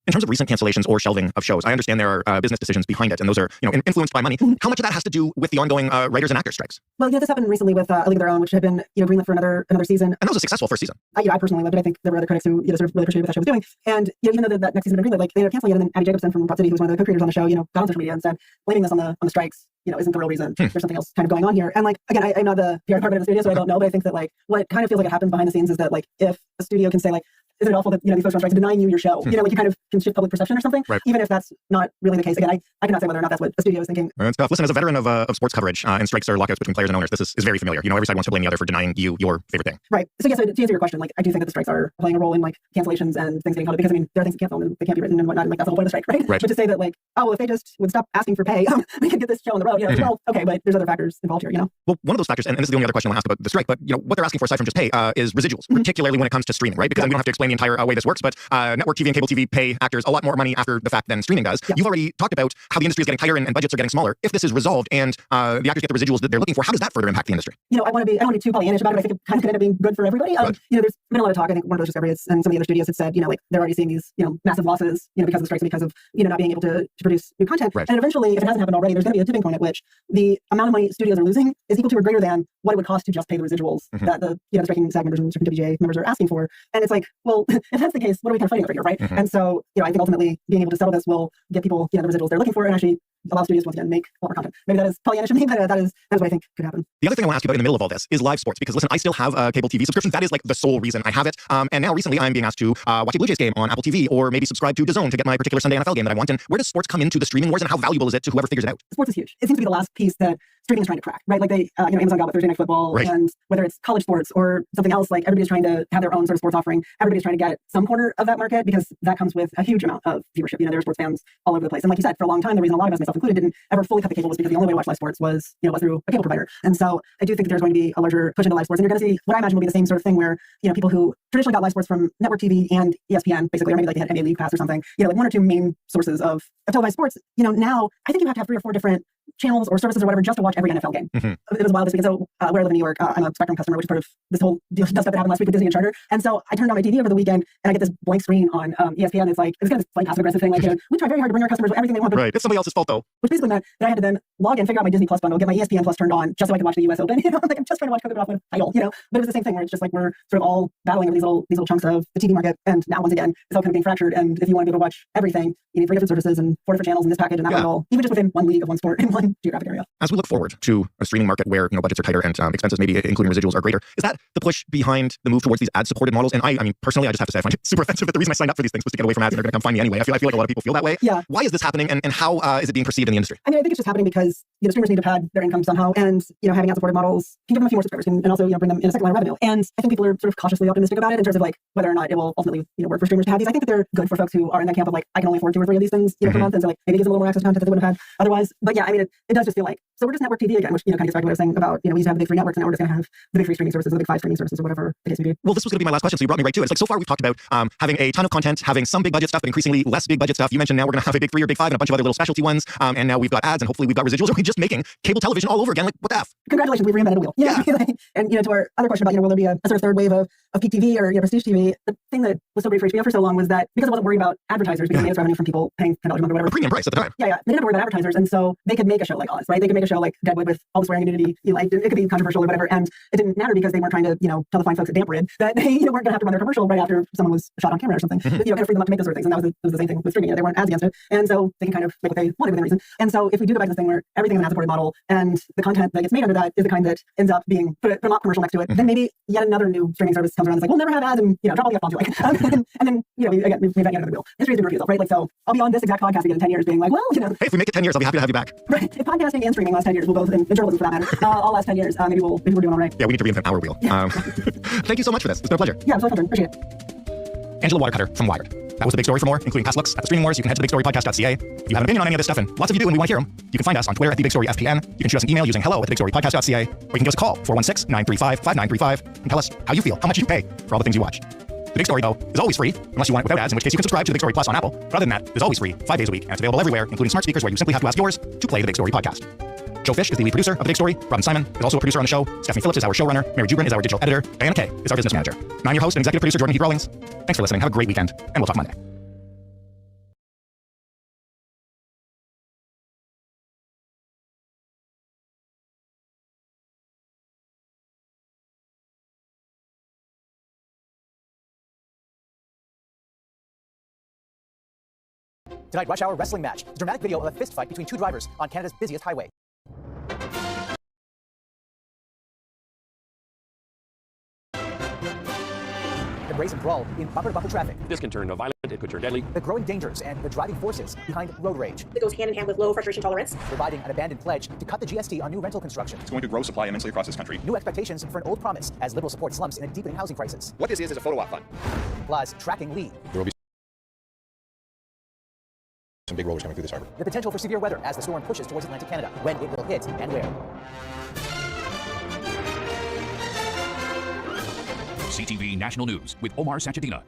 In terms of recent cancellations or shelving of shows, I understand there are business decisions behind it, and those are influenced by money. How much of that has to do with the ongoing writers and actors strikes? Well, this happened recently with A League of Their Own, which had been greenlit for another season. And that was a successful first season. I personally loved it. I think there were other critics who sort of really appreciated what that show was doing. And even though that next season had been greenlit, like they ended up canceling it, and then Abby Jacobson from Broad City, who was one of the co-creators on the show, got on social media and said, blaming this on the strikes, isn't the real reason. There's something else kind of going on here. And like, again, I'm not the PR department of the studio, so I don't know, but I think that like what kind of feels like it happens behind the scenes is that like if a studio can say like, isn't it awful that these folks are on strikes denying you your show? Like you kind of can shift public perception or something, right. Even if that's not really the case. Again, I cannot say whether or not that's what the studio is thinking. That's tough. Listen, as a veteran of sports coverage and strikes or lockouts between players and owners, this is very familiar. Every side wants to blame the other for denying you your favorite thing. Right. So yes, to answer your question, like I do think that the strikes are playing a role in like cancellations and things getting held because there are things that can't film and they can't be written and whatnot. And, like that's the whole point of the strike, right? But to say that like, well, if they just would stop asking for pay, we could get this show on the road. Well, okay, but there's other factors involved here. Well, one of those factors, and this is the only other question I'll ask about the strike, but what they're asking for aside from just pay is residuals, particularly when it comes to streaming, right? Because we don't have to explain the entire way this works, but network TV and cable TV pay actors a lot more money after the fact than streaming does. You've already talked about how the industry is getting tighter and budgets are getting smaller. If this is resolved and the actors get the residuals that they're looking for, how does that further impact the industry? I don't want to be too Pollyannish about it. I think it kind of could end up being good for everybody. There's been a lot of talk. I think Warner Bros. Discovery and some of the other studios have said, like they're already seeing these, massive losses, because of the strikes and because of, not being able to produce new content. Right. And eventually, if it hasn't happened already, there's going to be a tipping point at which the amount of money studios are losing is equal to or greater than what it would cost to just pay the residuals that the striking SAG members and striking WGA members are asking for. And it's like, well, if that's the case, what are we kind of fighting over here, right? And so, I think ultimately being able to settle this will get people, the residuals they're looking for and actually allow studios once again make more content. Maybe that is Pollyannish of me, but that is what I think could happen. The other thing I want to ask you about in the middle of all this is live sports, because listen, I still have a cable TV subscription. That is like the sole reason I have it. And now recently I'm being asked to watch a Blue Jays game on Apple TV or maybe subscribe to DAZN to get my particular Sunday NFL game that I want. And where does sports come into the streaming wars and how valuable is it to whoever figures it out? Sports is huge. It seems to be the last piece that streaming is trying to crack, right? Like they, Amazon got with Thursday Night Football, right. And whether it's college sports or something else, like everybody's trying to have their own sort of sports offering. Everybody's trying to get some corner of that market because that comes with a huge amount of viewership. There are sports fans all over the place. And like you said, for a long time, the reason a lot of us, myself included, didn't ever fully cut the cable was because the only way to watch live sports was, was through a cable provider. And so I do think that there's going to be a larger push into live sports. And you're going to see what I imagine will be the same sort of thing where, people who traditionally got live sports from network TV and ESPN, basically, or maybe like they had NBA League Pass or something, like one or two main sources of televised sports, now I think you have to have 3 or 4 different channels or services or whatever just to watch every NFL game. It was wild this weekend. So where I live in New York, I'm a Spectrum customer, which is part of this whole dust that happened last week with Disney and Charter. And so I turned on my TV over the weekend and I get this blank screen on ESPN. It's like, it's kind of like passive aggressive thing. Like, we try very hard to bring our customers everything they want. But right. It's somebody else's fault though. Which basically meant that I had to then log in, figure out my Disney Plus bundle, get my ESPN Plus turned on just so I could watch the US Open. Like I'm just trying to watch COVID off with title, But it was the same thing where it's just like we're sort of all battling over these little chunks of the TV market. And now once again, it's all kind of being fractured. And if you want to be able to watch everything, you need 3 different services and 4 different channels in this package and that bundle, even just within one league of one sport in one geographic area. As we look forward to a streaming market where budgets are tighter and expenses, maybe including residuals, are greater, is that the push behind the move towards these ad-supported models? And I mean, personally, I just have to say I find it super offensive that the reason I signed up for these things was to get away from ads and they're going to come find me anyway. I feel like a lot of people feel that way. Yeah. Why is this happening, and how is it being perceived in the industry? I mean, I think it's just happening because streamers need to pad their income somehow, and having ad-supported models can give them a few more subscribers and also bring them in a second line of revenue. And I think people are sort of cautiously optimistic about it in terms of like whether or not it will ultimately work for streamers to have these. I think that they're good for folks who are in that camp of like I can only afford 2 or 3 of these things per month, and so like maybe it gives them a little more access to content that they would have had otherwise. But yeah, I mean, it does just feel like so we're just network TV again, which kind of gets back to what I was saying about we used to have the big 3 networks and now we're just going to have the big 3 streaming services, the big 5 streaming services, or whatever the case may be. Well, this was going to be my last question, so you brought me right to it. It's like so far we've talked about having a ton of content, having some big budget stuff, but increasingly less big budget stuff. You mentioned now we're going to have a big 3 or big 5 and a bunch of other little specialty ones, and now we've got ads and hopefully we've got residuals. Are we just making cable television all over again? Like what the F? Congratulations, we've reinvented a wheel. Yeah. And to our other question about will there be a sort of third wave of peak TV or prestige TV? The thing that was so great for HBO for so long was that because it wasn't worried about advertisers, because it made its revenue from people paying $10 a month or whatever. A premium price at the time. Yeah. They didn't have to worry about advertisers, and so they could make a show like Oz, right? They could make a show like Deadwood with all the swearing and nudity. It could be controversial or whatever, and it didn't matter because they weren't trying to tell the fine folks at Damp Rid that they weren't going to have to run their commercial right after someone was shot on camera or something. But, kind of free them up to make those sort of things, and that was the same thing with streaming. They weren't ads against it, and so they can kind of make what they wanted within reason. And so if we do go back to this thing where everything is an ad-supported model and the content that gets made under that is the kind that ends up being put a mock commercial next to it, then maybe yet another new streaming service comes around and it's like, we'll never have ads and drop all the F-bombs you like. and then we've got yet another wheel. History is going to repeat itself, right? Like, so I'll be on this exact podcast again in 10 years being like, well, Hey, if we make it 10 years, I'll be happy to have you back. Right. If podcasting and streaming last 10 years, we'll both, and journalism for that matter, all last 10 years, maybe we're doing all right. Yeah, we need to reinvent our wheel. Yeah. Thank you so much for this. It's been a pleasure. Yeah, it's fun. Appreciate it. Angela Watercutter from Wired. That was The Big Story. For more, including past looks at the streaming wars, you can head to thebigstorypodcast.ca. If you have an opinion on any of this stuff, and lots of you do and we want to hear them, you can find us on Twitter at TheBigStoryFPN. You can shoot us an email using hello@thebigstorypodcast.ca, or you can give us a call, 416-935-5935, and tell us how you feel, how much you pay for all the things you watch. The Big Story, though, is always free, unless you want it without ads, in which case you can subscribe to The Big Story Plus on Apple. But other than that, it's always free, 5 days a week, and it's available everywhere, including smart speakers, where you simply have to ask yours to play The Big Story podcast. Joe Fish is the lead producer of The Big Story. Robin Simon is also a producer on the show. Stephanie Phillips is our showrunner. Mary Jubrin is our digital editor. Diana Kay is our business manager. And I'm your host and executive producer, Jordan Heath Rawlings. Thanks for listening. Have a great weekend, and we'll talk Monday. Tonight, rush hour wrestling match. A dramatic video of a fist fight between two drivers on Canada's busiest highway. The brazen brawl in bumper-to-bumper traffic. This can turn violent, it could turn deadly. The growing dangers and the driving forces behind road rage. That goes hand in hand with low frustration tolerance. Providing an abandoned pledge to cut the GST on new rental construction. It's going to grow supply immensely across this country. New expectations for an old promise as Liberal support slumps in a deepening housing crisis. What this is a photo op fund. Plus, tracking Lee. There will be some big rollers coming through this harbor. The potential for severe weather as the storm pushes towards Atlantic Canada. When it will hit and where. CTV National News with Omar Sanchedina.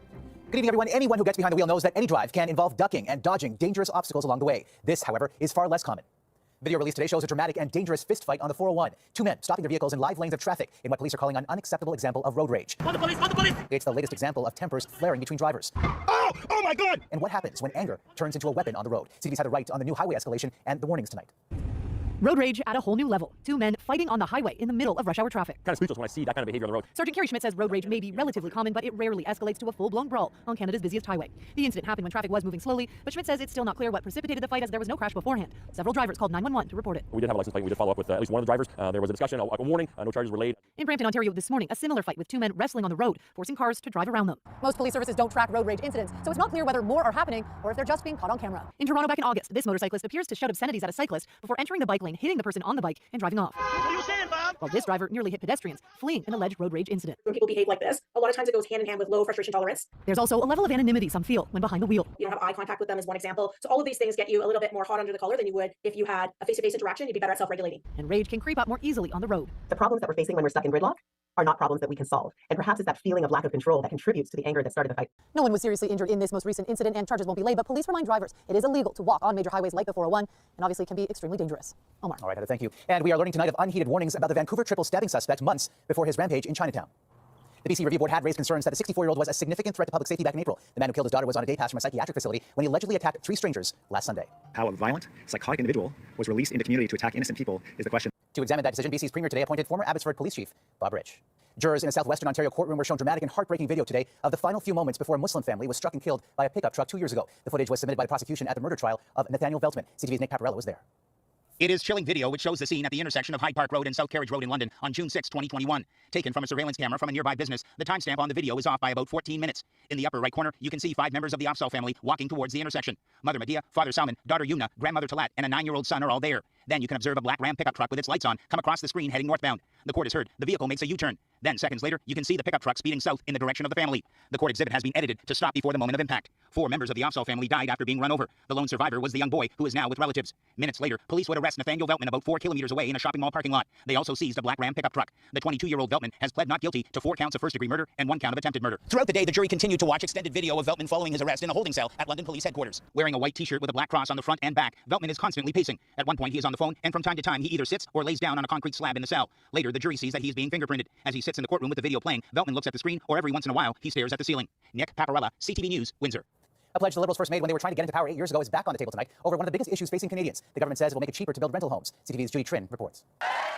Good evening, everyone. Anyone who gets behind the wheel knows that any drive can involve ducking and dodging dangerous obstacles along the way. This, however, is far less common. Video released today shows a dramatic and dangerous fist fight on the 401. Two men stopping their vehicles in live lanes of traffic in what police are calling an unacceptable example of road rage. On the police! On the police! It's the latest example of tempers flaring between drivers. Oh! Oh my God! And what happens when anger turns into a weapon on the road? CTV's had a right on the new highway escalation and the warnings tonight. Road rage at a whole new level. Two men fighting on the highway in the middle of rush hour traffic. Kind of speechless when I see that kind of behavior on the road. Sergeant Kerry Schmidt says road rage may be relatively common, but it rarely escalates to a full-blown brawl on Canada's busiest highway. The incident happened when traffic was moving slowly, but Schmidt says it's still not clear what precipitated the fight as there was no crash beforehand. Several drivers called 911 to report it. We did have a license plate. We did follow up with at least one of the drivers. There was a discussion, a warning. No charges were laid. In Brampton, Ontario this morning, a similar fight with two men wrestling on the road, forcing cars to drive around them. Most police services don't track road rage incidents, so it's not clear whether more are happening or if they're just being caught on camera. In Toronto back in August, this motorcyclist appears to shout obscenities at a cyclist before entering the bike lane, hitting the person on the bike and driving off. What are you saying, Bob? While this driver nearly hit pedestrians, fleeing an alleged road rage incident. When people behave like this, a lot of times it goes hand in hand with low frustration tolerance. There's also a level of anonymity some feel when behind the wheel. You don't have eye contact with them is one example. So all of these things get you a little bit more hot under the collar than you would if you had a face-to-face interaction. You'd be better at self-regulating. And rage can creep up more easily on the road. The problems that we're facing when we're stuck in gridlock are not problems that we can solve. And perhaps it's that feeling of lack of control that contributes to the anger that started the fight. No one was seriously injured in this most recent incident, and charges won't be laid, but police remind drivers it is illegal to walk on major highways like the 401, and obviously can be extremely dangerous. Omar. All right, Heather, thank you. And we are learning tonight of unheeded warnings about the Vancouver triple stabbing suspect months before his rampage in Chinatown. The BC Review Board had raised concerns that the 64-year-old was a significant threat to public safety back in April. The man who killed his daughter was on a day pass from a psychiatric facility when he allegedly attacked three strangers last Sunday. How a violent, psychotic individual was released into community to attack innocent people is the question. To examine that decision, BC's Premier today appointed former Abbotsford Police Chief Bob Rich. Jurors in a southwestern Ontario courtroom were shown dramatic and heartbreaking video today of the final few moments before a Muslim family was struck and killed by a pickup truck 2 years ago. The footage was submitted by the prosecution at the murder trial of Nathaniel Veltman. CTV's Nick Paparella was there. It is chilling video which shows the scene at the intersection of Hyde Park Road and South Carriage Road in London on June 6, 2021. Taken from a surveillance camera from a nearby business, the timestamp on the video is off by about 14 minutes. In the upper right corner, you can see 5 members of the Afzal family walking towards the intersection. Mother Medea, Father Salman, daughter Yumna, grandmother Talat, and a 9-year-old son are all there. Then you can observe a black Ram pickup truck with its lights on come across the screen heading northbound. The court is heard. The vehicle makes a U-turn. Then, seconds later, you can see the pickup truck speeding south in the direction of the family. The court exhibit has been edited to stop before the moment of impact. 4 members of the Afzal family died after being run over. The lone survivor was the young boy, who is now with relatives. Minutes later, police would arrest Nathaniel Veltman about 4 kilometers away in a shopping mall parking lot. They also seized a black Ram pickup truck. The 22-year-old Veltman has pled not guilty to 4 counts of first-degree murder and 1 count of attempted murder. Throughout the day, the jury continued to watch extended video of Veltman following his arrest in a holding cell at London Police Headquarters. Wearing a white t-shirt with a black cross on the front and back, Veltman is constantly pacing. At one point, he is on the phone, and from time to time, he either sits or lays down on a concrete slab in the cell. Later, the jury sees that he is being fingerprinted. As he sits in the courtroom with the video playing, Veltman looks at the screen, or every once in a while, he stares at the ceiling. Nick Paparella, CTV News, Windsor. A pledge the Liberals first made when they were trying to get into power 8 years ago is back on the table tonight over one of the biggest issues facing Canadians. The government says it will make it cheaper to build rental homes. CTV's Judy Trin reports.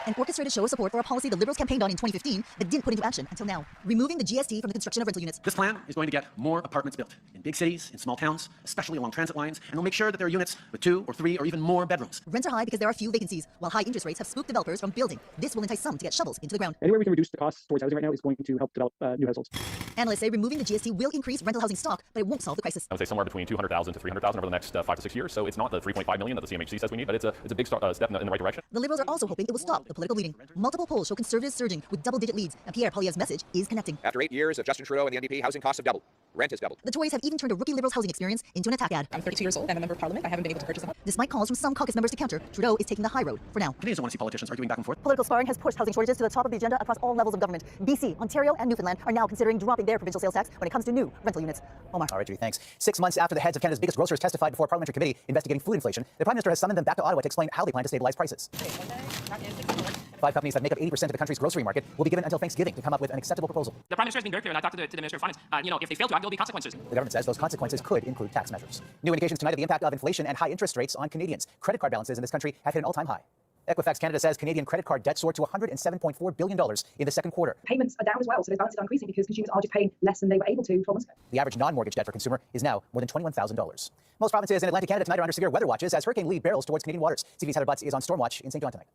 An orchestrated show of support for a policy the Liberals campaigned on in 2015 but didn't put into action until now, removing the GST from the construction of rental units. This plan is going to get more apartments built in big cities, in small towns, especially along transit lines, and will make sure that there are units with 2 or 3 or even more bedrooms. Rents are high because there are few vacancies, while high interest rates have spooked developers from building. This will entice some to get shovels into the ground. Anywhere we can reduce the costs towards housing right now is going to help develop new households. Analysts say removing the GST will increase rental housing stock, but it won't solve the crisis. I would say somewhere between 200,000 to 300,000 over the next 5 to 6 years. So it's not the 3.5 million that the CMHC says we need, but it's a big step in the right direction. The Liberals are also hoping it will stop the political bleeding. Multiple polls show Conservatives surging with double-digit leads, and Pierre Poilievre's message is connecting. After 8 years of Justin Trudeau and the NDP, housing costs have doubled. Rent has doubled. The Tories have even turned a rookie Liberals housing experience into an attack ad. I'm 32 years old. I'm a member of Parliament. I haven't been able to purchase a home. Despite calls from some caucus members to counter, Trudeau is taking the high road for now. Canadians don't want to see politicians arguing back and forth. Political sparring has pushed housing shortages to the top of the agenda across all levels of government. BC, Ontario, and Newfoundland are now considering dropping their provincial sales tax when it comes to new rental units. Omar. All right, Judy, thanks. 6 months after the heads of Canada's biggest grocers testified before a parliamentary committee investigating food inflation, the Prime Minister has summoned them back to Ottawa to explain how they plan to stabilize prices. 5 companies that make up 80% of the country's grocery market will be given until Thanksgiving to come up with an acceptable proposal. The Prime Minister has been very clear, and I talked to the Minister of Finance. If they fail to act, there will be consequences. The government says those consequences could include tax measures. New indications tonight of the impact of inflation and high interest rates on Canadians. Credit card balances in this country have hit an all-time high. Equifax Canada says Canadian credit card debt soared to $107.4 billion in the second quarter. Payments are down as well, so those balances are increasing because consumers are just paying less than they were able to 12 months ago. The average non-mortgage debt for consumer is now more than $21,000. Most provinces in Atlantic Canada tonight are under severe weather watches as Hurricane Lee barrels towards Canadian waters. CTV's Heather Butts is on storm watch in St. John tonight.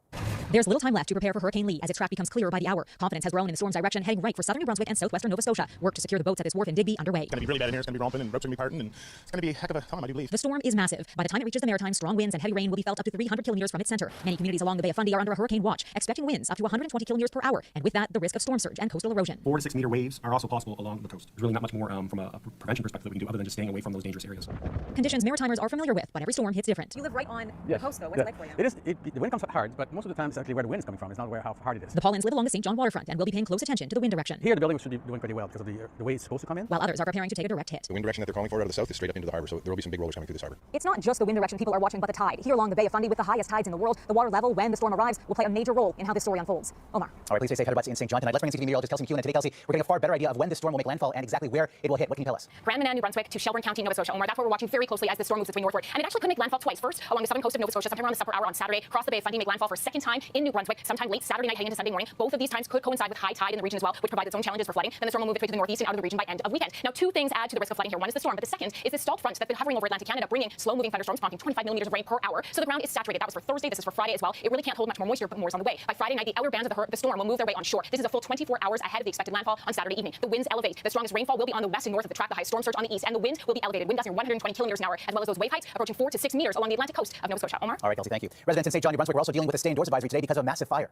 There's little time left to prepare for Hurricane Lee as its track becomes clearer by the hour. Confidence has grown in the storm's direction, heading right for southern New Brunswick and southwestern Nova Scotia. Work to secure the boats at this wharf in Digby underway. It's going to be really bad in here. It's going to be romping and ropes are going to be parting, and it's going to be a heck of a time, I do believe. The storm is massive. By the time it reaches the Maritimes, strong winds and heavy rain will be felt up to 300 kilometers from its center. Many communities along the Bay of Fundy are under a hurricane watch, expecting winds up to 120 kilometers per hour, and with that, the risk of storm surge and coastal erosion. 4 to 6 meter waves are also possible along the coast. There's really not much more from a prevention perspective that we can do other than just staying away from those dangerous areas. Conditions Maritimers are familiar with, but every storm hits different. You live right on Yes. the coast, though. What's it like for you? It is. The wind comes hard, but most of the time it's actually where the wind is coming from. It's not where how hard it is. The Paulins live along the St. John waterfront and will be paying close attention to the wind direction. Here, the building should be doing pretty well because of the way it's supposed to come in. While others are preparing to take a direct hit. The wind direction that they're calling for out of the south is straight up into the harbor, so there will be some big rollers coming through this harbor. It's not just the wind direction people are watching, but the tide. Here along the Bay of Fundy with the highest tides in the world, the water level when the storm arrives will play a major role in how this story unfolds. Omar. All right, please stay safe. Heather Butts in St. John tonight. Let's bring in CTV meteorologist Kelsey McEwen. And today, Kelsey, we're getting a far better idea of when this storm will make landfall and exactly where it will hit. What can you tell us? Grand Manan, New Brunswick to Shelburne County, Nova Scotia. Omar, that's where we're watching very closely as the storm moves its way northward. And it actually could make landfall twice. First, along the southern coast of Nova Scotia, sometime around the supper hour on Saturday, across the Bay of Fundy, make landfall for a second time in New Brunswick, sometime late Saturday night heading into Sunday morning. Both of these times could coincide with high tide in the region as well, which provides its own challenges for flooding. Then the storm will move its way to the northeast and out of the region by end of weekend. Now, two things add to the risk of flooding here. One is the storm, but the second is this stalled front that's been hovering over Atlantic Canada, bringing slow-moving thunderstorms prompting 25 millimeters of rain per hour. So the ground is saturated. That was for Thursday. This is for Friday as well. It really can't hold much more moisture, but more is on the way. By Friday night, the outer bands of the storm will move their way on shore. This is a full 24 hours ahead of the expected landfall on Saturday evening. The winds elevate. The strongest rainfall will be on the west and north of the track, the high storm surge on the east, and the wind will be elevated. Wind gusts near 120 kilometers an hour, as well as those wave heights approaching 4 to 6 meters along the Atlantic coast of Nova Scotia. Omar? All right, Kelsey, thank you. Residents in St. John, New Brunswick, are also dealing with a stay indoors advisory today because of a massive fire.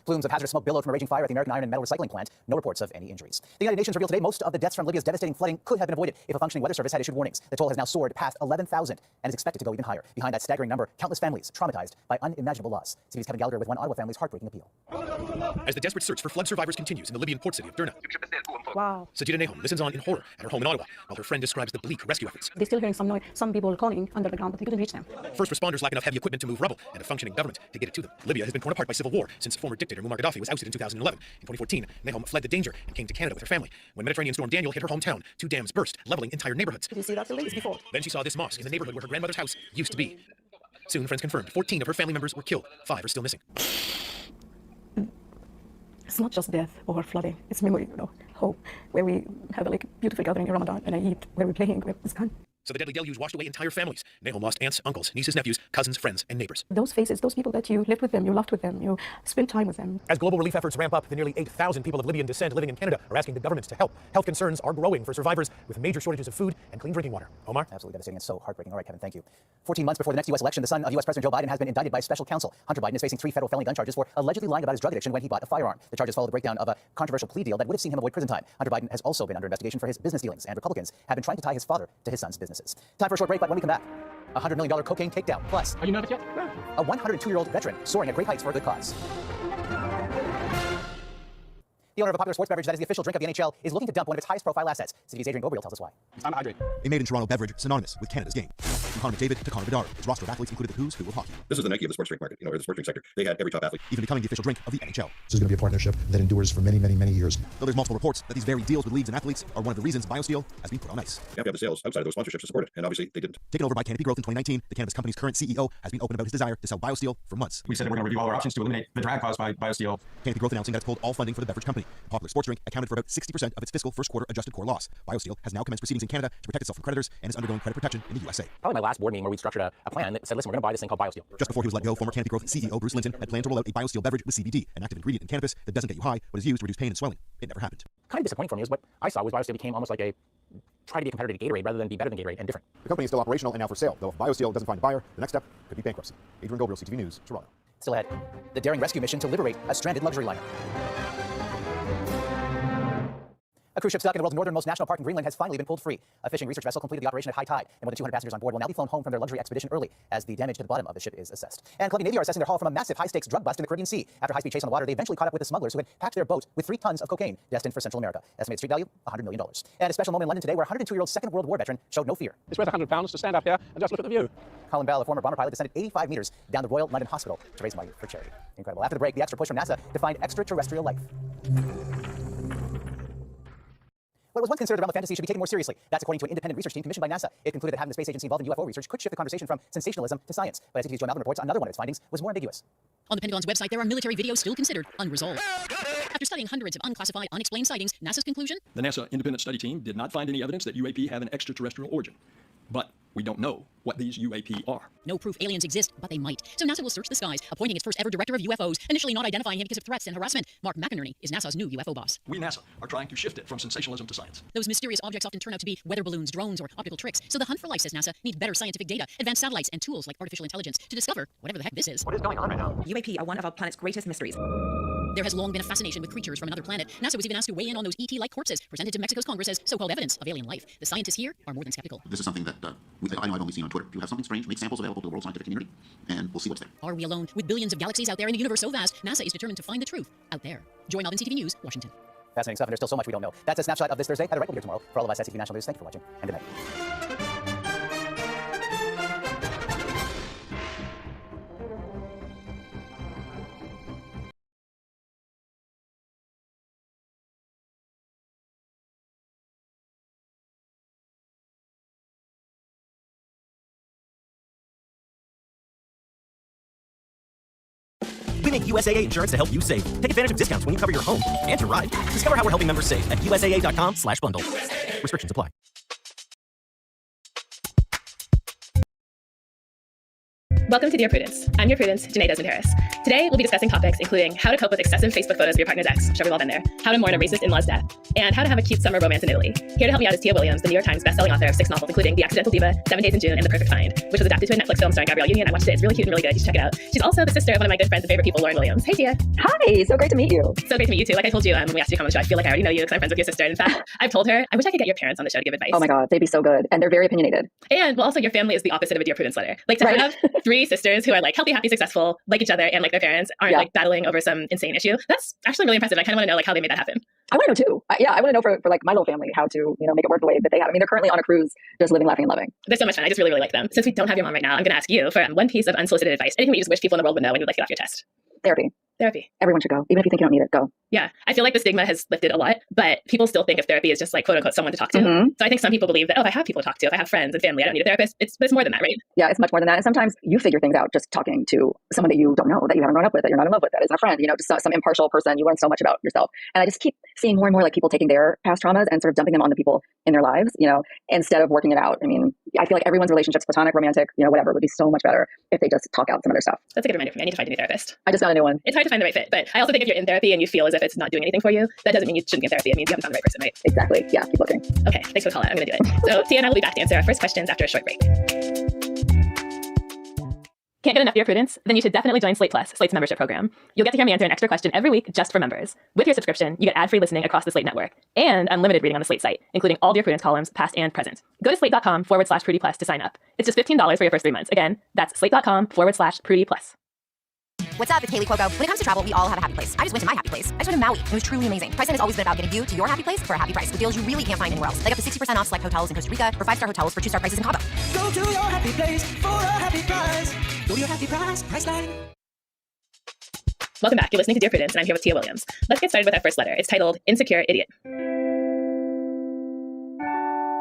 Plumes of hazardous smoke billowed from a raging fire at the American Iron and Metal Recycling Plant. No reports of any injuries. The United Nations revealed today most of the deaths from Libya's devastating flooding could have been avoided if a functioning weather service had issued warnings. The toll has now soared past 11,000 and is expected to go even higher. Behind that staggering number, countless families traumatized by unimaginable loss. CTV's Kevin Gallagher with one Ottawa family's heartbreaking appeal. As the desperate search for flood survivors continues in the Libyan port city of Derna, Wow. Sajida Nahum listens on in horror at her home in Ottawa while her friend describes the bleak rescue efforts. They're still hearing some noise, some people calling under the ground, but they couldn't reach them. First responders lack enough heavy equipment to move rubble and a functioning government to get it to them. Libya has been torn apart by civil war since former dictator Muammar Gaddafi was ousted in 2011. In 2014, Nahum fled the danger and came to Canada with her family. When Mediterranean storm Daniel hit her hometown, 2 dams burst, leveling entire neighborhoods. Did you see that the ladies before? Then she saw this mosque in the neighborhood where her grandmother's house used to be. Soon, friends confirmed 14 of her family members were killed. 5 are still missing. It's not just death or flooding, it's memory, hope, where we have a beautiful gathering in Ramadan and I eat, where we're playing, where it's gone. So the deadly deluge washed away entire families. Nahum lost aunts, uncles, nieces, nephews, cousins, friends, and neighbors. Those faces, those people that you lived with them, you laughed with them, you spent time with them. As global relief efforts ramp up, the nearly 8,000 people of Libyan descent living in Canada are asking the governments to help. Health concerns are growing for survivors with major shortages of food and clean drinking water. Omar? Absolutely devastating and so heartbreaking. All right, Kevin, thank you. 14 months before the next U.S. election, the son of U.S. President Joe Biden has been indicted by a special counsel. Hunter Biden is facing 3 federal felony gun charges for allegedly lying about his drug addiction when he bought a firearm. The charges follow the breakdown of a controversial plea deal that would have seen him avoid prison time. Hunter Biden has also been under investigation for his business dealings, and Republicans have been trying to tie his father to his son's businesses. Time for a short break, but when we come back, a $100 million cocaine takedown. Plus, Are you nervous yet? a 102-year-old veteran soaring at great heights for a good cause. The owner of a popular sports beverage that is the official drink of the NHL is looking to dump one of its highest profile assets. CTV's Adrian Gobriel tells us why. I'm hydrated. A made-in-Toronto beverage synonymous with Canada's game. From Connor McDavid to Connor Bedard, its roster of athletes included the who's who of hockey. This is the Nike of the sports drink market, or the sports drink sector. They had every top athlete. Even becoming the official drink of the NHL. This is going to be a partnership that endures for many, many, many years. Though there's multiple reports that these very deals with leagues and athletes are one of the reasons BioSteel has been put on ice. You have to have the sales outside of those sponsorships to support it, and obviously they didn't. Taken over by Canopy Growth in 2019, the cannabis company's current CEO has been open about his desire to sell BioSteel for months. We said we're going to review all our options to eliminate the drag caused by BioSteel. Canopy Growth announcing that it's pulled all funding for the beverage company. The popular sports drink accounted for about 60% of its fiscal first quarter adjusted core loss. BioSteel has now commenced proceedings in Canada to protect itself from creditors and is undergoing credit protection in the USA. Probably my last board meeting where we structured a plan that said, listen, we're going to buy this thing called BioSteel. Just before he was let go, former Canopy Growth CEO Bruce Linton had planned to roll out a BioSteel beverage with CBD, an active ingredient in cannabis that doesn't get you high, but is used to reduce pain and swelling. It never happened. Kind of disappointing for me is what I saw was BioSteel became almost like try to be a competitor to Gatorade rather than be better than Gatorade and different. The company is still operational and now for sale, though if BioSteel doesn't find a buyer, the next step could be bankruptcy. Adrian Gobriel, CTV News, Toronto. Still ahead, the daring rescue mission to liberate a stranded luxury liner. A cruise ship stuck in the world's northernmost national park in Greenland has finally been pulled free. A fishing research vessel completed the operation at high tide, and more than 200 passengers on board will now be flown home from their luxury expedition early as the damage to the bottom of the ship is assessed. And Columbia Navy are assessing their haul from a massive high-stakes drug bust in the Caribbean Sea. After a high-speed chase on the water, they eventually caught up with the smugglers who had packed their boat with 3 tons of cocaine destined for Central America. Estimated street value, $100 million. And a special moment in London today where a 102-year-old Second World War veteran showed no fear. It's worth £100 to stand up here and just look at the view. Colin Bell, a former bomber pilot, descended 85 meters down the Royal London Hospital to raise money for charity. Incredible. After the break, the extra push from NASA to find extraterrestrial life. What was once considered a realm of fantasy should be taken more seriously. That's according to an independent research team commissioned by NASA. It concluded that having the space agency involved in UFO research could shift the conversation from sensationalism to science. But SCTV's Joe Malvin reports another one of its findings was more ambiguous. On the Pentagon's website, there are military videos still considered unresolved. After studying hundreds of unclassified, unexplained sightings, NASA's conclusion? The NASA independent study team did not find any evidence that UAP have an extraterrestrial origin. But we don't know what these UAP are. No proof aliens exist, but they might. So NASA will search the skies, appointing its first ever director of UFOs, initially not identifying him because of threats and harassment. Mark McInerney is NASA's new UFO boss. We, NASA, are trying to shift it from sensationalism to science. Those mysterious objects often turn out to be weather balloons, drones, or optical tricks. So the hunt for life, says NASA, needs better scientific data, advanced satellites, and tools like artificial intelligence to discover whatever the heck this is. What is going on right now? UAP are one of our planet's greatest mysteries. There has long been a fascination with creatures from another planet. NASA was even asked to weigh in on those ET-like corpses presented to Mexico's Congress as so-called evidence of alien life. The scientists here are more than skeptical. This is something that I know I've only seen on Twitter. If you have something strange, make samples available to the world scientific community, and we'll see what's there. Are we alone? With billions of galaxies out there and the universe so vast, NASA is determined to find the truth out there. Joy Malvin, CTV News, Washington. Fascinating stuff, and there's still so much we don't know. That's a snapshot of this Thursday. Heather Wright will be here tomorrow. For all of us at CTV National News, thank you for watching, and good night. We make USAA insurance to help you save. Take advantage of discounts when you cover your home and your ride. Discover how we're helping members save at USAA.com/bundle. Restrictions apply. Welcome to Dear Prudence. I'm your Prudence, Janae Desmond-Harris. Today, we'll be discussing topics including how to cope with excessive Facebook photos of your partner's ex, I'm sure we've all been there, how to mourn a racist in-law's death, and how to have a cute summer romance in Italy. Here to help me out is Tia Williams, the New York Times bestselling author of 6 novels, including The Accidental Diva, 7 Days in June, and The Perfect Find, which was adapted to a Netflix film starring Gabrielle Union. I watched it. It's really cute and really good. You should check it out. She's also the sister of one of my good friends and favorite people, Lauren Williams. Hey, Tia. Hi, so great to meet you. So great to meet you, too. Like I told you when we asked you to come on the show, I feel like I already know you because I'm friends with your sister. And in fact, I've told her, I wish I could get your parents on the show to give advice. Oh my God, they'd be so good. And they're very opinionated. And, well, also your family is the opposite of a Dear Prudence letter. Like to have 3 sisters who are like healthy, happy, successful, like each other, and like their parents aren't like battling over some insane issue. That's actually really impressive. I kind of want to know like how they made that happen. I want to know too. I want to know for like my little family how to make it work the way that they have. I mean, they're currently on a cruise, just living, laughing, and loving. They're so much fun. I just really, really like them. Since we don't have your mom right now, I'm going to ask you for one piece of unsolicited advice. Anything that you just wish people in the world would know when you'd like to get off your chest. Therapy. Everyone should go. Even if you think you don't need it, go. Yeah. I feel like the stigma has lifted a lot, but people still think of therapy as just like, quote unquote, someone to talk to. So I think some people believe that, if I have people to talk to, if I have friends and family, I don't need a therapist. It's more than that, right? Yeah, it's much more than that. And sometimes you figure things out just talking to someone that you don't know, that you haven't grown up with, that you're not in love with, that isn't a friend, just some impartial person. You learn so much about yourself. And I just keep seeing more and more like people taking their past traumas and sort of dumping them on the people in their lives, instead of working it out. I mean, I feel like everyone's relationships, platonic, romantic, whatever, would be so much better if they just talk out some of their stuff. That's a good reminder for me. I need to find a new therapist. I just got a new one. It's hard to find the right fit, but I also think if you're in therapy and you feel as if it's not doing anything for you, that doesn't mean you shouldn't be in therapy. It means you haven't found the right person, right? Exactly. Yeah, keep looking. Okay, thanks for the call out. I'm going to do it. So Tia and I will be back to answer our first questions after a short break. Can't get enough Dear Prudence? Then you should definitely join Slate Plus, Slate's membership program. You'll get to hear me answer an extra question every week just for members. With your subscription, you get ad-free listening across the Slate network and unlimited reading on the Slate site, including all Dear Prudence columns, past and present. Go to slate.com/Prudie Plus to sign up. It's just $15 for your first 3 months. Again, that's slate.com/Prudie Plus. What's up? It's Haley Cuoco. When it comes to travel, we all have a happy place. I just went to my happy place. I just went to Maui. It was truly amazing. Priceline has always been about getting you to your happy place for a happy price with deals you really can't find anywhere else. Like up to 60% off select hotels in Costa Rica or 5-star hotels for 2-star prices in Cabo. Go to your happy place for a happy price. Go to your happy price. Priceline. Welcome back. You're listening to Dear Prudence, and I'm here with Tia Williams. Let's get started with our first letter. It's titled Insecure Idiot.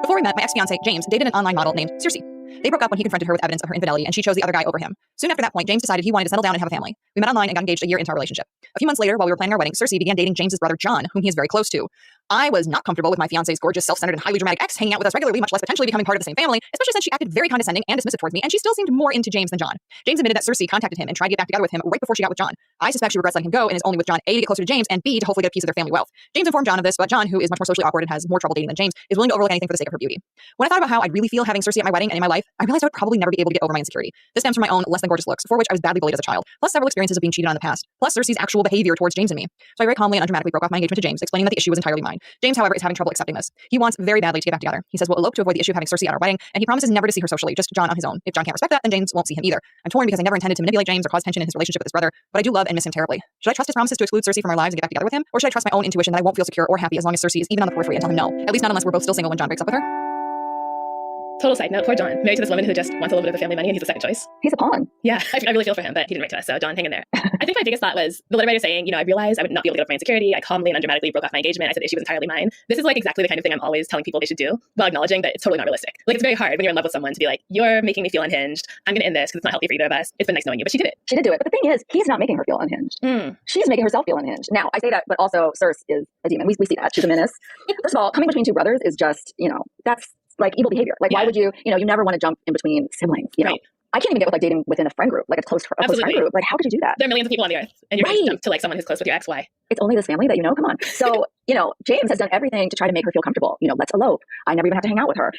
Before we met, my ex-fiancé, James, dated an online model named Circe. They broke up when he confronted her with evidence of her infidelity, and she chose the other guy over him. Soon after that point, James decided he wanted to settle down and have a family. We met online and got engaged a year into our relationship. A few months later, while we were planning our wedding, Circe began dating James's brother, John, whom he is very close to. I was not comfortable with my fiancé's gorgeous, self-centered, and highly dramatic ex hanging out with us regularly, much less potentially becoming part of the same family, especially since she acted very condescending and dismissive towards me, and she still seemed more into James than John. James admitted that Circe contacted him and tried to get back together with him right before she got with John. I suspect she regrets letting him go and is only with John A, to get closer to James, and B, to hopefully get a piece of their family wealth. James informed John of this, but John, who is much more socially awkward and has more trouble dating than James, is willing to overlook anything for the sake of her beauty. When I thought about how I'd really feel having Circe at my wedding and in my life, I realized I would probably never be able to get over my insecurity. This stems from my own less than gorgeous looks, for which I was badly bullied as a child, plus several experiences of being cheated on in the past, plus Circe's actual behavior towards James and me. So I very calmly and undramatically broke off my engagement to James, explaining that the issue was entirely mine. James, however, is having trouble accepting this. He wants very badly to get back together. He says we'll elope to avoid the issue of having Circe at our wedding, and he promises never to see her socially, just John on his own. If John can't respect that, then James won't see him either. I'm torn because I never intended to manipulate James or cause tension in his relationship with his brother, but I do love and miss him terribly. Should I trust his promises to exclude Circe from our lives and get back together with him, or should I trust my own intuition that I won't feel secure or happy as long as Circe is even on the periphery and tell him no, at least not unless we're both still single when John breaks up with her? Total side note, poor John. Married to this woman who just wants a little bit of the family money and he's the second choice. He's a pawn. Yeah, I really feel for him, but he didn't write to us, so John, hang in there. I think my biggest thought was the letter writer saying, I realized I would not be able to get over my insecurity. I calmly and undramatically broke off my engagement. I said the issue was entirely mine. This is like exactly the kind of thing I'm always telling people they should do while acknowledging that it's totally not realistic. Like, it's very hard when you're in love with someone to be like, you're making me feel unhinged. I'm going to end this because it's not healthy for either of us. It's been nice knowing you, but she did it. She did do it. But the thing is, he's not making her feel unhinged. She's making herself feel unhinged. Now, I say that, but also Cersei is a demon. We see that. She's a menace. First of all, coming between two brothers is just, that's like evil behavior. Like, why would you, you never want to jump in between siblings, know? I can't even get with like dating within a friend group, like a close friend group. Like, how could you do that? There are millions of people on the earth, and you're going to jump to like someone who's close with your ex. Why? It's only this family that you know. Come on. So, James has done everything to try to make her feel comfortable. Let's elope. I never even have to hang out with her.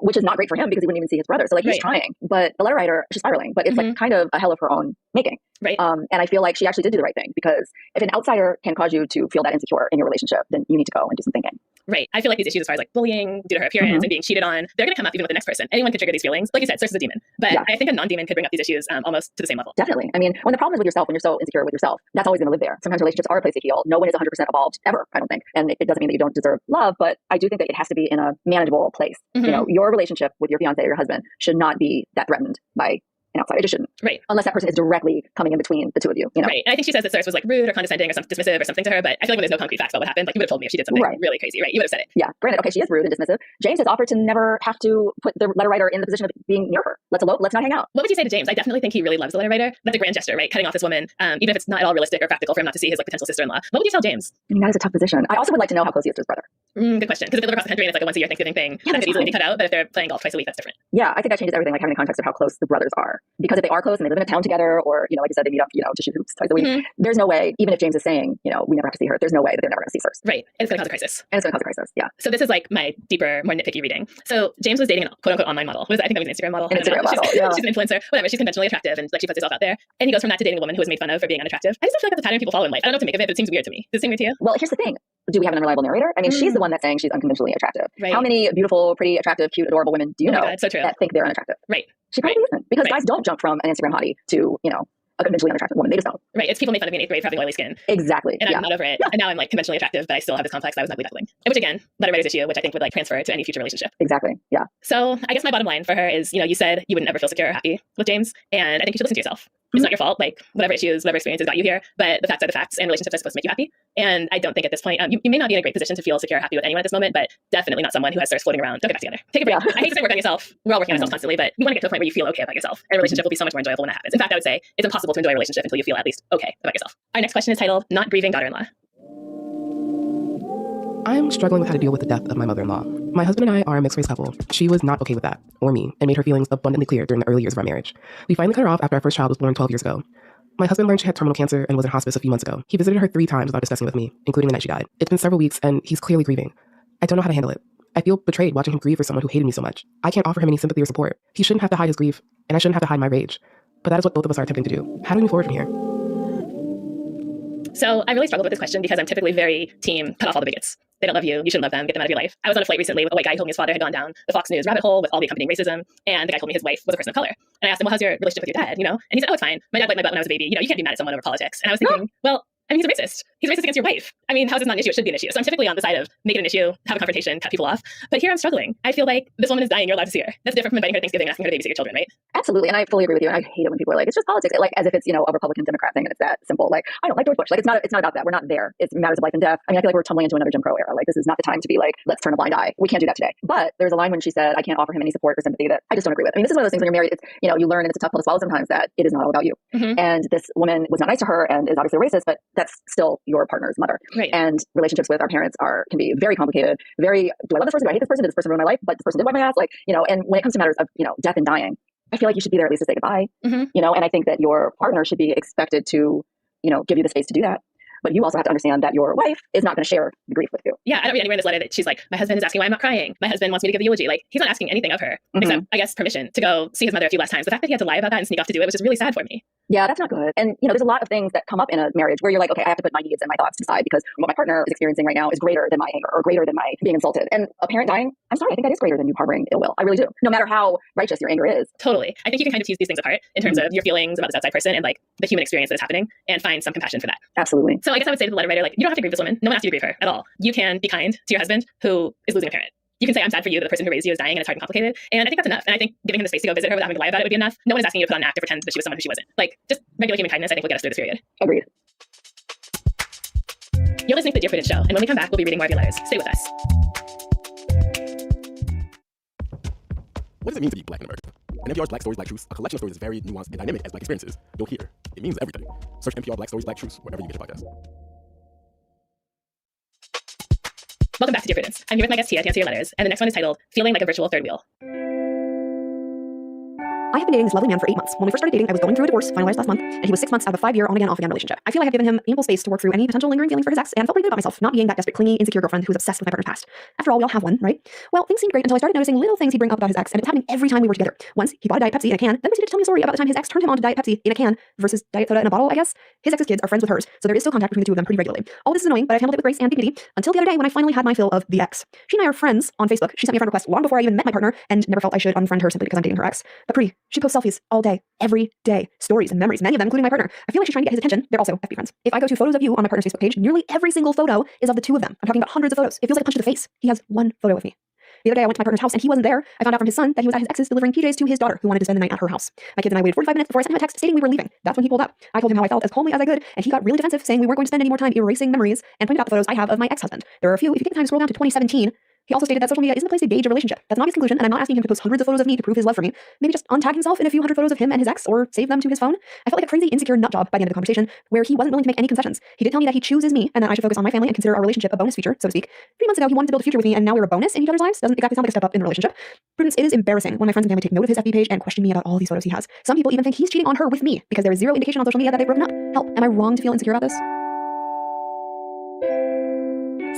Which is not great for him because he wouldn't even see his brother. So like he's trying, but the letter writer, she's spiraling. But it's like kind of a hell of her own making. Right. And I feel like she actually did do the right thing, because if an outsider can cause you to feel that insecure in your relationship, then you need to go and do some thinking. Right. I feel like these issues as far as like bullying due to her appearance and being cheated on, they're going to come up even with the next person. Anyone can trigger these feelings. Like you said, Cersei's a demon. But I think a non-demon could bring up these issues almost to the same level. Definitely. I mean, when the problem is with yourself, when you're so insecure with yourself, that's always going to live there. Sometimes relationships are a place to heal. No one is 100% evolved ever, I don't think. And it doesn't mean that you don't deserve love, but I do think that it has to be in a manageable place. Your relationship with your fiance or your husband should not be that threatened by an outsider. It just shouldn't. Right. Unless that person is directly coming in between the two of you. Right. And I think she says that Cersei was like rude or condescending or something dismissive or something to her, but I feel like when there's no concrete facts about what happened, like you would have told me if she did something really crazy, right? You would have said it. Yeah. Granted, okay, she is rude and dismissive. James has offered to never have to put the letter writer in the position of being near her. Let's elope. Let's not hang out. What would you say to James? I definitely think he really loves the letter writer. That's a grand gesture, right? Cutting off this woman, even if it's not at all realistic or practical for him not to see his like potential sister-in-law. What would you tell James? I mean, that is a tough position. I also would like to know how close he is to his brother. Good question. Because if they live across the country and it's like a once a year Thanksgiving thing, that could easily be cut out. But if they're playing golf twice a week, that's different. Yeah, I think that changes everything, like having the context of how close the brothers are. Because if they are close and they live in a town together, or, like you said, they meet up, to shoot hoops twice a week, there's no way, even if James is saying, we never have to see her, there's no way that they're never going to see Cersei. Right. And it's going to cause a crisis. Yeah. So this is like my deeper, more nitpicky reading. So James was dating an quote unquote online model. I think that was an Instagram model. She's an influencer, whatever. She's conventionally attractive and like she puts herself out there. And he goes from that to dating a woman who was made fun of for being unattractive. I just don't feel like that's a pattern people follow in life. I don't know what to make of it, but it seems weird to me. Does it seem weird to you? Well, here's the thing. Do we have an unreliable narrator? I mean, she's the one that's saying she's unconventionally attractive. Right. How many beautiful, pretty, attractive, cute, adorable women do you know so true. that think they're unattractive? Right. She probably isn't. Because guys don't jump from an Instagram hottie to, a conventionally unattractive woman. They just don't. Right. It's people made fun of me in 8th grade for having oily skin. Exactly. And I'm not over it. Yeah. And now I'm like conventionally attractive, but I still have this complex that I was not duckling. Which again, letter writer's issue, which I think would like transfer to any future relationship. Exactly. Yeah. So I guess my bottom line for her is, you said you would never feel secure or happy with James. And I think you should listen to yourself. It's not your fault. Like whatever issues, whatever experiences got you here, but the facts are the facts and relationships are supposed to make you happy. And I don't think at this point, you may not be in a great position to feel secure or happy with anyone at this moment, but definitely not someone who has Cersei floating around. Don't get back together. Take a break. I hate to say work on yourself. We're all working on ourselves constantly, but you want to get to a point where you feel okay about yourself. And a relationship will be so much more enjoyable when that happens. In fact, I would say it's impossible to enjoy a relationship until you feel at least okay about yourself. Our next question is titled, Not Grieving Daughter-in-Law. I'm struggling with how to deal with the death of my mother-in-law. My husband and I are a mixed-race couple. She was not okay with that, or me, and made her feelings abundantly clear during the early years of our marriage. We finally cut her off after our first child was born 12 years ago. My husband learned she had terminal cancer and was in hospice a few months ago. He visited her 3 times without discussing with me, including the night she died. It's been several weeks, and he's clearly grieving. I don't know how to handle it. I feel betrayed watching him grieve for someone who hated me so much. I can't offer him any sympathy or support. He shouldn't have to hide his grief, and I shouldn't have to hide my rage. But that is what both of us are attempting to do. How do we move forward from here? So I really struggled with this question because I'm typically very team cut off all the bigots. They don't love you. You shouldn't love them. Get them out of your life. I was on a flight recently with a white guy who told me his father had gone down the Fox News rabbit hole with all the accompanying racism. And the guy told me his wife was a person of color. And I asked him, well, how's your relationship with your dad? And he said, oh, it's fine. My dad wiped my butt when I was a baby. You can't be mad at someone over politics. And I was thinking, well, he's a racist. He's racist against your wife. I mean, how is this not an issue? It should be an issue. So I'm typically on the side of make it an issue, have a confrontation, cut people off. But here I'm struggling. I feel like this woman is dying. You're allowed to see her. That's different from inviting her to Thanksgiving and asking her to babysit your children, right? Absolutely. And I fully agree with you. And I hate it when people are like, it's just politics. Like as if it's, a Republican Democrat thing and it's that simple. Like, I don't like George Bush. Like it's not about that. We're not there. It's matters of life and death. I mean, I feel like we're tumbling into another Jim Crow era. Like this is not the time to be like, let's turn a blind eye. We can't do that today. But there's a line when she said, I can't offer him any support or sympathy that I just don't agree with. I mean, this is one of those things when you're married, it's, you learn and it's a tough pill to swallow sometimes that it is not all about you. And this woman was not nice to her and is obviously racist, but that's still your partner's mother. Right. And relationships with our parents can be very complicated. Do I love this person? Do I hate this person? Did this person ruin my life? But this person did wipe my ass. Like, and when it comes to matters of, death and dying, I feel like you should be there at least to say goodbye. And I think that your partner should be expected to, give you the space to do that. But you also have to understand that your wife is not going to share the grief with you. Yeah, I don't read anywhere in this letter that she's like, my husband is asking why I'm not crying. My husband wants me to give the eulogy. Like, he's not asking anything of her, except, I guess, permission to go see his mother a few last times. The fact that he had to lie about that and sneak off to do it was just really sad for me. Yeah, that's not good. And, there's a lot of things that come up in a marriage where you're like, okay, I have to put my needs and my thoughts to the side because what my partner is experiencing right now is greater than my anger or greater than my being insulted. And a parent dying, I'm sorry, I think that is greater than you harboring ill will. I really do. No matter how righteous your anger is. Totally. I think you can kind of tease these things apart in terms of your feelings about this outside person and like the human experience that is happening and find some compassion for that. Absolutely. So I guess I would say to the letter writer, like, you don't have to grieve this woman. No one has to grieve her at all. You can be kind to your husband who is losing a parent. you can say, I'm sad for you that the person who raised you is dying and it's hard and complicated. And I think that's enough. And I think giving him the space to go visit her without having to lie about it would be enough. No one is asking you to put on an act to pretend that she was someone who she wasn't. Like, just regular human kindness, I think, will get us through this period. Agreed. You're listening to the Dear Prudence Show, and when we come back, we'll be reading more of your letters. Stay with us. What does it mean to be black in America? In NPR's Black Stories, Black Truths, a collection of stories as varied, nuanced, and dynamic as black experiences, you'll hear it means everything. Search NPR Black Stories, Black Truths wherever you get your podcasts. Welcome back to Dear Prudence. I'm here with my guest Tia to answer your letters, and the next one is titled Feeling Like a Virtual Third Wheel. I have been dating this lovely man for 8 months. When we first started dating, I was going through a divorce, finalized last month, and he was 6 months out of a 5-year on-again, off-again relationship. I feel like I've given him ample space to work through any potential lingering feelings for his ex, and felt pretty good about myself, not being that desperate, clingy, insecure girlfriend who's obsessed with my partner's past. After all, we all have one, right? Well, things seemed great until I started noticing little things he'd bring up about his ex, and it was happening every time we were together. Once, he bought a Diet Pepsi in a can, then proceeded to tell me a story about the time his ex turned him on to Diet Pepsi in a can versus Diet Soda in a bottle, I guess. His ex's kids are friends with hers, so there is still contact between the two of them pretty regularly. All this is annoying, but I've handled it with grace and dignity until the other day when I finally had my fill of the ex. She and I are friends on Facebook. She sent me a friend request long before I even met my partner, and never felt I should unfriend her simply because I'm dating her ex. But Pri, she posts selfies all day, every day, stories and memories, many of them including my partner. I feel like she's trying to get his attention. They're also FB friends. If I go to photos of you on my partner's Facebook page, nearly every single photo is of the two of them. I'm talking about hundreds of photos. It feels like a punch to the face. He has one photo of me. The other day I went to my partner's house and he wasn't there. I found out from his son that he was at his ex's delivering PJs to his daughter who wanted to spend the night at her house. My kids and I waited 45 minutes before I sent him a text stating we were leaving. That's when he pulled up. I told him how I felt as calmly as I could, and he got really defensive, saying we weren't going to spend any more time erasing memories, and pointed out the photos I have of my ex-husband. There are a few. If you take the time to scroll down to 2017, he also stated that social media isn't the place to gauge a relationship. That's not his conclusion, and I'm not asking him to post hundreds of photos of me to prove his love for me. Maybe just untag himself in a few hundred photos of him and his ex, or save them to his phone. I felt like a crazy, insecure nutjob by the end of the conversation, where he wasn't willing to make any concessions. He did tell me that he chooses me, and that I should focus on my family and consider our relationship a bonus feature, so to speak. 3 months ago, he wanted to build a future with me, and now we're a bonus in each other's lives. Doesn't exactly sound like a step up in the relationship. Prudence, it is embarrassing when my friends and family take note of his FB page and question me about all these photos he has. Some people even think he's cheating on her with me, because there is zero indication on social media that they've broken up. Help, am I wrong to feel insecure about this?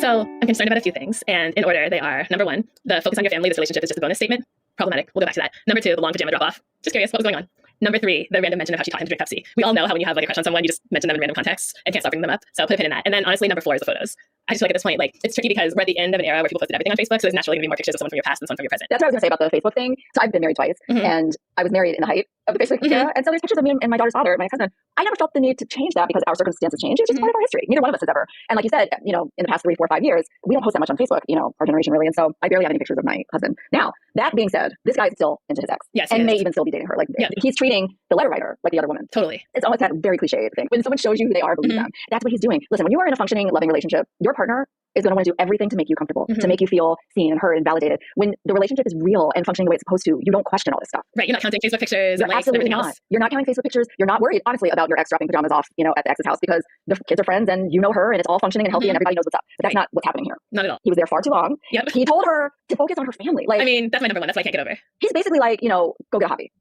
So I'm concerned about a few things, and in order, they are, number one, the focus on your family, this relationship is just a bonus statement. Problematic. We'll go back to that. Number two, the long pajama drop off. Just curious, what was going on? Number three, the random mention of how she taught him to drink Pepsi. We all know how when you have like a crush on someone, you just mention them in random contexts and can't stop bringing them up. So put a pin in that. And then honestly, number four is the photos. I just feel like at this point, like, it's tricky because we're at the end of an era where people posted everything on Facebook, so there's naturally going to be more pictures of someone from your past than someone from your present. That's what I was going to say about the Facebook thing. So I've been married twice, and I was married in the height of the Facebook era, and so there's pictures of me and my daughter's father, my ex-husband. I never felt the need to change that because our circumstances changed. It's just part of our history. Neither one of us has ever. And like you said, you know, in the past 3, 4, 5 years, we don't post that much on Facebook, you know, our generation really, and so I barely have any pictures of my husband. Now, that being said, this guy is still into his ex, and may even still be dating her. Like, he's treating the letter writer like the other woman. Totally. It's almost that very cliche thing. When someone shows you who they are, believe them. That's what he's doing. Listen, when you are in a functioning, loving relationship, your partner is going to want to do everything to make you comfortable, to make you feel seen and heard and validated. When the relationship is real and functioning the way it's supposed to, you don't question all this stuff. Right. You're not counting Facebook pictures You're and likes and absolutely everything not. else. You're not counting Facebook pictures. You're not worried, honestly, about your ex dropping pajamas off, you know, at the ex's house because the kids are friends and you know her and it's all functioning and healthy and everybody knows what's up. But that's not what's happening here. Not at all. He was there far too long. Yep. He told her to focus on her family. Like, I mean, that's my number one. That's what I can't get over. He's basically like, you know, go get a hobby.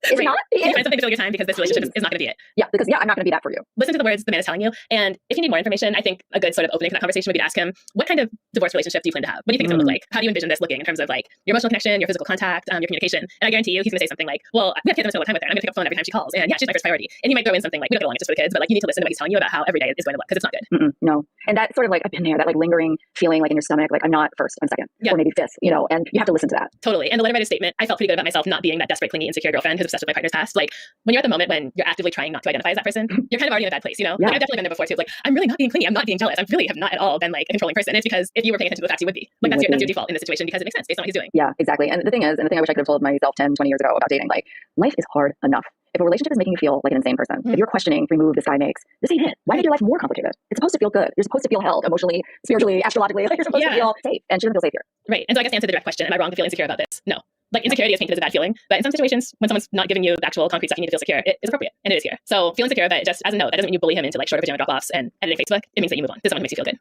It's not. Can you find something to fill your time because this relationship is not going to be it? Yeah, because I'm not going to be that for you. Listen to the words the man is telling you, and if you need more information, I think a good sort of opening for that conversation would be to ask him, what kind of divorce relationship do you plan to have? What do you think it's going to look like? How do you envision this looking in terms of like your emotional connection, your physical contact, your communication? And I guarantee you, he's going to say something like, well, we have kids, I'm spending a lot of time with her. I'm going to pick up the phone every time she calls, and yeah, she's my first priority. And he might throw in something like, we don't get along, it's just for the kids, but like you need to listen to what he's telling you about how every day is going to look because it's not good. No, and that sort of like I've been there, that like lingering feeling like in your stomach, like I'm not first, I'm second, or maybe fifth, you know, and you have to listen to that. Totally. And the letter writer's statement, I felt pretty good about myself not being that desperate, clingy, insecure girlfriend who's obsessed with my partner's past. Like when you're at the moment when you're actively trying not to identify as that person, you're kind of already in a bad place, you know? Like I've definitely been there before too. Like I'm really not being clingy, I'm not being jealous. I really have not at all been like a controlling person. And it's because if you were paying attention to the facts, you would be. Like that's your default in this situation because it makes sense based on what he's doing. Yeah, exactly. And the thing is, and the thing I wish I could have told myself 10, 20 years ago about dating, like life is hard enough. If a relationship is making you feel like an insane person, if you're questioning every move this guy makes, this ain't it. Why make your life more complicated? It's supposed to feel good. You're supposed to feel held emotionally, spiritually, astrologically. Like you're supposed to feel safe, and she doesn't feel safe here. Right. And so I guess to answer the direct question, am I wrong to feel insecure about this? No. Like insecurity is painted as a bad feeling, but in some situations, when someone's not giving you the actual concrete stuff you need to feel secure, it is appropriate, and it is here. So feel insecure, but just as a note, that doesn't mean you bully him into like shorter pajama drop-offs and editing Facebook. It means that you move on. This is someone who makes you feel good.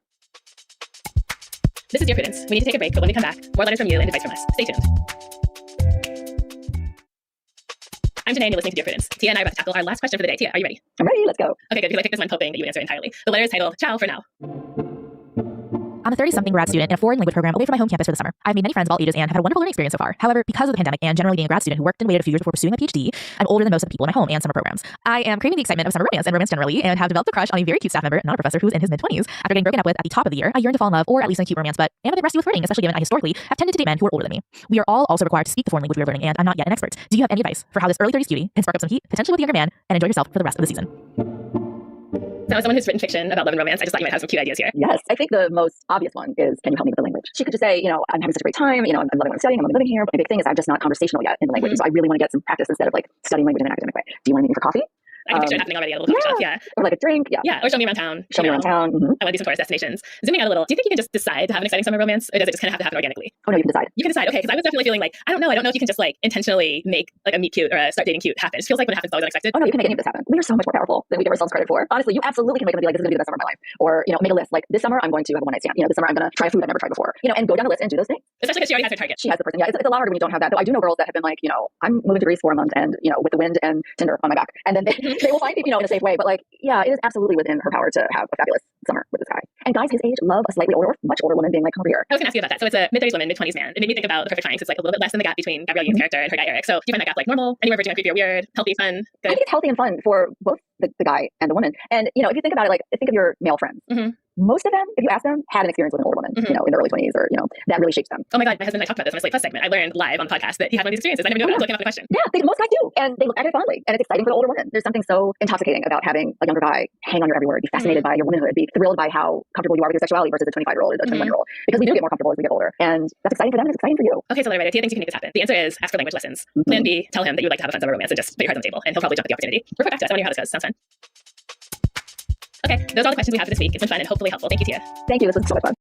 This is Dear Prudence. We need to take a break, but when we come back, more letters from you and advice from us. Stay tuned. I'm Janae, and you're listening to Dear Prudence. Tia and I are about to tackle our last question for the day. Tia, are you ready? I'm ready. Let's go. Okay, good, because I picked this one hoping that you would answer it entirely. The letter is titled Ciao for Now. I'm a 30-something grad student in a foreign language program away from my home campus for the summer. I've made many friends of all ages and have had a wonderful learning experience so far. However, because of the pandemic and generally being a grad student who worked and waited a few years before pursuing a PhD, I'm older than most of the people in my home and summer programs. I am craving the excitement of summer romance and romance generally, and have developed a crush on a very cute staff member, not a professor, who's in his mid-20s. After getting broken up with at the top of the year, I yearn to fall in love, or at least in a cute romance, but am a bit rusty with flirting, especially given I historically have tended to date men who are older than me. We are all also required to speak the foreign language we are learning, and I'm not yet an expert. Do you have any advice for how this early 30s cutie can spark up some heat, potentially with a younger man, and enjoy yourself for the rest of the season? So Now, as someone who's written fiction about love and romance, I just thought you might have some cute ideas here. Yes, I think the most obvious one is, can you help me with the language? She could just say, I'm having such a great time, I'm loving what I'm studying, I'm loving living here, but my big thing is I'm just not conversational yet in the language, so I really want to get some practice instead of like studying language in an academic way. Do you want to meet me for coffee? I can picture it happening already at a little coffee shop, yeah. Or like a drink, Yeah, or show me around town. Show me around town. I want to do some tourist destinations. Zooming out a little, do you think you can just decide to have an exciting summer romance, or does it just kind of have to happen organically? Oh no, you can decide. You can decide, okay, because I was definitely feeling like, I don't know if you can just like intentionally make like a meet cute or a start dating cute happen. It feels like when it happens, it's always unexpected. Oh no, you can make any of this happen. We are so much more powerful than we give ourselves credit for. Honestly, you absolutely can wake up and be like, this is going to be the best summer of my life. Or, make a list, like this summer I'm going to have a one night stand. This summer I'm going to try food I've never tried before. And go down the list and do those things. Especially because she already has her target. She has the person. Yeah, it's a lot harder when you don't have that. Though I do know girls that have been like, I'm moving to Greece for a month and, with the wind and Tinder on my back. And then they will find people, in a safe way. But like, yeah, it is absolutely within her power to have a fabulous summer with this guy. And guys his age love a slightly older, much older woman being like, come over here. I was going to ask you about that. So it's a mid-30s woman, mid-20s man. It made me think about The Perfect Triangle. It's like a little bit less than the gap between Gabrielle Union's character and her guy Eric. So do you find that gap like normal, anywhere between creepy or weird, healthy, fun, good? I think it's healthy and fun for both the guy and the woman. And, if you think about it, like think of your male friends. Most of them, if you ask them, had an experience with an older woman, in their early 20s or, that really shapes them. Oh my God, my husband and I talked about this on a Slate Plus segment. I learned live on the podcast that he had one of these experiences. I never knew about it. I was looking up the question. Yeah, most guys do. And they look back at it fondly. And it's exciting for the older woman. There's something so intoxicating about having a younger guy hang on your every word, be fascinated by your womanhood, be thrilled by how comfortable you are with your sexuality versus a 25-year-old or a 21-year-old. Because we do get more comfortable as we get older. And that's exciting for them and it's exciting for you. Okay, so Letter Writer, do you think you can make this happen? The answer is ask for language lessons. Plan B, tell him that you would like to have a fun summer romance and just put your cards on the table. And he'll probably jump at the opportunity. Report back to us. I want to hear how this goes. Sounds fun. Okay, those are all the questions we have for this week. It's been fun and hopefully helpful. Thank you, Tia. Thank you. This was so much fun.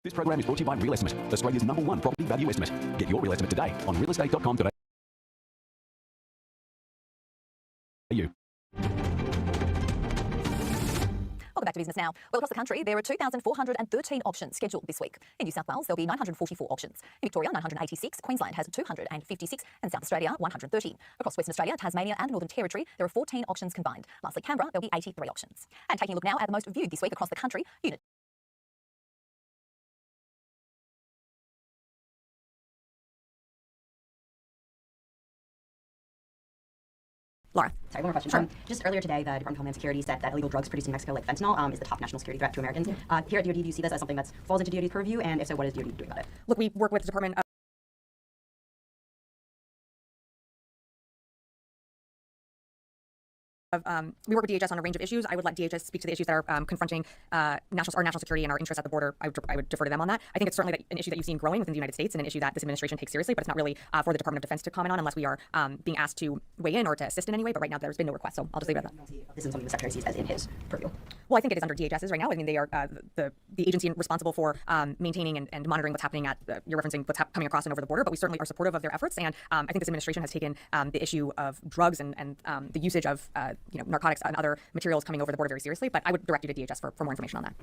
This program is brought to you by Real Estimate, Australia's #1 property value estimate. Get your real estimate today on realestate.com.au. Welcome back to Business Now. Well, across the country, there are 2,413 auctions scheduled this week. In New South Wales, there'll be 944 auctions. In Victoria, 986. Queensland has 256. And South Australia, 130. Across Western Australia, Tasmania and the Northern Territory, there are 14 auctions combined. Lastly, Canberra, there'll be 83 auctions. And taking a look now at the most viewed this week across the country, Unit. Laura. Sorry, one more question. Sure. Just earlier today, the Department of Homeland Security said that illegal drugs produced in Mexico, like fentanyl, is the top national security threat to Americans. Here at DoD, do you see this as something that falls into DoD's purview? And if so, what is DoD doing about it? Look, we work with the Department of we work with DHS on a range of issues. I would let DHS speak to the issues that are confronting our national security and our interests at the border. I would defer to them on that. I think it's certainly an issue that you've seen growing within the United States and an issue that this administration takes seriously, but it's not really for the Department of Defense to comment on unless we are being asked to weigh in or to assist in any way. But right now, there's been no request, so I'll just leave it at that. This is something the Secretary sees as in his purview. Well, I think it is under DHS's right now. I mean, they are the agency responsible for maintaining and monitoring what's happening at, you're referencing what's coming across and over the border, but we certainly are supportive of their efforts. And I think this administration has taken the issue of drugs and the usage of narcotics and other materials coming over the border very seriously, but I would direct you to DHS for more information on that.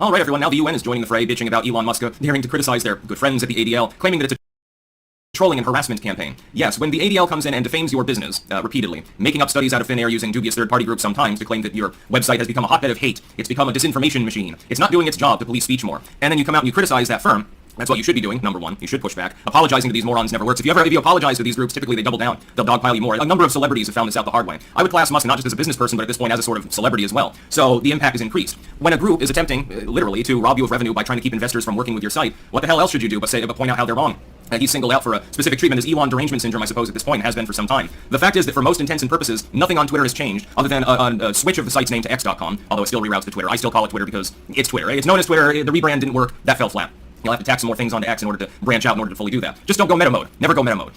All right, everyone, now the UN is joining the fray, bitching about Elon Musk daring to criticize their good friends at the ADL, claiming that it's a trolling and harassment campaign. Yes, when the ADL comes in and defames your business repeatedly, making up studies out of thin air using dubious third-party groups sometimes to claim that your website has become a hotbed of hate, it's become a disinformation machine, it's not doing its job to police speech more, and then you come out and you criticize that firm. That's what you should be doing, number one. You should push back. Apologizing to these morons never works. If you apologize to these groups, typically they double down. They'll dogpile you more. A number of celebrities have found this out the hard way. I would class Musk not just as a business person, but at this point as a sort of celebrity as well. So the impact is increased. When a group is attempting, literally, to rob you of revenue by trying to keep investors from working with your site, what the hell else should you do but point out how they're wrong? He's singled out for a specific treatment as Elon derangement syndrome, I suppose, at this point, has been for some time. The fact is that for most intents and purposes, nothing on Twitter has changed, other than a switch of the site's name to X.com, although it still reroutes to Twitter. I still call it Twitter because it's Twitter. It's known as Twitter. The rebrand didn't work. That fell flat. You'll have to tack some more things onto X in order to branch out in order to fully do that. Just don't go meta mode. Never go meta mode.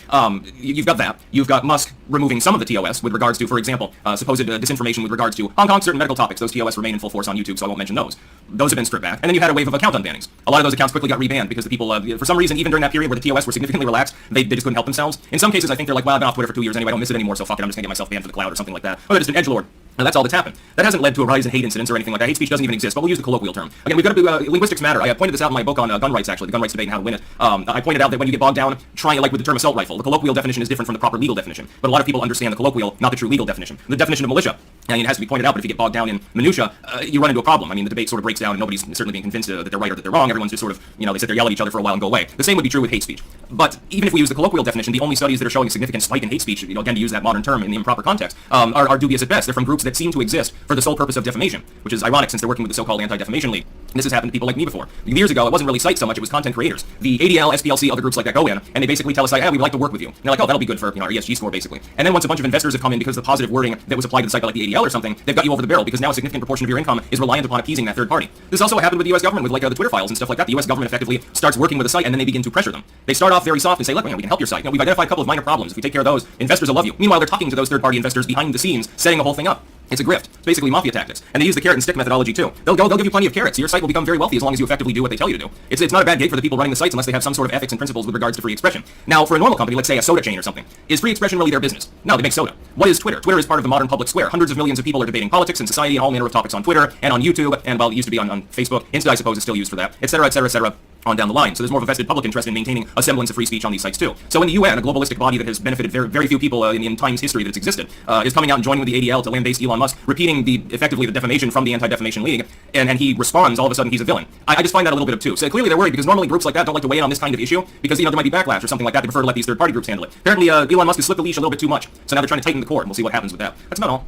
You've got that. You've got Musk removing some of the TOS with regards to, for example, supposed disinformation with regards to Hong Kong, certain medical topics. Those TOS remain in full force on YouTube, so I won't mention those. Those have been stripped back. And then you had a wave of account unbannings. A lot of those accounts quickly got rebanned because the people, for some reason, even during that period where the TOS were significantly relaxed, they just couldn't help themselves. In some cases, I think they're like, well, I've been off Twitter for 2 years anyway, I don't miss it anymore, so fuck it, I'm just gonna get myself banned for the cloud or something like that. Or they're just an edgelord. And that's all that's happened. That hasn't led to a rise in hate incidents or anything like that. Hate speech doesn't even exist, but we'll use the colloquial term. Again, we've got to do linguistics matter. I pointed this out in my book on gun rights, actually, the gun rights debate and how to win it. I pointed out that when you get bogged down trying, like with the term assault rifle, the colloquial definition is different from the proper legal definition. But a lot of people understand the colloquial, not the true legal definition. The definition of militia, I mean, it has to be pointed out, but if you get bogged down in minutia, you run into a problem. I mean, the debate sort of breaks down and nobody's certainly being convinced that they're right or that they're wrong. Everyone's just sort of, they sit there, yell at each other for a while and go away. The same would be true with hate speech. But even if we use the colloquial definition, the only studies that are showing a significant spike in hate speech, again, to use that modern term in the improper context, are dubious at best. They're from groups that seem to exist for the sole purpose of defamation, which is ironic since they're working with the so-called Anti-Defamation League. And this has happened to people like me before. Years ago, it wasn't really sites so much, it was content creators. The ADL, SPLC, other groups like that go in, and they basically tell us, like, we'd like to work with you. And they're like, oh, that'll be good for our ESG score, basically. And then once a bunch of investors have come in because of the positive wording that was applied to the site by like the ADL or something, they've got you over the barrel because now a significant proportion of your income is reliant upon appeasing that third party. This also happened with the US government with like the Twitter files and stuff like that. The US government effectively starts working with a site and then they begin to pressure them. They start off very soft and say, look, we can help your site. We've identified a couple of minor problems. If we take care of those, investors will love you. Meanwhile, they're talking to those third-party investors behind the scenes, setting the whole thing up. It's a grift. It's basically mafia tactics. And they use the carrot and stick methodology too. They'll give you plenty of carrots. Your site will become very wealthy as long as you effectively do what they tell you to do. It's not a bad gig for the people running the sites unless they have some sort of ethics and principles with regards to free expression. Now, for a normal company, let's say a soda chain or something, is free expression really their business? No, they make soda. What is Twitter? Twitter is part of the modern public square. Hundreds of millions of people are debating politics and society and all manner of topics on Twitter and on YouTube, and well, it used to be on Facebook. Insta, I suppose, is still used for that, etc., etc., etc. on down the line. So there's more of a vested public interest in maintaining a semblance of free speech on these sites too. So when the UN, a globalistic body that has benefited very, very few people in time's history that it's existed, is coming out and joining with the ADL to land-based Elon Musk, repeating effectively the defamation from the Anti-Defamation League, and he responds, all of a sudden he's a villain. I just find that a little bit obtuse. So clearly they're worried because normally groups like that don't like to weigh in on this kind of issue because, there might be backlash or something like that. They prefer to let these third-party groups handle it. Apparently, Elon Musk has slipped the leash a little bit too much. So now they're trying to tighten the cord, and we'll see what happens with that. That's about all.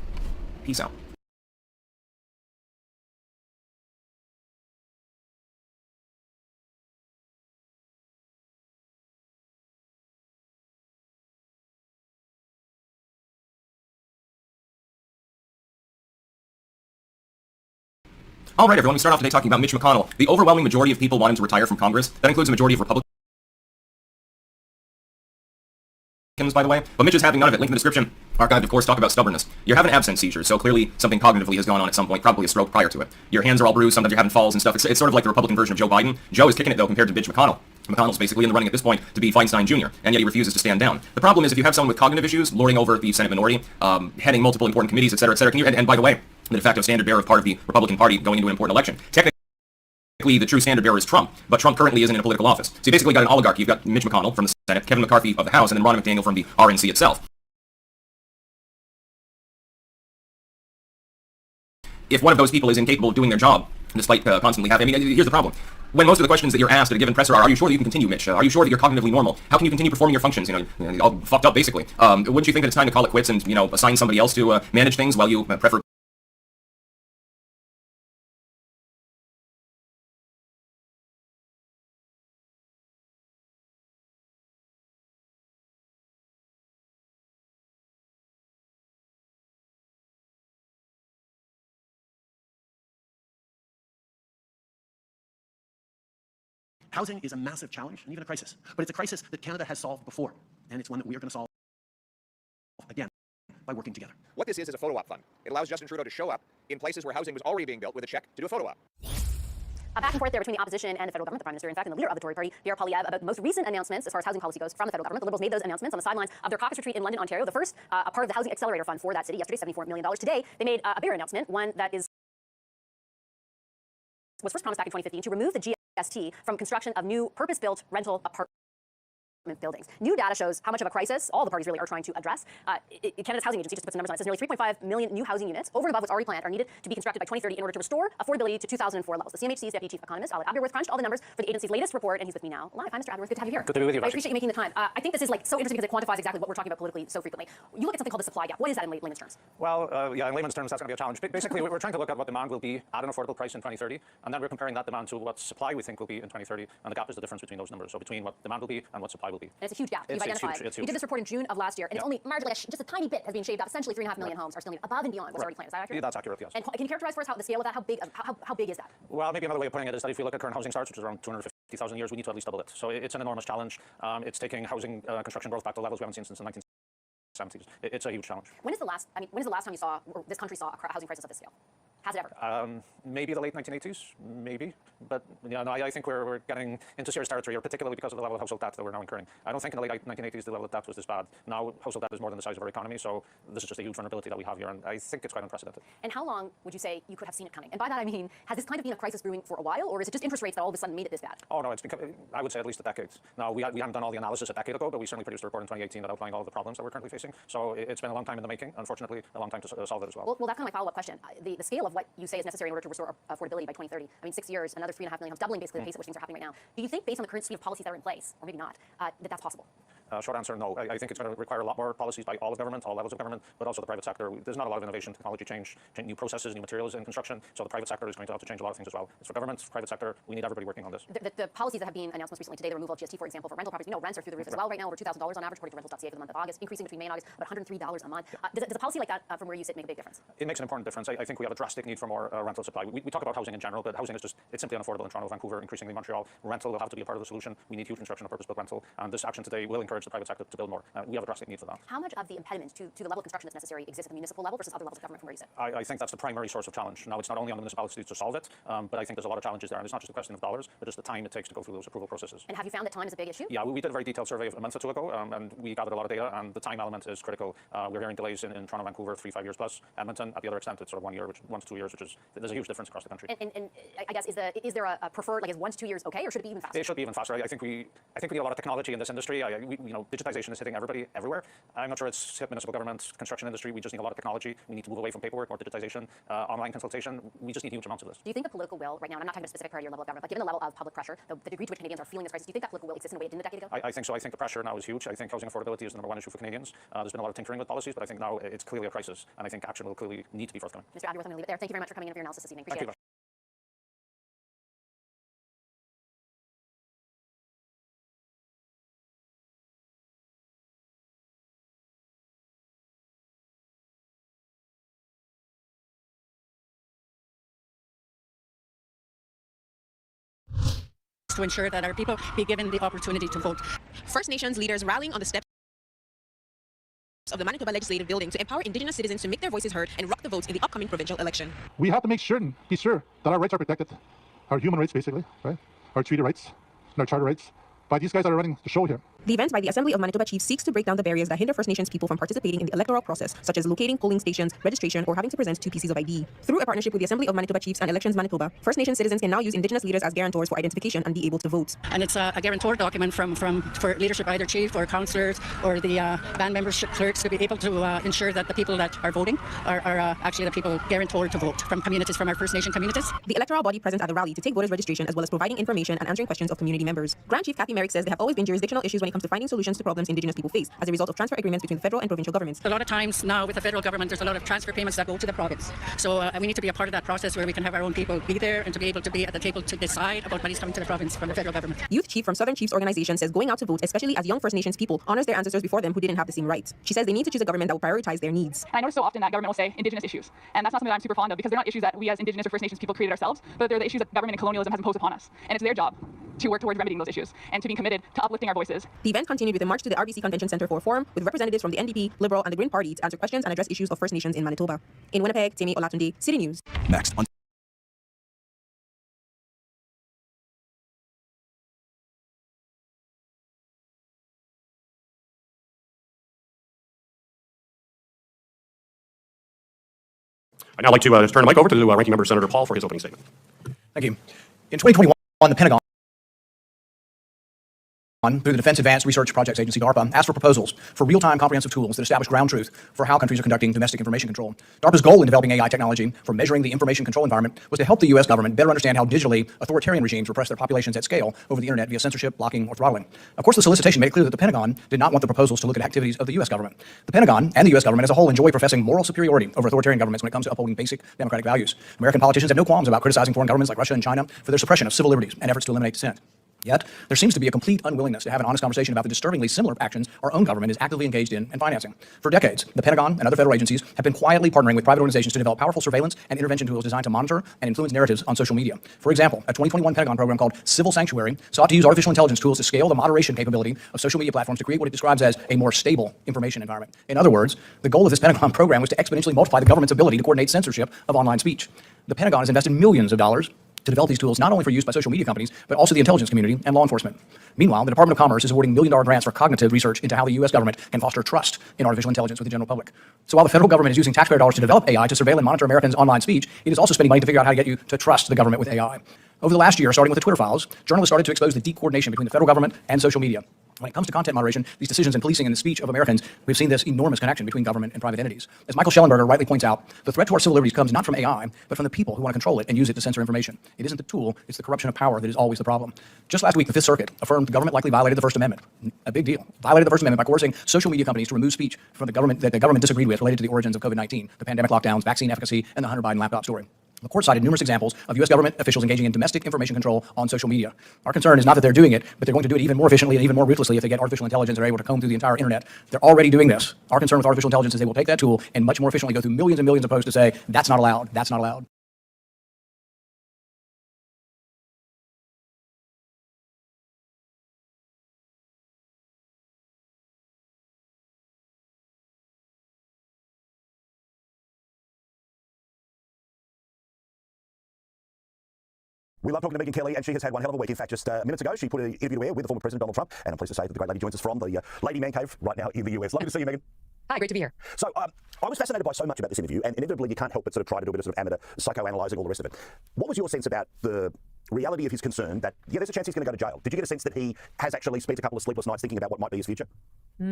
Peace out. All right, everyone, we start off today talking about Mitch McConnell. The overwhelming majority of people want him to retire from Congress. That includes a majority of Republicans, by the way. But Mitch is having none of it. Link in the description. Archived, of course, talk about stubbornness. You're having absence seizures, so clearly something cognitively has gone on at some point, probably a stroke prior to it. Your hands are all bruised, sometimes you're having falls and stuff. It's sort of like the Republican version of Joe Biden. Joe is kicking it, though, compared to Mitch McConnell. McConnell's basically in the running at this point to be Feinstein Jr., and yet he refuses to stand down. The problem is if you have someone with cognitive issues lording over the Senate minority, heading multiple important committees, etc., etc., and by the way, the de facto standard bearer of part of the Republican Party going into an important election, technically the true standard bearer is Trump, but Trump currently isn't in a political office. So you basically got an oligarchy. You've got Mitch McConnell from the Senate, Kevin McCarthy of the House, and then Ronna McDaniel from the RNC itself. If one of those people is incapable of doing their job, despite constantly having, here's the problem. When most of the questions that you're asked at a given presser are you sure that you can continue, Mitch? Are you sure that you're cognitively normal? How can you continue performing your functions? All fucked up, basically. Wouldn't you think that it's time to call it quits and, assign somebody else to manage things while you prefer Housing is a massive challenge and even a crisis, but it's a crisis that Canada has solved before, and it's one that we are going to solve again by working together. What this is a photo op fund. It allows Justin Trudeau to show up in places where housing was already being built with a check to do a photo op. Back and forth there between the opposition and the federal government, the Prime Minister, in fact, and the leader of the Tory party, Pierre Poilievre, about the most recent announcements as far as housing policy goes from the federal government. The Liberals made those announcements on the sidelines of their caucus retreat in London, Ontario, the first a part of the Housing Accelerator Fund for that city yesterday, $74 million. Today, they made a bigger announcement, one that was first promised back in 2015 to remove the GST from construction of new purpose-built rental apartment buildings. New data shows how much of a crisis all the parties really are trying to address. Canada's Housing Agency just put some numbers on it. It says nearly 3.5 million new housing units over and above what's already planned are needed to be constructed by 2030 in order to restore affordability to 2004 levels. The CMHC's Deputy Chief Economist, Alec Aberworth, crunched all the numbers for the agency's latest report, and he's with me now live. Hi, Mr. Aberworth. Good to have you here. Good to be with you, I appreciate you making the time. I think this is so interesting because it quantifies exactly what we're talking about politically so frequently. You look at something called the supply gap. What is that in layman's terms? Well, yeah, in layman's terms, that's going to be a challenge. Basically, we're trying to look at what demand will be at an affordable price in 2030, and then we're comparing that demand to what supply we think will be in 2030, and the gap is the difference between those numbers, so between what demand will be and what supply will be. And it's a huge gap. You've identified. It's huge. You did this report in June of last year, and it's only marginally, just a tiny bit has been shaved off. Essentially, 3.5 million homes are still needed above and beyond what's already planned. Is that accurate? Yeah, that's accurate, yes. And can you characterize for us the scale of that? How big is that? Well, maybe another way of putting it is that if we look at current housing starts, which is around 250 50,000 years, we need to at least double it. So it's an enormous challenge. It's taking housing construction growth back to levels we haven't seen since the 1970s. It's a huge challenge. When is the last time you saw, or this country saw a housing crisis of this scale? Has it ever? Maybe the late 1980s, maybe. But yeah, no, I think we're getting into serious territory here, particularly because of the level of household debt that we're now incurring. I don't think in the late 1980s the level of debt was this bad. Now household debt is more than the size of our economy, so this is just a huge vulnerability that we have here, and I think it's quite unprecedented. And how long would you say you could have seen it coming? And by that I mean, has this kind of been a crisis brewing for a while, or is it just interest rates that all of a sudden made it this bad? Oh no, it's become, I would say at least a decade. Now we haven't done all the analysis a decade ago, but we certainly produced a report in 2018 that outlined all of the problems that we're currently facing. So it's been a long time in the making, unfortunately, a long time to solve it as well. Well, that's kind of my follow-up question. The scale of what you say is necessary in order to restore affordability by 2030. I mean, 6 years, another 3.5 million homes, doubling basically the pace at which things are happening right now. Do you think, based on the current suite of policies that are in place, or maybe not, that that's possible? Short answer, no. I think it's going to require a lot more policies by all of government, all levels of government, but also the private sector. There's not a lot of innovation, technology change, new processes, new materials in construction, so the private sector is going to have to change a lot of things as well. It's for government, private sector, we need everybody working on this. The policies that have been announced most recently today, the removal of GST, for example, for rental properties, we know rents are through the roof as well right now, over $2,000 on average, according to rentals.ca for the month of August, increasing between May and August, about $103 a month. Does a policy like that, from where you sit, make a big difference? It makes an important difference. I think we have a drastic need for more rental supply. We talk about housing in general, but housing is just, it's simply unaffordable in Toronto, Vancouver, increasingly Montreal. Rental will have to be a part of the solution. We need huge construction of purpose-built rental, and this action today will encourage the private sector to build more. We have a drastic need for that. How much of the impediment to the level of construction that's necessary exists at the municipal level versus other levels of government from where you sit? I think that's the primary source of challenge. Now, it's not only on the municipalities to solve it, but I think there's a lot of challenges there, and it's not just a question of dollars, but just the time it takes to go through those approval processes. And have you found that time is a big issue? Yeah, we did a very detailed survey a month or two ago, and we gathered a lot of data, and the time element is critical. We're hearing delays in Toronto, Vancouver, 3-5 years plus. Edmonton, at the other extent, it's sort of 1 year, 1 to 2 years, which is, there's a huge difference across the country. And I guess, is there a preferred, like, is 1 to 2 years okay, or should it be even faster? It should be even faster. I think we need a lot of technology in this industry. Digitization is hitting everybody everywhere. I'm not sure it's hit municipal government, construction industry. We just need a lot of technology. We need to move away from paperwork, more digitization, online consultation. We just need huge amounts of this. Do you think the political will right now, and I'm not talking about a specific priority or level of government, but given the level of public pressure, the degree to which Canadians are feeling this crisis, do you think that political will exists in a way it didn't a decade ago? I think so. I think the pressure now is huge. I think housing affordability is the #1 issue for Canadians. There's been a lot of tinkering with policies, but I think now it's clearly a crisis, and I think action will clearly need to be forthcoming. Mr. Abbeyworth, I'm going to leave it there. Thank you very much for coming in for your analysis this evening. Appreciate it. To ensure that our people be given the opportunity to vote. First Nations leaders rallying on the steps of the Manitoba Legislative Building to empower Indigenous citizens to make their voices heard and rock the votes in the upcoming provincial election. We have to be sure that our rights are protected, our human rights basically, right? Our treaty rights and our charter rights, by these guys that are running the show here. The event by the Assembly of Manitoba Chiefs seeks to break down the barriers that hinder First Nations people from participating in the electoral process, such as locating polling stations, registration, or having to present 2 pieces of ID. Through a partnership with the Assembly of Manitoba Chiefs and Elections Manitoba, First Nation citizens can now use Indigenous leaders as guarantors for identification and be able to vote. And it's a guarantor document for leadership, either chief or councillors or the band membership clerks, to be able to ensure that the people that are voting are actually the people guarantored to vote from communities, from our First Nation communities. The electoral body present at the rally to take voters' registration, as well as providing information and answering questions of community members. Grand Chief Kathy Merrick says there have always been jurisdictional issues when it comes to finding solutions to problems Indigenous people face as a result of transfer agreements between the federal and provincial governments. A lot of times now with the federal government, there's a lot of transfer payments that go to the province. So we need to be a part of that process where we can have our own people be there and to be able to be at the table to decide about money's coming to the province from the federal government. Youth Chief from Southern Chiefs Organization says going out to vote, especially as young First Nations people, honors their ancestors before them who didn't have the same rights. She says they need to choose a government that will prioritize their needs. I notice so often that government will say Indigenous issues, and that's not something that I'm super fond of, because they're not issues that we as Indigenous or First Nations people created ourselves, but they're the issues that government and colonialism has imposed upon us. And it's their job to work towards remedying those issues and to be committed to uplifting our voices. The event continued with a march to the RBC Convention Centre for a forum with representatives from the NDP, Liberal and the Green Party to answer questions and address issues of First Nations in Manitoba. In Winnipeg, Tammy Olatunde, City News. Next on I'd now like to turn the mic over to Ranking Member Senator Paul for his opening statement. Thank you. In 2021, the Pentagon, through the Defense Advanced Research Projects Agency, DARPA, asked for proposals for real-time comprehensive tools that establish ground truth for how countries are conducting domestic information control. DARPA's goal in developing AI technology for measuring the information control environment was to help the U.S. government better understand how digitally authoritarian regimes repress their populations at scale over the internet via censorship, blocking, or throttling. Of course, the solicitation made it clear that the Pentagon did not want the proposals to look at activities of the U.S. government. The Pentagon and the U.S. government as a whole enjoy professing moral superiority over authoritarian governments when it comes to upholding basic democratic values. American politicians have no qualms about criticizing foreign governments like Russia and China for their suppression of civil liberties and efforts to eliminate dissent. Yet, there seems to be a complete unwillingness to have an honest conversation about the disturbingly similar actions our own government is actively engaged in and financing. For decades, the Pentagon and other federal agencies have been quietly partnering with private organizations to develop powerful surveillance and intervention tools designed to monitor and influence narratives on social media. For example, a 2021 Pentagon program called Civil Sanctuary sought to use artificial intelligence tools to scale the moderation capability of social media platforms to create what it describes as a more stable information environment. In other words, the goal of this Pentagon program was to exponentially multiply the government's ability to coordinate censorship of online speech. The Pentagon has invested millions of dollars to develop these tools not only for use by social media companies, but also the intelligence community and law enforcement. Meanwhile, the Department of Commerce is awarding million-dollar grants for cognitive research into how the U.S. government can foster trust in artificial intelligence with the general public. So while the federal government is using taxpayer dollars to develop AI to surveil and monitor Americans' online speech, it is also spending money to figure out how to get you to trust the government with AI. Over the last year, starting with the Twitter files, journalists started to expose the deep coordination between the federal government and social media. When it comes to content moderation, these decisions in policing and the speech of Americans, we've seen this enormous connection between government and private entities. As Michael Schellenberger rightly points out, the threat to our civil liberties comes not from AI, but from the people who want to control it and use it to censor information. It isn't the tool, it's the corruption of power that is always the problem. Just last week, the Fifth Circuit affirmed the government likely violated the First Amendment. A big deal. Violated the First Amendment by coercing social media companies to remove speech from the government that the government disagreed with related to the origins of COVID-19, the pandemic lockdowns, vaccine efficacy, and the Hunter Biden laptop story. The court cited numerous examples of U.S. government officials engaging in domestic information control on social media. Our concern is not that they're doing it, but they're going to do it even more efficiently and even more ruthlessly if they get artificial intelligence and are able to comb through the entire internet. They're already doing this. Our concern with artificial intelligence is they will take that tool and much more efficiently go through millions and millions of posts to say, that's not allowed, that's not allowed. We love talking to Megyn Kelly, and she has had one hell of a week. In fact, just minutes ago, she put an interview to air with the former President Donald Trump, and I'm pleased to say that the great lady joins us from the Lady Man Cave right now in the US. Lovely to see you, Megyn. Hi, great to be here. So I was fascinated by so much about this interview, and inevitably you can't help but sort of try to do a bit of sort of amateur psychoanalyzing, all the rest of it. What was your sense about the reality of his concern that, yeah, there's a chance he's going to go to jail? Did you get a sense that he has actually spent a couple of sleepless nights thinking about what might be his future?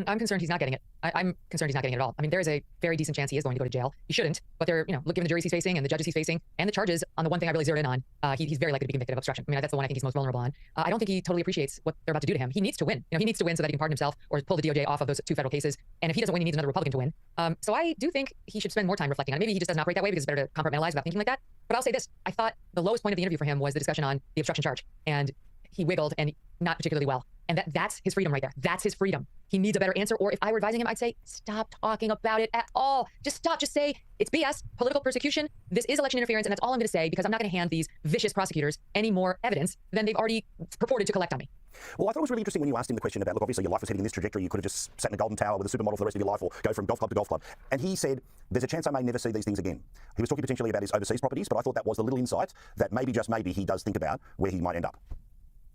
I'm concerned he's not getting it. I'm concerned he's not getting it at all. I mean, there is a very decent chance he is going to go to jail. He shouldn't, but there, given the juries he's facing and the judges he's facing and the charges on the one thing I really zeroed in on, he's very likely to be convicted of obstruction. I mean, that's the one I think he's most vulnerable on. I don't think he totally appreciates what they're about to do to him. He needs to win. He needs to win so that he can pardon himself or pull the DOJ off of those 2 federal cases. And if he doesn't win, he needs another Republican to win. So I do think he should spend more time reflecting on it. Maybe he just doesn't operate that way because it's better to compartmentalize without thinking like that. But I'll say this. I thought the lowest point of the interview for him was the discussion on the obstruction charge. And he wiggled and not particularly well. And that's his freedom right there. That's his freedom. He needs a better answer. Or if I were advising him, I'd say, stop talking about it at all. Just stop. Just say, it's BS, political persecution. This is election interference. And that's all I'm going to say because I'm not going to hand these vicious prosecutors any more evidence than they've already purported to collect on me. Well, I thought it was really interesting when you asked him the question about, look, obviously your life was heading in this trajectory. You could have just sat in a golden tower with a supermodel for the rest of your life or go from golf club to golf club. And he said, there's a chance I may never see these things again. He was talking potentially about his overseas properties, but I thought that was the little insight that maybe, just maybe, he does think about where he might end up.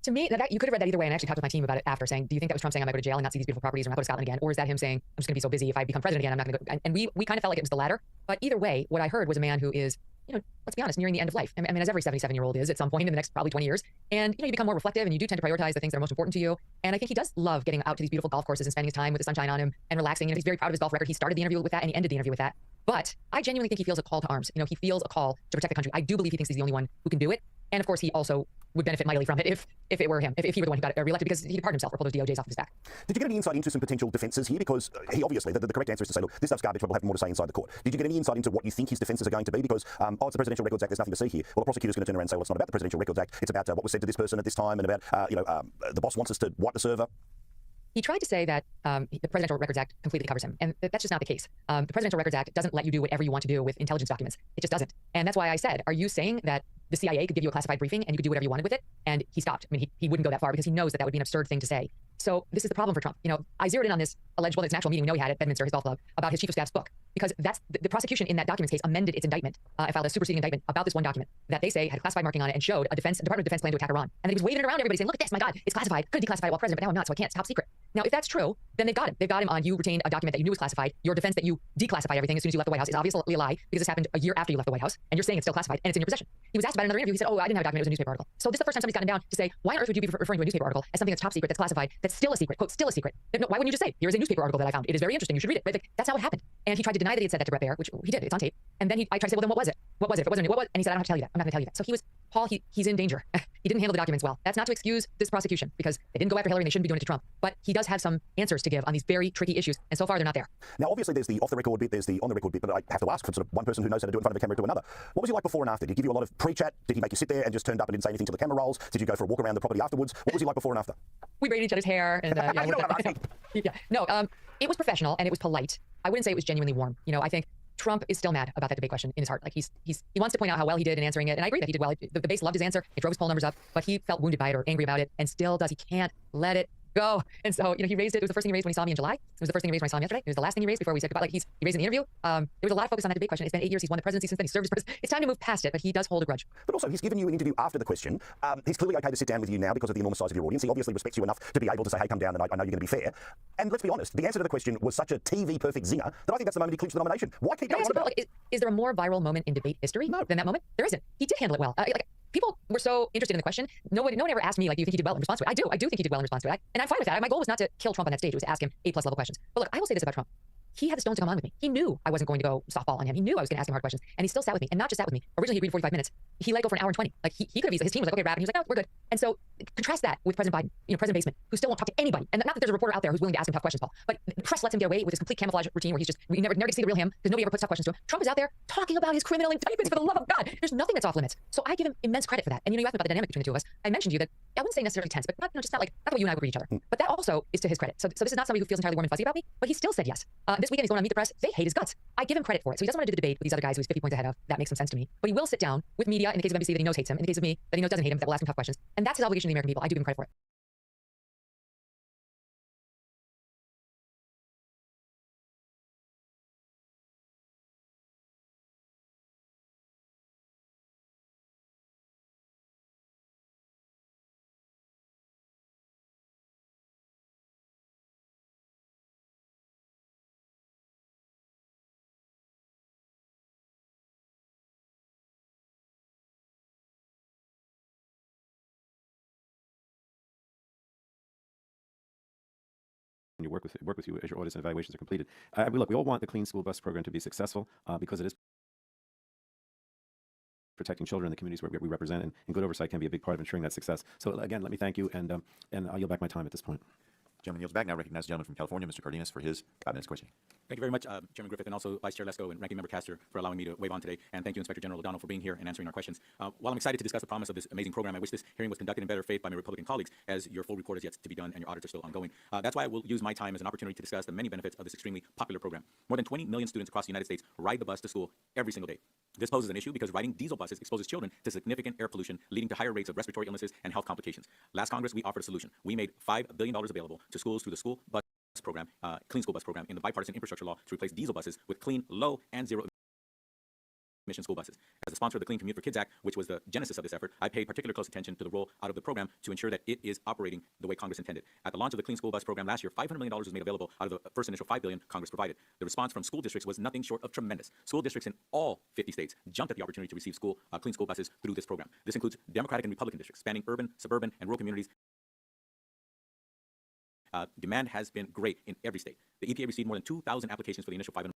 To me, that you could have read that either way, and I actually talked with my team about it after, saying, do you think that was Trump saying I might go to jail and not see these beautiful properties or not go to Scotland again? Or is that him saying, I'm just going to be so busy, if I become president again, I'm not going to go? And we kind of felt like it was the latter. But either way, what I heard was a man who is, let's be honest, nearing the end of life. I mean, as every 77-year-old is at some point in the next probably 20 years. And, you become more reflective and you do tend to prioritize the things that are most important to you. And I think he does love getting out to these beautiful golf courses and spending his time with the sunshine on him and relaxing. He's very proud of his golf record. He started the interview with that and he ended the interview with that. But I genuinely think he feels a call to arms. He feels a call to protect the country. I do believe he thinks he's the only one who can do it. And of course, he also would benefit mightily from it if it were him, if he were the one who got reelected, because he could pardon himself or pull those DOJs off of his back. Did you get any insight into some potential defences here? Because he obviously, the correct answer is to say, look, this stuff's garbage, but we'll have more to say inside the court. Did you get any insight into what you think his defences are going to be? Because, it's the Presidential Records Act, there's nothing to see here. Well, the prosecutor's going to turn around and say, well, it's not about the Presidential Records Act, it's about what was said to this person at this time and about, the boss wants us to wipe the server. He tried to say that the Presidential Records Act completely covers him, and that's just not the case. The Presidential Records Act doesn't let you do whatever you want to do with intelligence documents. It just doesn't. And that's why I said, are you saying that the CIA could give you a classified briefing and you could do whatever you wanted with it? And he stopped. I mean, he wouldn't go that far because he knows that would be an absurd thing to say. So this is the problem for Trump. I zeroed in on this alleged, it's an actual meeting we know he had at Bedminster, his golf club, about his chief of staff's book, because that's the prosecution in that documents case amended its indictment. I filed a superseding indictment about this one document that they say had classified marking on it and showed a Department of Defense plan to attack Iran. And then he was waving it around everybody saying, look at this, my God, it's classified. Could declassify it while president, but now I'm not, so I can't. It's top secret. Now, if that's true, then they've got him. They've got him on you retained a document that you knew was classified. Your defense that you declassified everything as soon as you left the White House is obviously a lie because this happened a year after you left the White House, and you're saying it's still classified and it's in your possession. He was asked about another interview. He said, oh, I didn't have a document, it was a newspaper article. So this is the first time somebody's gotten down to say, why on earth would you be referring to a newspaper article as something that's top secret, that's classified, that's still a secret, quote, still a secret? No, why wouldn't you just say, here's a newspaper article that I found. It is very interesting. You should read it. Right? Like, that's not what happened. And he tried to deny that he had said that to Brett Baier, which he did. It's on tape. And then I tried to say, well, then what was it? What was it? If it wasn't, what was it? And he said, I don't have to tell you that. I'm not going to tell you that. So he was Paul, he's in danger. He didn't handle the documents well. That's not to excuse this prosecution because they didn't go after Hillary and they shouldn't be doing it to Trump. But he does have some answers to give on these very tricky issues, and so far they're not there. Now, obviously, there's the off-the-record bit, there's the on-the-record bit, but I have to ask from sort of one person who knows how to do it in front of a camera to another. What was he like before and after? Did he give you a lot of pre-chat? Did he make you sit there and just turned up and didn't say anything till the camera rolls? Did you go for a walk around the property afterwards? What was he like before and after? We braided each other's hair, and yeah, you know what I'm asking. yeah, no, it was professional and it was polite. I wouldn't say it was genuinely warm. You know, I think Trump is still mad about that debate question in his heart. Like he wants to point out how well he did in answering it, and I agree that he did well. The base loved his answer. It drove his poll numbers up, but he felt wounded by it or angry about it, and still does. He can't let it go. And so, you know, he raised it. It was the first thing he raised when he saw me in July. It was the first thing he raised when I saw him yesterday. It was the last thing he raised before we said goodbye. Like he raised in the interview. There was a lot of focus on that debate question. It's been 8 years. He's won the presidency since then. He served his president. It's time to move past it, but he does hold a grudge. But also, he's given you an interview after the question. He's clearly okay to sit down with you now because of the enormous size of your audience. He obviously respects you enough to be able to say, hey, come down, and I know you're going to be fair. And let's be honest, the answer to the question was such a TV-perfect zinger that I think that's the moment he clinched the nomination. Why keep going on about it? Is there a more viral moment in debate history than that moment? There isn't. He did handle it well. People were so interested in the question. No one ever asked me, like, do you think he did well in response to it? I do think he did well in response to it. And I'm fine with that. My goal was not to kill Trump on that stage. It was to ask him A+ level questions. But look, I will say this about Trump. He had the stones to come on with me. He knew I wasn't going to go softball on him. He knew I was going to ask him hard questions. And he still sat with me. And not just sat with me. Originally, he agreed 45 minutes. He let go for an hour and 20. Like, he could have easily, his team was like, okay, Brad. And he was like, no, we're good. And so contrast that with President Biden, you know, President Baseman, who still won't talk to anybody. And not that there's a reporter out there who's willing to ask him tough questions, Paul. But the press lets him get away with his complete camouflage routine where he's just, we never get to see the real him because nobody ever puts tough questions to him. Trump is out there talking about his criminal indictments, for the love of God. There's nothing that's off limits. So I give him immense credit for that. And you know, you asked me about the dynamic between the two of us. I mentioned to you that I wouldn't say necessarily tense, but not the way you and I would read each other. But that also is to his credit. So this is not somebody who feels entirely warm and fuzzy about me, but he still said yes. This weekend he's going on Meet the Press. They hate his guts. I give him credit for it. So he doesn't want to do the debate with these other guys who he's 50 points ahead of. That makes some sense to me. But he will sit down with media in the case of NBC that he knows hates him, in the case of me that he knows doesn't hate him, that will ask him tough questions. And that's his obligation to the American people. I do give him credit for it. You work with you as your audits and evaluations are completed. Look, we all want the Clean School Bus Program to be successful because it is protecting children in the communities where we represent, and good oversight can be a big part of ensuring that success. So again, let me thank you, and I'll yield back my time at this point. Gentleman yields back. Now recognize the gentleman from California, Mr. Cardenas, for his 5 minutes question. Thank you very much, Chairman Griffith, and also Vice Chair Lesko and Ranking Member Castor for allowing me to wave on today. And thank you, Inspector General O'Donnell, for being here and answering our questions. While I'm excited to discuss the promise of this amazing program, I wish this hearing was conducted in better faith by my Republican colleagues, as your full report is yet to be done and your audits are still ongoing. That's why I will use my time as an opportunity to discuss the many benefits of this extremely popular program. More than 20 million students across the United States ride the bus to school every single day. This poses an issue because riding diesel buses exposes children to significant air pollution, leading to higher rates of respiratory illnesses and health complications. Last Congress, we offered a solution. We made $5 billion available to schools through the school bus program, Clean School Bus Program, in the bipartisan infrastructure law to replace diesel buses with clean, low, and zero emission school buses. As the sponsor of the Clean Commute for Kids Act, which was the genesis of this effort, I paid particular close attention to the roll out of the program to ensure that it is operating the way Congress intended. At the launch of the Clean School Bus Program last year, $500 million was made available out of the first initial $5 billion Congress provided. The response from school districts was nothing short of tremendous. School districts in all 50 states jumped at the opportunity to receive clean school buses through this program. This includes Democratic and Republican districts spanning urban, suburban, and rural communities. Demand has been great in every state. The EPA received more than 2,000 applications for the initial $500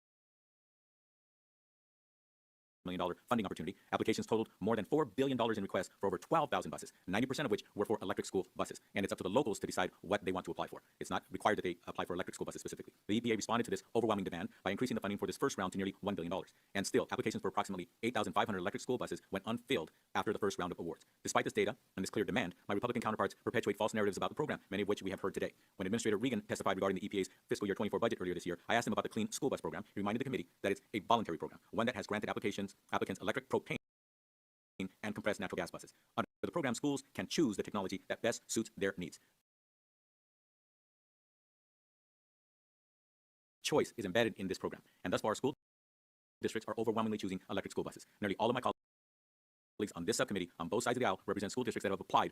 million funding opportunity. Applications totaled more than $4 billion in requests for over 12,000 buses, 90% of which were for electric school buses. And it's up to the locals to decide what they want to apply for. It's not required that they apply for electric school buses specifically. The EPA responded to this overwhelming demand by increasing the funding for this first round to nearly $1 billion. And still, applications for approximately 8,500 electric school buses went unfilled after the first round of awards. Despite this data and this clear demand, my Republican counterparts perpetuate false narratives about the program, many of which we have heard today. When Administrator Regan testified regarding the EPA's fiscal year 24 budget earlier this year, I asked him about the Clean School Bus Program. He reminded the committee that it's a voluntary program, one that has granted applicants electric, propane, and compressed natural gas buses. Under the program, schools can choose the technology that best suits their needs. Choice is embedded in this program, and thus far, school districts are overwhelmingly choosing electric school buses. Nearly all of my colleagues on this subcommittee on both sides of the aisle represent school districts that have applied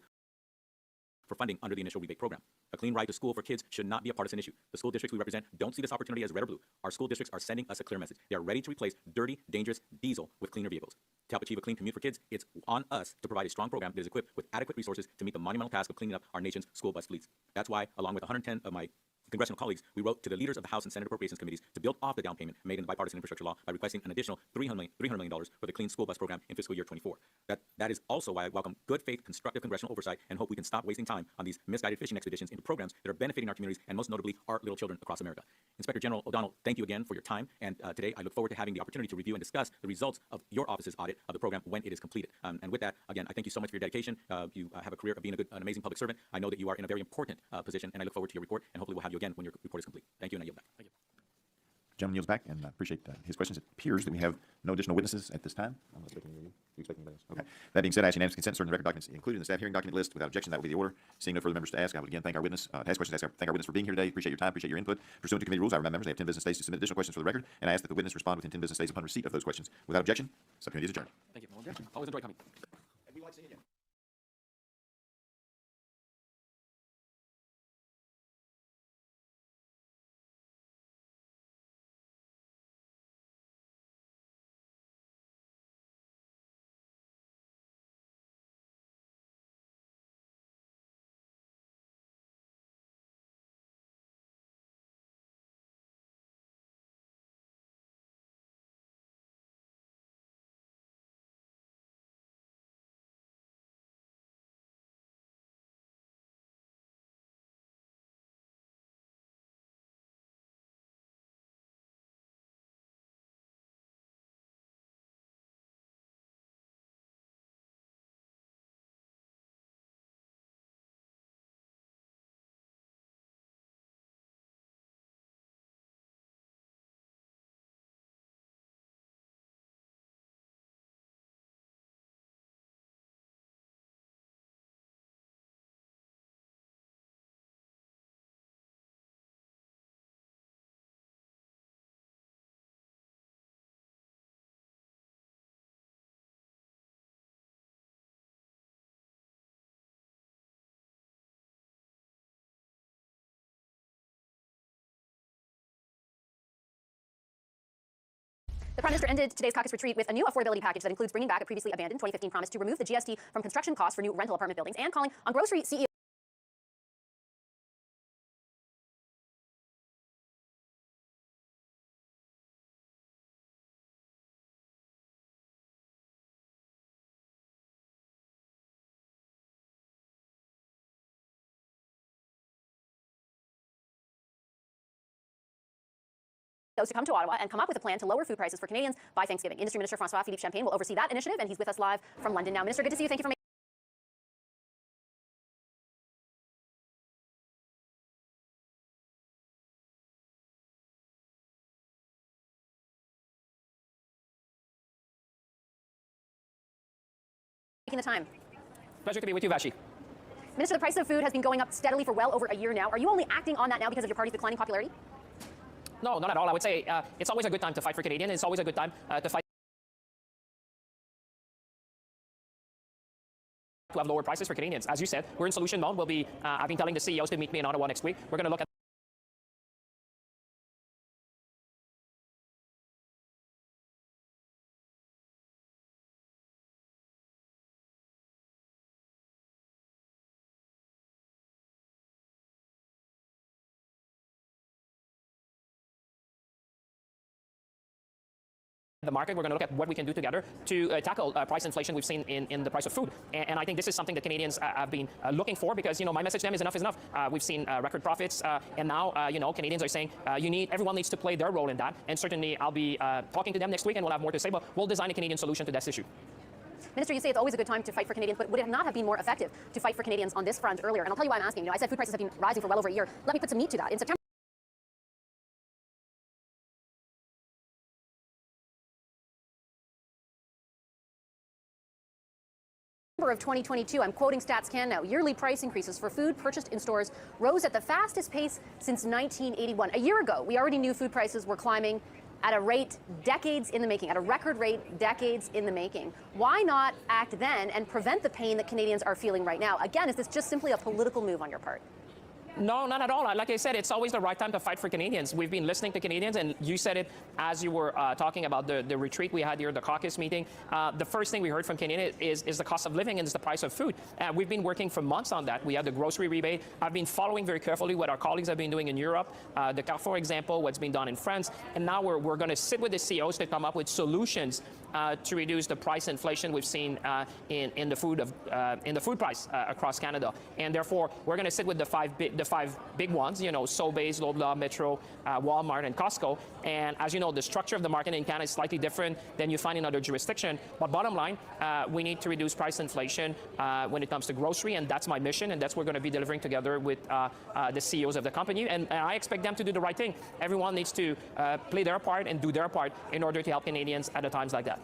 for funding under the initial rebate program. A clean ride to school for kids should not be a partisan issue. The school districts we represent don't see this opportunity as red or blue. Our school districts are sending us a clear message. They are ready to replace dirty, dangerous diesel with cleaner vehicles. To help achieve a clean commute for kids, it's on us to provide a strong program that is equipped with adequate resources to meet the monumental task of cleaning up our nation's school bus fleets. That's why, along with 110 of my congressional colleagues, we wrote to the leaders of the House and Senate Appropriations Committees to build off the down payment made in the bipartisan infrastructure law by requesting an additional $300 million for the Clean School Bus Program in fiscal year 24. That is also why I welcome good faith, constructive congressional oversight and hope we can stop wasting time on these misguided fishing expeditions into programs that are benefiting our communities and most notably our little children across America. Inspector General O'Donnell, thank you again for your time. And today I look forward to having the opportunity to review and discuss the results of your office's audit of the program when it is completed. And with that, again, I thank you so much for your dedication. You have a career of being an amazing public servant. I know that you are in a very important position, and I look forward to your report. And hopefully we'll have you again when your report is complete. Thank you, and I yield back. Thank you. Gentleman yields back, and I appreciate his questions. It appears that we have no additional witnesses at this time. I'm not expecting you. You expecting anybody else? Okay. That being said, I ask unanimous consent to certain record documents included in the staff hearing document list. Without objection, that will be the order. Seeing no further members to ask, I would again thank our witness, thank our witness for being here today. Appreciate your time, appreciate your input. Pursuant to committee rules, I remind members they have 10 business days to submit additional questions for the record, and I ask that the witness respond within 10 business days upon receipt of those questions. Without objection, subcommittee is adjourned. Thank you. Always enjoy coming. And we like seeing you again. The Prime Minister ended today's caucus retreat with a new affordability package that includes bringing back a previously abandoned 2015 promise to remove the GST from construction costs for new rental apartment buildings and calling on grocery CEOs. To come to Ottawa and come up with a plan to lower food prices for Canadians by Thanksgiving. Industry Minister François-Philippe Champagne will oversee that initiative, and he's with us live from London now. Minister, good to see you. Thank you for making the time. Pleasure to be with you, Vashi. Minister, the price of food has been going up steadily for well over a year now. Are you only acting on that now because of your party's declining popularity? No, not at all. I would say it's always a good time to fight for Canadians. It's always a good time to fight to have lower prices for Canadians. As you said, we're in solution mode. I've been telling the CEOs to meet me in Ottawa next week. We're going to look at the market. We're going to look at what we can do together to tackle price inflation we've seen in the price of food. And I think this is something that Canadians have been looking for because, my message to them is enough is enough. We've seen record profits, and now, Canadians are saying everyone needs to play their role in that. And certainly I'll be talking to them next week, and we'll have more to say, but we'll design a Canadian solution to this issue. Minister, you say it's always a good time to fight for Canadians, but would it not have been more effective to fight for Canadians on this front earlier? And I'll tell you why I'm asking. I said food prices have been rising for well over a year. Let me put some meat to that. In September of 2022, I'm quoting StatsCan now, yearly price increases for food purchased in stores rose at the fastest pace since 1981. A year ago, we already knew food prices were climbing at a rate decades in the making, at a record rate decades in the making. Why not act then and prevent the pain that Canadians are feeling right now? Again, is this just simply a political move on your part? No, not at all. Like I said, it's always the right time to fight for Canadians. We've been listening to Canadians, and you said it as you were talking about the retreat we had here, the caucus meeting. The first thing we heard from Canadians is the cost of living and is the price of food. We've been working for months on that. We had the grocery rebate. I've been following very carefully what our colleagues have been doing in Europe, the Carrefour example, what's been done in France, and now we're going to sit with the CEOs to come up with solutions to reduce the price inflation we've seen in the food price across Canada. And therefore, we're going to sit with the five big ones, you know, Sobeys, Loblaw, Metro, Walmart, and Costco. And as you know, the structure of the market in Canada is slightly different than you find in other jurisdictions. But bottom line, we need to reduce price inflation when it comes to grocery, and that's my mission, and that's what we're going to be delivering together with the CEOs of the company. And I expect them to do the right thing. Everyone needs to play their part and do their part in order to help Canadians at times like that.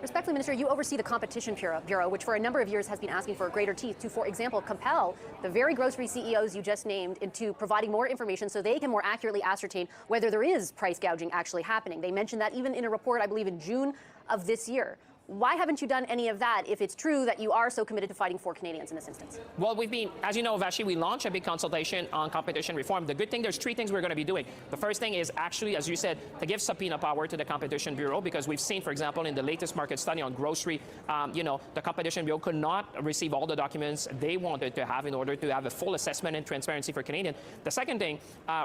Respectfully, Minister, you oversee the Competition Bureau, which for a number of years has been asking for greater teeth to, for example, compel the very grocery CEOs you just named into providing more information so they can more accurately ascertain whether there is price gouging actually happening. They mentioned that even in a report, I believe, in June of this year. Why haven't you done any of that if it's true that you are so committed to fighting for Canadians in this instance? Well, we've been, as you know, Vashi, we launched a big consultation on competition reform. The good thing, there's three things we're going to be doing. The first thing is actually, as you said, to give subpoena power to the Competition Bureau, because we've seen, for example, in the latest market study on grocery, the Competition Bureau could not receive all the documents they wanted to have in order to have a full assessment and transparency for Canadians. The second thing,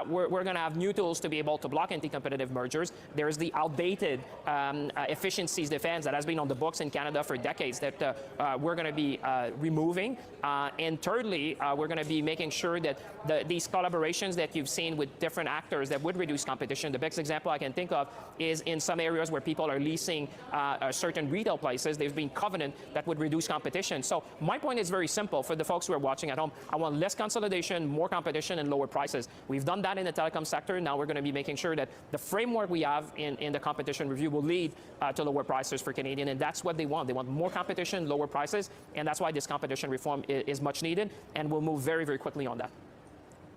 we're going to have new tools to be able to block anti-competitive mergers. There's the outdated efficiencies defense that has been on the books in Canada for decades that we're going to be removing. And thirdly, we're going to be making sure that these collaborations that you've seen with different actors that would reduce competition. The best example I can think of is in some areas where people are leasing certain retail places, there's been covenant that would reduce competition. So my point is very simple for the folks who are watching at home. I want less consolidation, more competition, and lower prices. We've done that in the telecom sector. Now we're going to be making sure that the framework we have in the competition review will lead to lower prices for Canadians, and that's what they want. They want more competition, lower prices, and that's why this competition reform is much needed, and we'll move very, very quickly on that.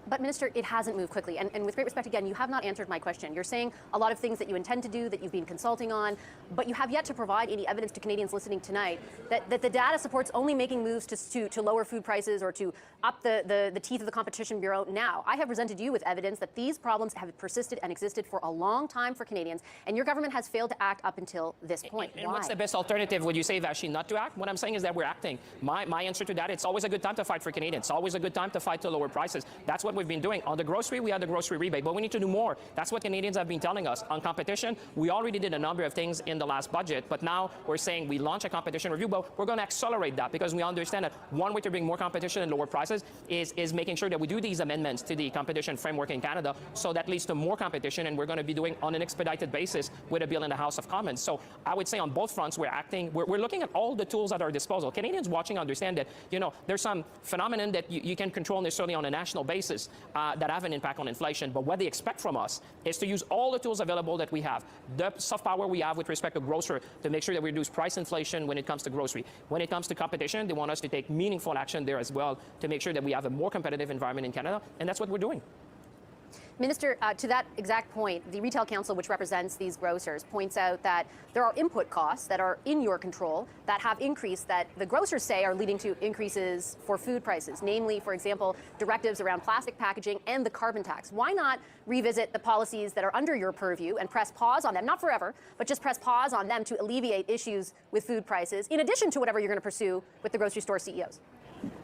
But Minister, it hasn't moved quickly. And with great respect, again, you have not answered my question. You're saying a lot of things that you intend to do, that you've been consulting on, but you have yet to provide any evidence to Canadians listening tonight that the data supports only making moves to lower food prices or to up the teeth of the Competition Bureau now. I have presented you with evidence that these problems have persisted and existed for a long time for Canadians, and your government has failed to act up until this point. And Why? what's the best alternative? Would you say, Vashi, not to act? What I'm saying is that we're acting. My answer to that, it's always a good time to fight for Canadians. It's always a good time to fight to lower prices. That's what we've been doing. On the grocery, we had the grocery rebate, but we need to do more. That's what Canadians have been telling us. On competition, we already did a number of things in the last budget, but now we're saying we launch a competition review, but we're going to accelerate that because we understand that one way to bring more competition and lower prices is making sure that we do these amendments to the competition framework in Canada, so that leads to more competition, and we're going to be doing on an expedited basis with a bill in the House of Commons. So I would say on both fronts, we're acting. We're looking at all the tools at our disposal. Canadians watching understand that, there's some phenomenon that you can control necessarily on a national basis that have an impact on inflation, but what they expect from us is to use all the tools available that we have, the soft power we have with respect to grocery, to make sure that we reduce price inflation when it comes to grocery. When it comes to competition, they want us to take meaningful action there as well to make sure that we have a more competitive environment in Canada, and that's what we're doing. Minister, to that exact point, the Retail Council, which represents these grocers, points out that there are input costs that are in your control that have increased that the grocers say are leading to increases for food prices, namely, for example, directives around plastic packaging and the carbon tax. Why not revisit the policies that are under your purview and press pause on them, not forever, but just press pause on them to alleviate issues with food prices, in addition to whatever you're going to pursue with the grocery store CEOs?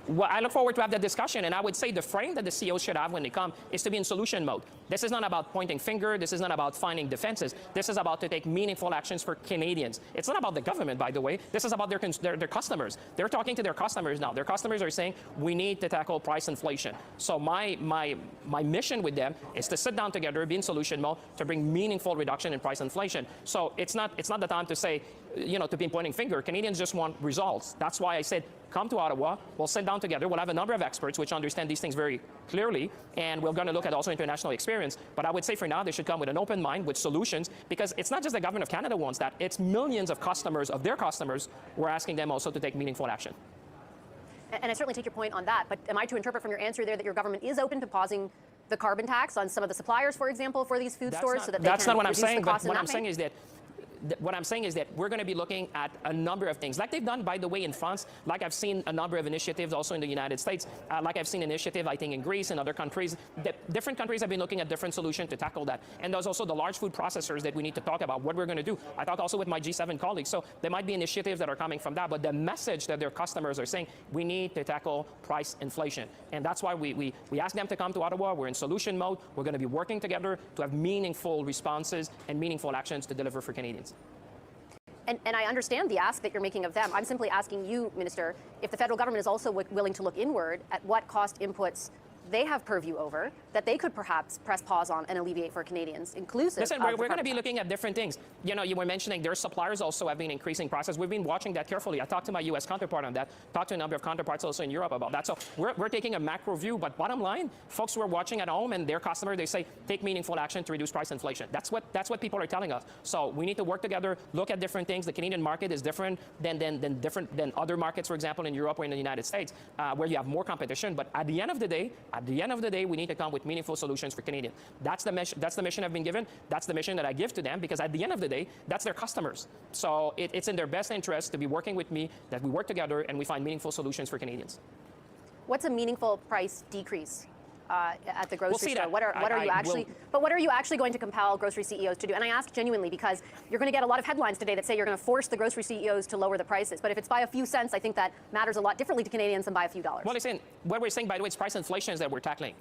Well, I look forward to have that discussion, and I would say the frame that the CEOs should have when they come is to be in solution mode. This is not about pointing finger. This is not about finding defenses. This is about to take meaningful actions for Canadians. It's not about the government, by the way. This is about their customers. They're talking to their customers now. Their customers are saying, we need to tackle price inflation. So my mission with them is to sit down together, be in solution mode, to bring meaningful reduction in price inflation. So it's not the time to say, to be pointing finger. Canadians just want results. That's why I said, come to Ottawa, we'll sit down together, we'll have a number of experts which understand these things very clearly, and we're going to look at also international experience. But I would say for now, they should come with an open mind, with solutions, because it's not just the government of Canada wants that, it's millions of customers, of their customers, we're asking them also to take meaningful action. And I certainly take your point on that, but am I to interpret from your answer there that your government is open to pausing the carbon tax on some of the suppliers, for example, for these food stores, so that they can reduce the cost in that way? What I'm saying is that what I'm saying is that we're going to be looking at a number of things, like they've done, by the way, in France, like I've seen a number of initiatives also in the United States, like I've seen initiative, I think, in Greece and other countries. Different countries have been looking at different solutions to tackle that. And there's also the large food processors that we need to talk about what we're going to do. I talk also with my G7 colleagues. So there might be initiatives that are coming from that, but the message that their customers are saying, we need to tackle price inflation. And that's why we ask them to come to Ottawa. We're in solution mode. We're going to be working together to have meaningful responses and meaningful actions to deliver for Canadians. And I understand the ask that you're making of them. I'm simply asking you, Minister, if the federal government is also willing to look inward at what cost inputs they have purview over that they could perhaps press pause on and alleviate for Canadians, inclusive. Listen, we're going to be looking at different things. You know, you were mentioning their suppliers also have been increasing prices. We've been watching that carefully. I talked to my U.S. counterpart on that, talked to a number of counterparts also in Europe about that. So we're taking a macro view, but bottom line, folks who are watching at home and their customers, they say, take meaningful action to reduce price inflation. That's what people are telling us. So we need to work together, look at different things. The Canadian market is different than other markets, for example, in Europe or in the United States, where you have more competition. But at the end of the day, we need to come with meaningful solutions for Canadians. That's the mission I've been given. That's the mission that I give to them, because at the end of the day, that's their customers. So it's in their best interest to be working with me, that we work together and we find meaningful solutions for Canadians. What's a meaningful price decrease at the grocery store? That. What are you actually? But what are you actually going to compel grocery CEOs to do? And I ask genuinely because you're going to get a lot of headlines today that say you're going to force the grocery CEOs to lower the prices. But if it's by a few cents, I think that matters a lot differently to Canadians than by a few dollars. Well, listen, what we're saying, by the way, it's price inflation that we're tackling.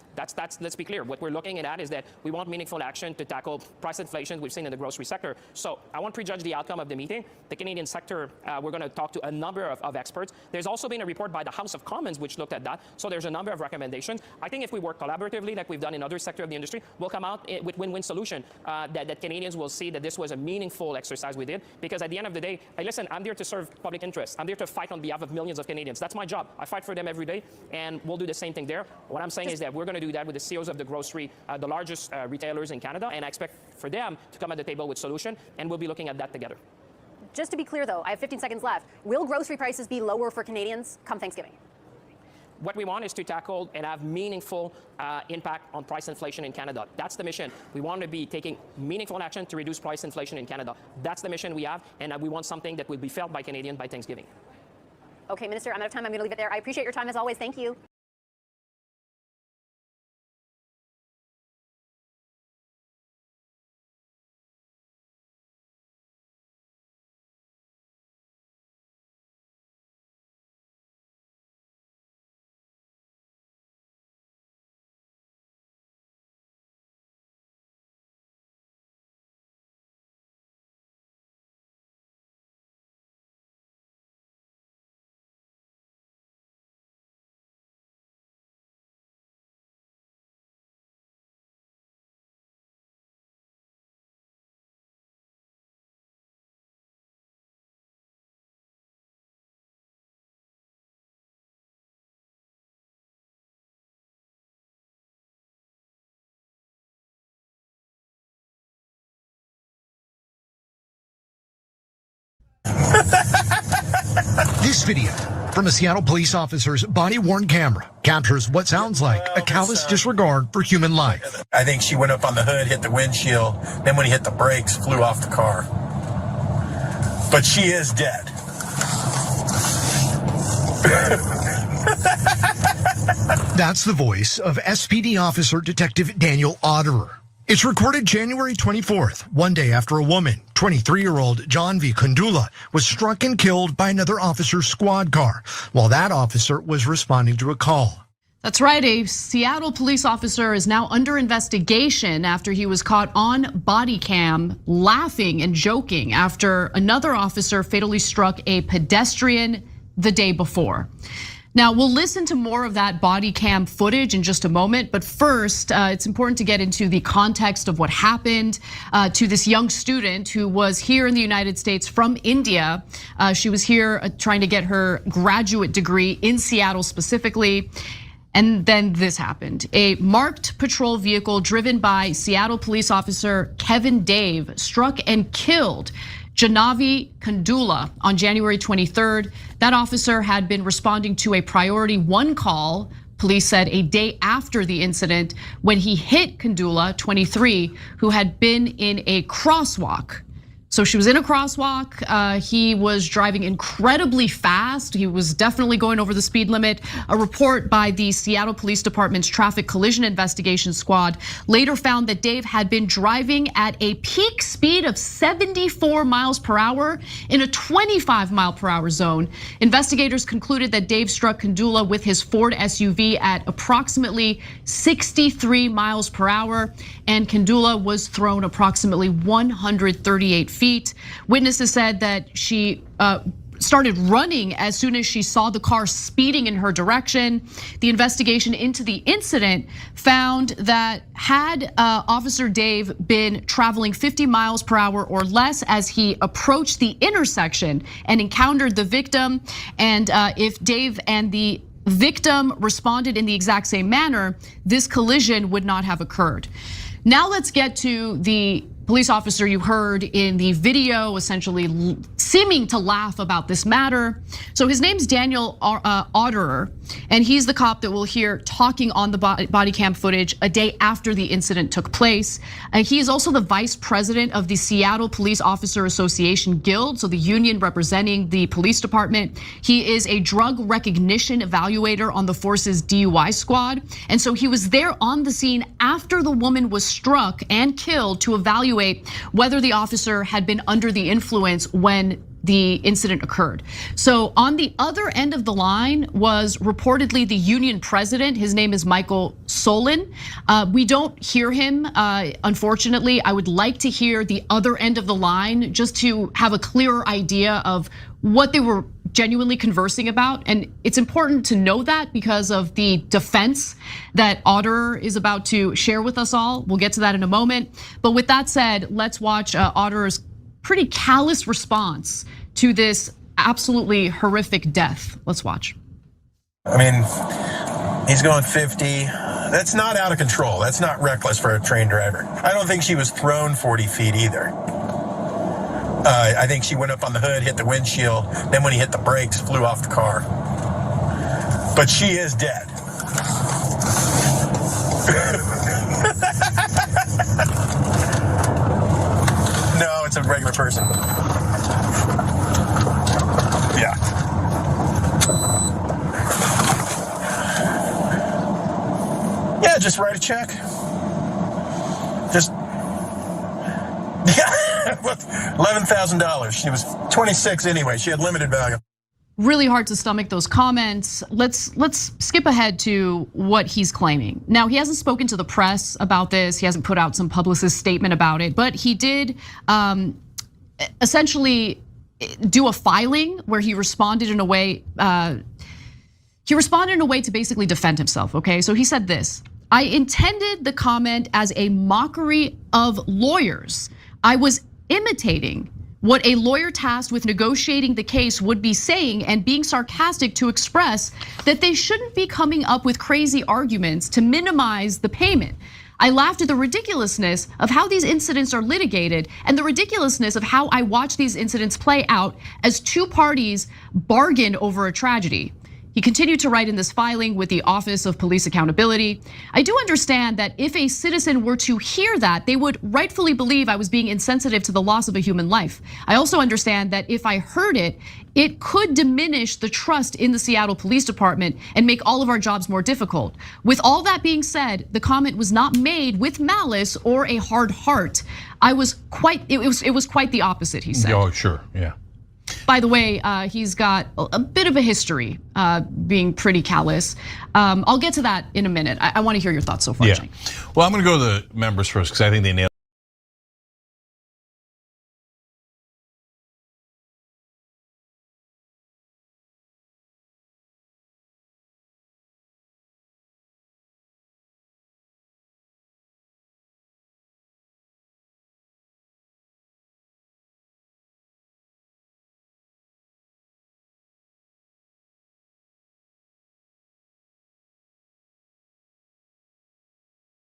Let's be clear. What we're looking at is that we want meaningful action to tackle price inflation we've seen in the grocery sector. So I won't prejudge the outcome of the meeting. The Canadian sector, we're going to talk to a number of experts. There's also been a report by the House of Commons which looked at that. So there's a number of recommendations. I think if we work collaboratively, like we've done in other sectors of the industry, we'll come out with win-win solution that Canadians will see that this was a meaningful exercise we did. Because at the end of the day, listen, I'm there to serve public interest. I'm there to fight on behalf of millions of Canadians. That's my job. I fight for them every day, and we'll do the same thing there. What I'm saying is that we're going to do that with the CEOs of the grocery, the largest retailers in Canada, and I expect for them to come at the table with solution, and we'll be looking at that together. Just to be clear, though, I have 15 seconds left. Will grocery prices be lower for Canadians come Thanksgiving? What we want is to tackle and have meaningful impact on price inflation in Canada. That's the mission. We want to be taking meaningful action to reduce price inflation in Canada. That's the mission we have, and we want something that will be felt by Canadians by Thanksgiving. Okay, Minister, I'm out of time. I'm going to leave it there. I appreciate your time as always. Thank you. This video from a Seattle police officer's body-worn camera captures what sounds like a callous disregard for human life. I think she went up on the hood, hit the windshield, then when he hit the brakes, flew off the car. But she is dead. That's the voice of SPD officer Detective Daniel Otterer. It's recorded January 24th, one day after a woman, 23-year-old John V. Kundula, was struck and killed by another officer's squad car while that officer was responding to a call. That's right. A Seattle police officer is now under investigation after he was caught on body cam laughing and joking after another officer fatally struck a pedestrian the day before. Now, we'll listen to more of that body cam footage in just a moment, but first, it's important to get into the context of what happened to this young student who was here in the United States from India. She was here trying to get her graduate degree in Seattle specifically. And then this happened. A marked patrol vehicle driven by Seattle police officer Kevin Dave struck and killed Janavi Kundula on January 23rd. That officer had been responding to a priority 1 call, police said, a day after the incident when he hit Kundula, 23, who had been in a crosswalk. So she was in a crosswalk. He was driving incredibly fast. He was definitely going over the speed limit. A report by the Seattle Police Department's Traffic Collision Investigation Squad later found that Dave had been driving at a peak speed of 74 miles per hour in a 25 mile per hour zone. Investigators concluded that Dave struck Kandula with his Ford SUV at approximately 63 miles per hour, and Kandula was thrown approximately 138 feet. Witnesses said that she started running as soon as she saw the car speeding in her direction. The investigation into the incident found that had Officer Dave been traveling 50 miles per hour or less as he approached the intersection and encountered the victim, and if Dave and the victim responded in the exact same manner, this collision would not have occurred. Now let's get to the police officer you heard in the video, essentially seeming to laugh about this matter. So his name's Daniel Otterer, and he's the cop that we'll hear talking on the body cam footage a day after the incident took place. He is also the vice president of the Seattle Police Officer Association Guild, so the union representing the police department. He is a drug recognition evaluator on the force's DUI squad. And so he was there on the scene after the woman was struck and killed to evaluate whether the officer had been under the influence when the incident occurred. So on the other end of the line was reportedly the union president. His name is Michael Solon. We don't hear him, unfortunately. I would like to hear the other end of the line just to have a clearer idea of what they were genuinely conversing about. And it's important to know that because of the defense that Otterer is about to share with us all. We'll get to that in a moment. But with that said, let's watch Otterer's pretty callous response to this absolutely horrific death. Let's watch. I mean, he's going 50. That's not out of control. That's not reckless for a trained driver. I don't think she was thrown 40 feet either. I think she went up on the hood, hit the windshield, then when he hit the brakes, flew off the car. But she is dead. No, it's a regular person. Yeah. Yeah, just write a check. Just, yeah. $11,000. She was 26 anyway. She had limited value. Really hard to stomach those comments. Let's skip ahead to what he's claiming. Now, he hasn't spoken to the press about this. He hasn't put out some publicist statement about it, but he did essentially do a filing where he responded in a way. He responded in a way to basically defend himself. Okay, so he said this: "I intended the comment as a mockery of lawyers. I was imitating what a lawyer tasked with negotiating the case would be saying and being sarcastic to express that they shouldn't be coming up with crazy arguments to minimize the payment. I laughed at the ridiculousness of how these incidents are litigated and the ridiculousness of how I watch these incidents play out as two parties bargain over a tragedy." He continued to write in this filing with the Office of Police Accountability, "I do understand that if a citizen were to hear that, they would rightfully believe I was being insensitive to the loss of a human life. I also understand that if I heard it, it could diminish the trust in the Seattle Police Department and make all of our jobs more difficult. With all that being said, the comment was not made with malice or a hard heart. It was quite the opposite," he said. Oh, sure, yeah. By the way, he's got a bit of a history being pretty callous. I'll get to that in a minute. I want to hear your thoughts so far, Yeah. Jane. Well, I'm going to go to the members first because I think they nailed